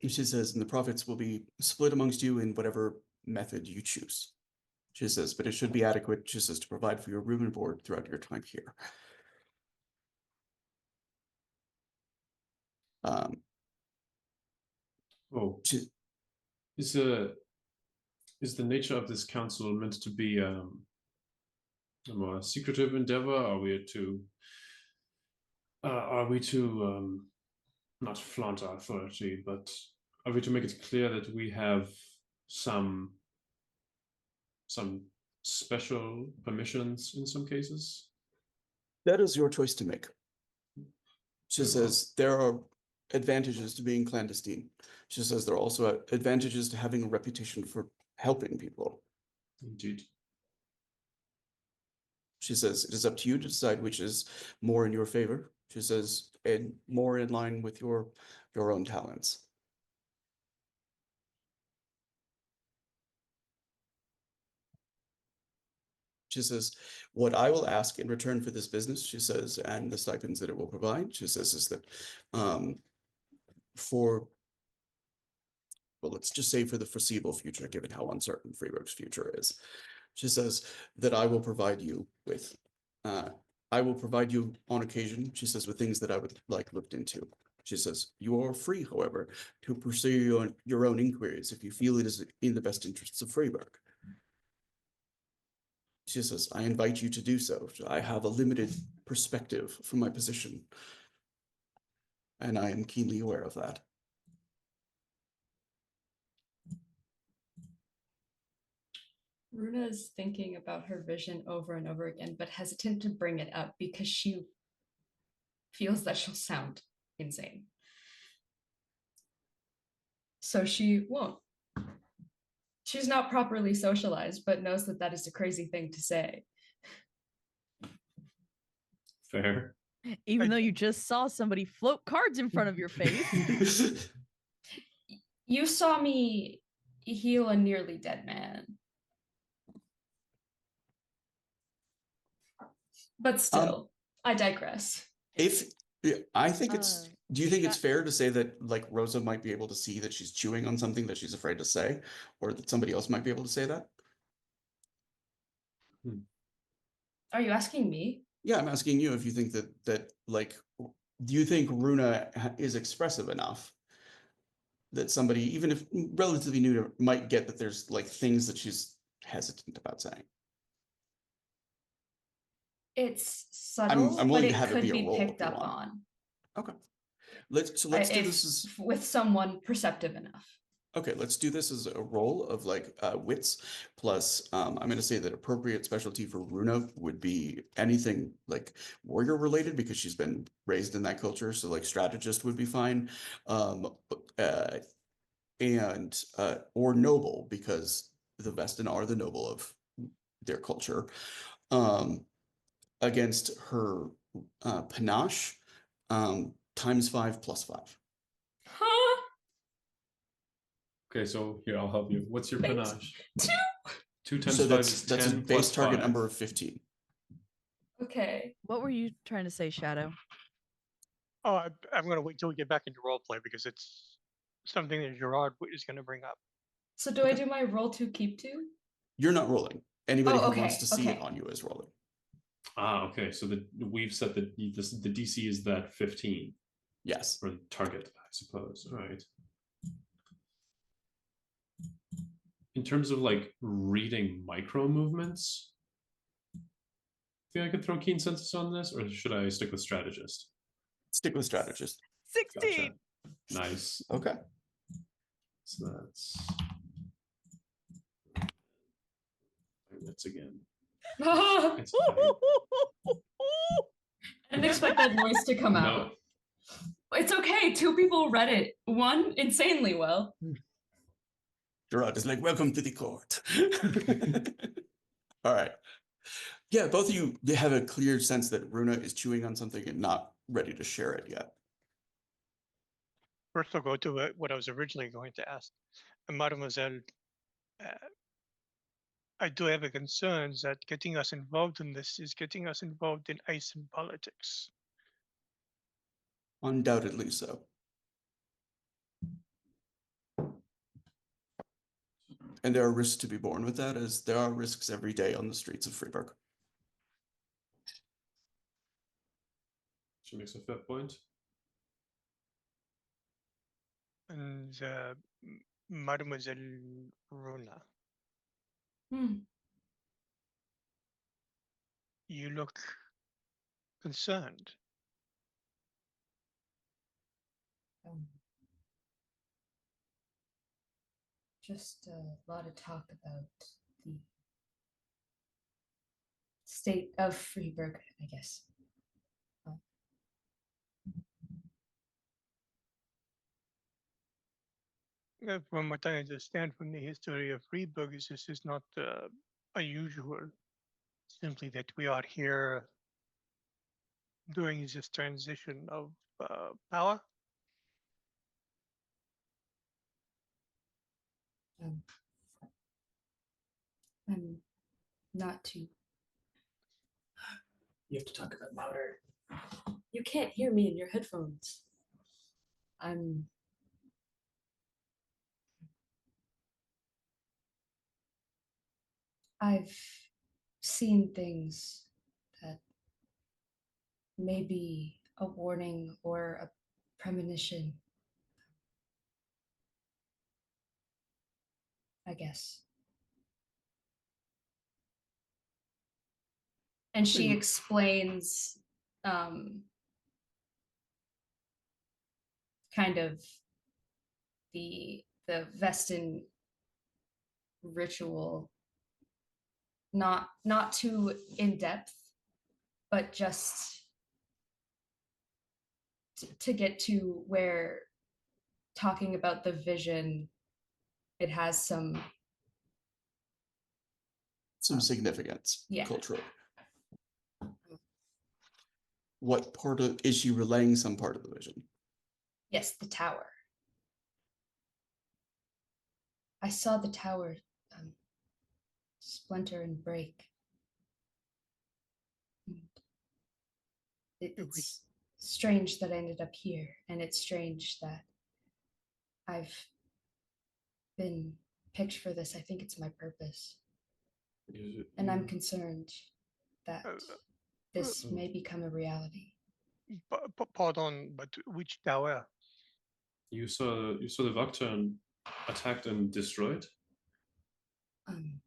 She says, and the profits will be split amongst you in whatever method you choose. She says, but it should be adequate, she says, to provide for your room and board throughout your time here. Oh, She, is the nature of this council meant to be a more secretive endeavor? Are we to not flaunt our authority, but are we to make it clear that we have some special permissions in some cases? that is your choice to make. She Very well. says there are advantages to being clandestine. She says there are also advantages to having a reputation for helping people. Indeed. She says it is up to you to decide which is more in your favor. She says, and more in line with your own talents. She says, what I will ask in return for this business, she says, and the stipends that it will provide, she says, is that for, well, let's just say for the foreseeable future, given how uncertain Freeburg's future is, she says that I will provide you with, I will provide you on occasion, she says, with things that I would like looked into. She says, you are free, however, to pursue your own inquiries if you feel it is in the best interests of Freeburg. She says, I invite you to do so. I have a limited perspective from my position, and I am keenly aware of that. Runa is thinking about her vision over and over again, but hesitant to bring it up because she feels that she'll sound insane. So she won't. She's not properly socialized, but knows that that is a crazy thing to say. Fair. Even though you just saw somebody float cards in front of your face. You saw me heal a nearly dead man. But still, I digress. I think it's, do you think it's Sha- fair to say that like Rosa might be able to see that she's chewing on something that she's afraid to say, or that somebody else might be able to say that? Are you asking me? Yeah, I'm asking you if you think that like, do you think Runa is expressive enough that somebody, even if relatively new to, might get that there's like things that she's hesitant about saying? It's subtle, I'm but willing to it have it could be a be roll if picked you up want. on. Okay. Let's do If this as with someone perceptive enough. okay, let's do this as a roll of like wits plus I'm gonna say that appropriate specialty for Runa would be anything like warrior related because she's been raised in that culture. So like strategist would be fine. And or noble because the Vestin are the noble of their culture. Against her panache, ×5 + 5. Huh? Okay, so here I'll help you. What's your Thanks. panache? 2. 2 times So 5 that's is a 10 base plus target 5. number of 15. Okay. What were you trying to say, Shadow? Oh, I'm going to wait till we get back into role play because it's something that Gerard is going to bring up. So do I do my roll to keep to? You're not rolling. Anybody Oh, who wants to see it okay. on you is rolling. Ah, okay. So we've set the DC is that 15 Yes. for the target, I suppose. All right. In terms of like reading micro movements, think I could throw keen senses on this, or should I stick with strategist? Stick with strategist. 16. Gotcha. Nice. Okay. So that's again. It's fine. I didn't expect that noise to come out. No, It's okay. 2 people read it. 1 insanely well. Gerard is like, welcome to the court. All right. Yeah, both of you have a clear sense that Runa is chewing on something and not ready to share it yet. First, I'll go to what I was originally going to ask. Mademoiselle, I do have a concern that getting us involved in this is getting us involved in ice and politics. Undoubtedly so. And there are risks to be borne with that, as there are risks every day on the streets of Freiburg. she makes a fair point. And Mademoiselle Runa, Hmm. you look concerned. Um, just a lot of talk about the state of Freeburg, I guess. From what I understand from the history of Freeburg, this is not unusual. Simply that we are here during this transition of power. Um, I'm not too. You have to talk about louder. You can't hear me in your headphones. I'm. I've seen things that may be a warning or a premonition, I guess. And she Hmm. explains kind of the Vestin ritual, not too in depth, but just to get to where talking about the vision, it has some significance yeah. culturally. What part of is she relaying some part of the vision? Yes, the tower. I saw the tower splinter and break. It's strange that I ended up here, and it's strange that I've been picked for this. I think it's my purpose. And I'm concerned that this may become a reality. Pardon, but which tower? You saw the Wachtturm attacked and destroyed. Um,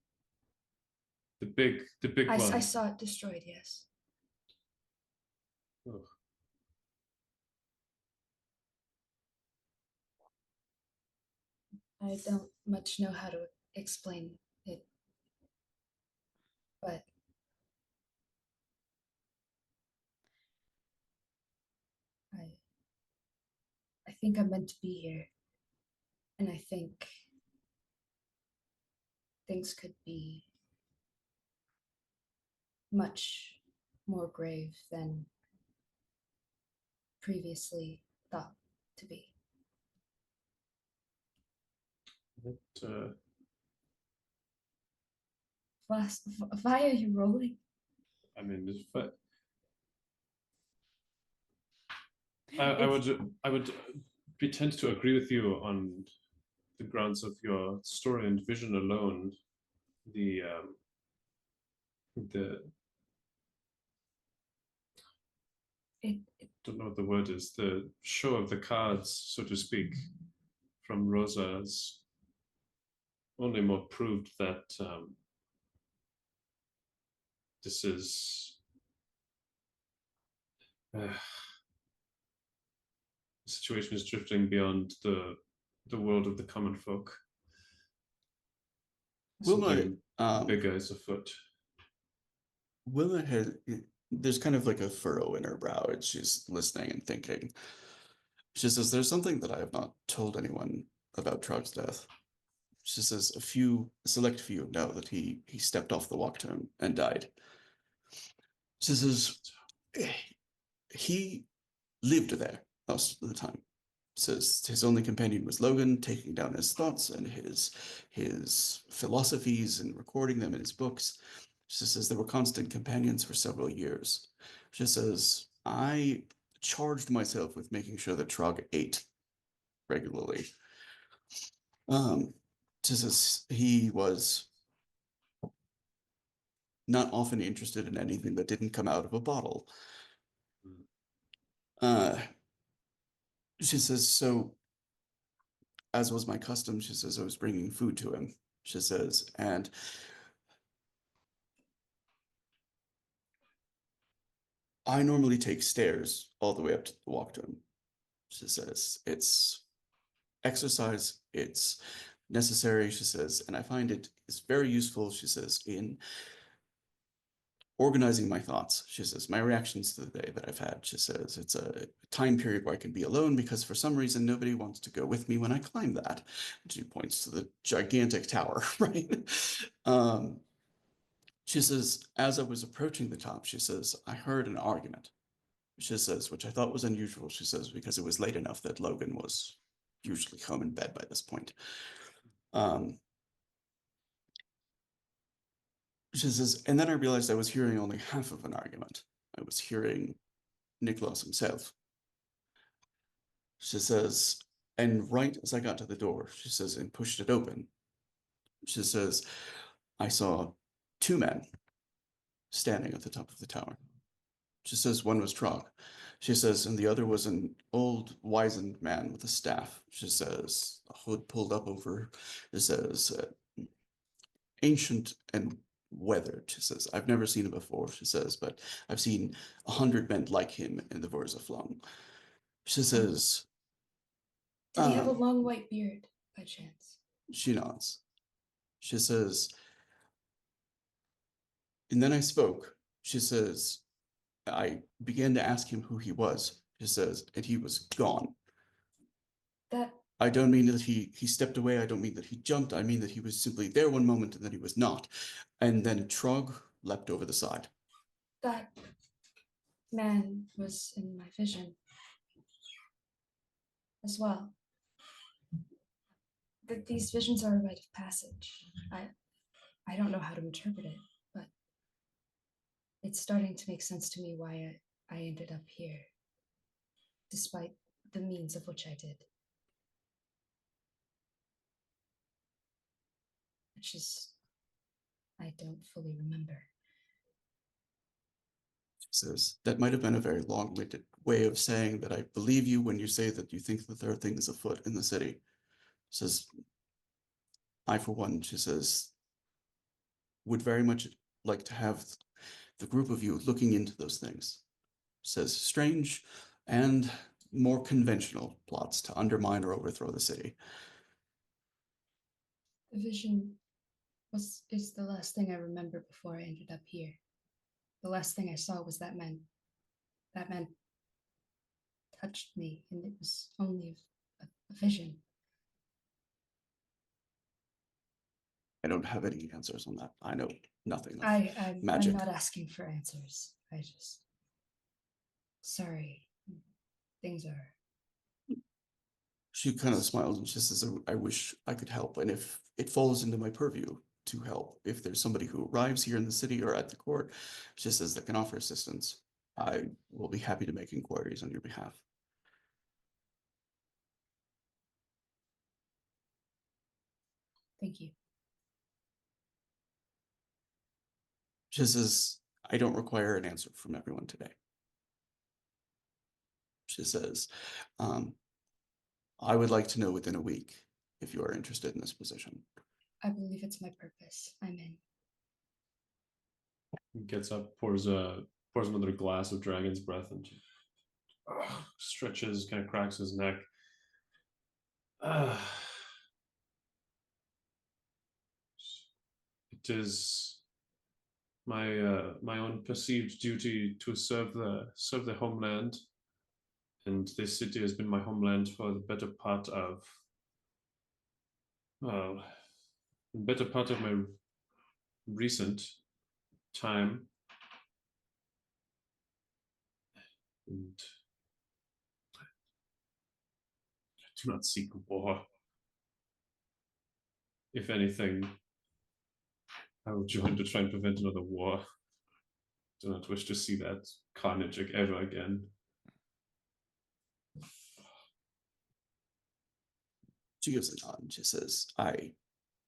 The big I one. saw it destroyed, yes. Oh. I don't much know how to explain it, but I think I'm meant to be here. And I think things could be much more grave than previously thought to be. What, Why are you rolling? I mean, It's- I would pretend to agree with you on the grounds of your story and vision alone. The It don't know what the word is. The show of the cards, so to speak, from Rosa's only more proved that this is the situation is drifting beyond the world of the common folk. Wilma, Something bigger is afoot. Wilma has there's kind of like a furrow in her brow as she's listening and thinking. She says, "There's something that I have not told anyone about Trog's death." She says, a select few know that he stepped off the Wachtturm and died." She says, "He lived there most of the time." Says his only companion was Logan, taking down his thoughts and his philosophies and recording them in his books. She says there were constant companions for several years. She says, "I charged myself with making sure that Trog ate regularly." She says he was not often interested in anything that didn't come out of a bottle. Uh, she says, so as was my custom, she says, I was bringing food to him, she says, and I normally take stairs all the way up to the Wachtturm. She says, it's exercise, it's necessary, she says, and I find it is very useful, she says, in organizing my thoughts. She says, my reactions to the day that I've had, she says, it's a time period where I can be alone because for some reason nobody wants to go with me when I climb that. She points to the gigantic tower, right? She says, as I was approaching the top, she says, I heard an argument. She says, which I thought was unusual, she says, because it was late enough that Logan was usually home in bed by this point. She says, and then I realized I was hearing only half of an argument. I was hearing Nicholas himself. She says, and right as I got to the door, she says, and pushed it open, she says, I saw two men standing at the top of the tower. She says, one was Trog. She says, and the other was an old, wizened man with a staff. She says, a hood pulled up over, she says, ancient and weathered. She says, I've never seen him before, she says, but I've seen 100 men like him in the Flung. She says, Did he have a long white beard by chance? she nods. She says, and then I spoke. She says, I began to ask him who he was. She says, and he was gone. That I don't mean that he stepped away. I don't mean that he jumped. I mean that he was simply there one moment and then he was not. And then Trog leapt over the side. that man was in my vision as well. That these visions are a rite of passage. I don't know how to interpret it, but it's starting to make sense to me why I ended up here, despite the means of which I did. Which is, I don't fully remember. Says, that might have been a very long-winded way of saying that I believe you when you say that you think that there are things afoot in the city. Says, I, for one, she says, would very much like to have the group of you looking into those things. Says, strange and more conventional plots to undermine or overthrow the city. The vision is the last thing I remember before I ended up here. The last thing I saw was that man. That man touched me, and it was only a vision. I don't have any answers on that. I know nothing of I'm magic. not asking for answers. Sorry. Things are. She kind of smiles and she says, I wish I could help. And if it falls into my purview to help, if there's somebody who arrives here in the city or at the court, she says, that can offer assistance, I will be happy to make inquiries on your behalf. Thank you. She says, I don't require an answer from everyone today. She says, I would like to know within a week if you are interested in this position. I believe it's my purpose. I'm in. Gets up, pours another glass of dragon's breath, and stretches, kind of cracks his neck. It is my own perceived duty to serve the homeland, and this city has been my homeland for the better part of my recent time. And I do not seek war. If anything, I will join to try and prevent another war. Do not wish to see that carnage ever again. She gives a nod and she says, I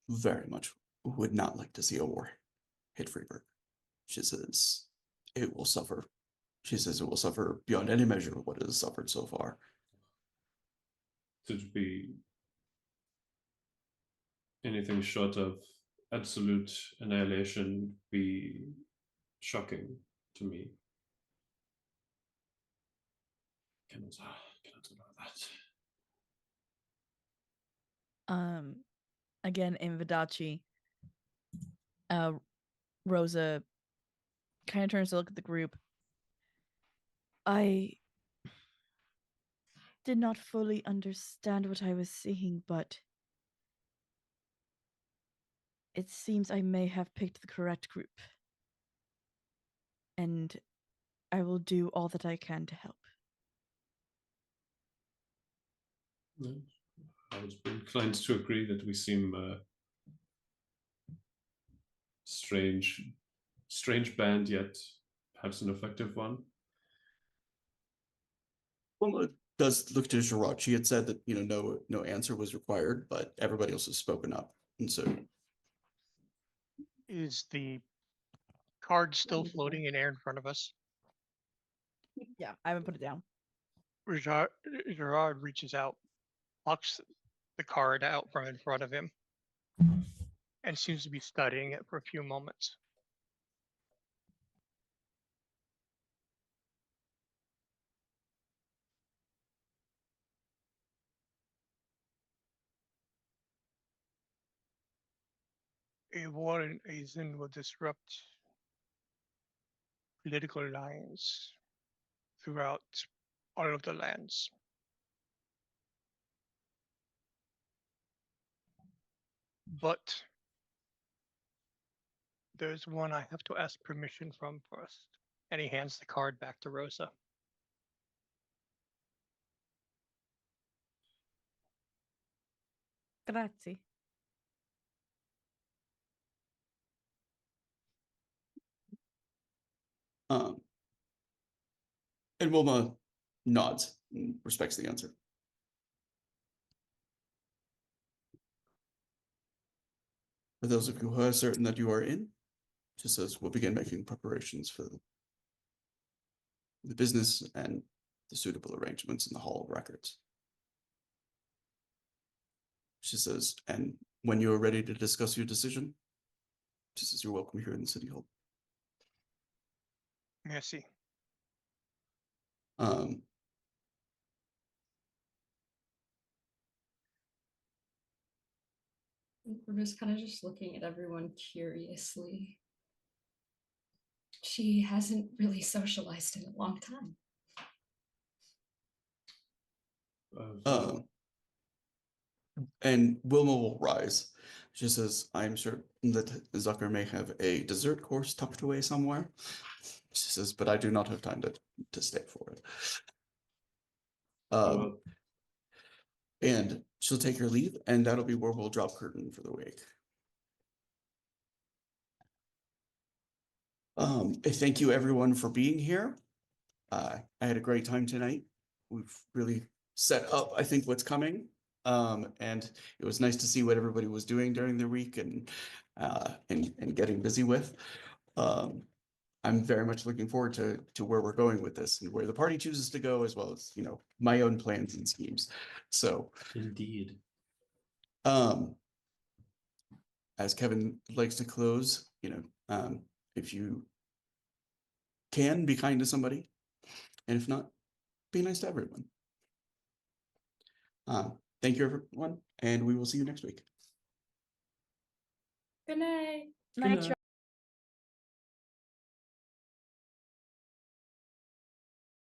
very much would not like to see a war hit Freeburg. She says, it will suffer. She says it will suffer beyond any measure of what it has suffered so far. To be anything short of absolute annihilation would be shocking to me. Cannot allow that. Again in Vidachi, Rosa kind of turns to look at the group. I did not fully understand what I was seeing, but it seems I may have picked the correct group. And I will do all that I can to help. No, I was inclined to agree that we seem strange band, yet perhaps an effective one. Well, it does look to Gerard. She had said that, no answer was required, but everybody else has spoken up. And so, Is the card still floating in air in front of us? Yeah, I haven't put it down. Gerard reaches out, plucks the card out from in front of him, and seems to be studying it for a few moments. A war in Asian will disrupt political alliance throughout all of the lands. But there's one I have to ask permission from first. And he hands the card back to Rosa. Grazie. And Wilma nods and respects the answer. For those of you who are certain that you are in, she says, we'll begin making preparations for the business and the suitable arrangements in the Hall of Records. She says, and when you are ready to discuss your decision, she says, you're welcome here in the City Hall. Merci. We're just kind of just looking at everyone curiously. She hasn't really socialized in a long time. And Wilma will rise. She says, I'm sure that Zucker may have a dessert course tucked away somewhere. She says, but I do not have time to stay for it. And she'll take her leave, and that'll be where we'll drop curtain for the week. Thank you everyone for being here. I had a great time tonight. We've really set up, I think, what's coming. And it was nice to see what everybody was doing during the week and getting busy with. I'm very much looking forward to where we're going with this and where the party chooses to go, as well as, my own plans and schemes. So Indeed. As Kevin likes to close, if you can, be kind to somebody, and if not, be nice to everyone. Thank you, everyone, and we will see you next week. Good night. Night,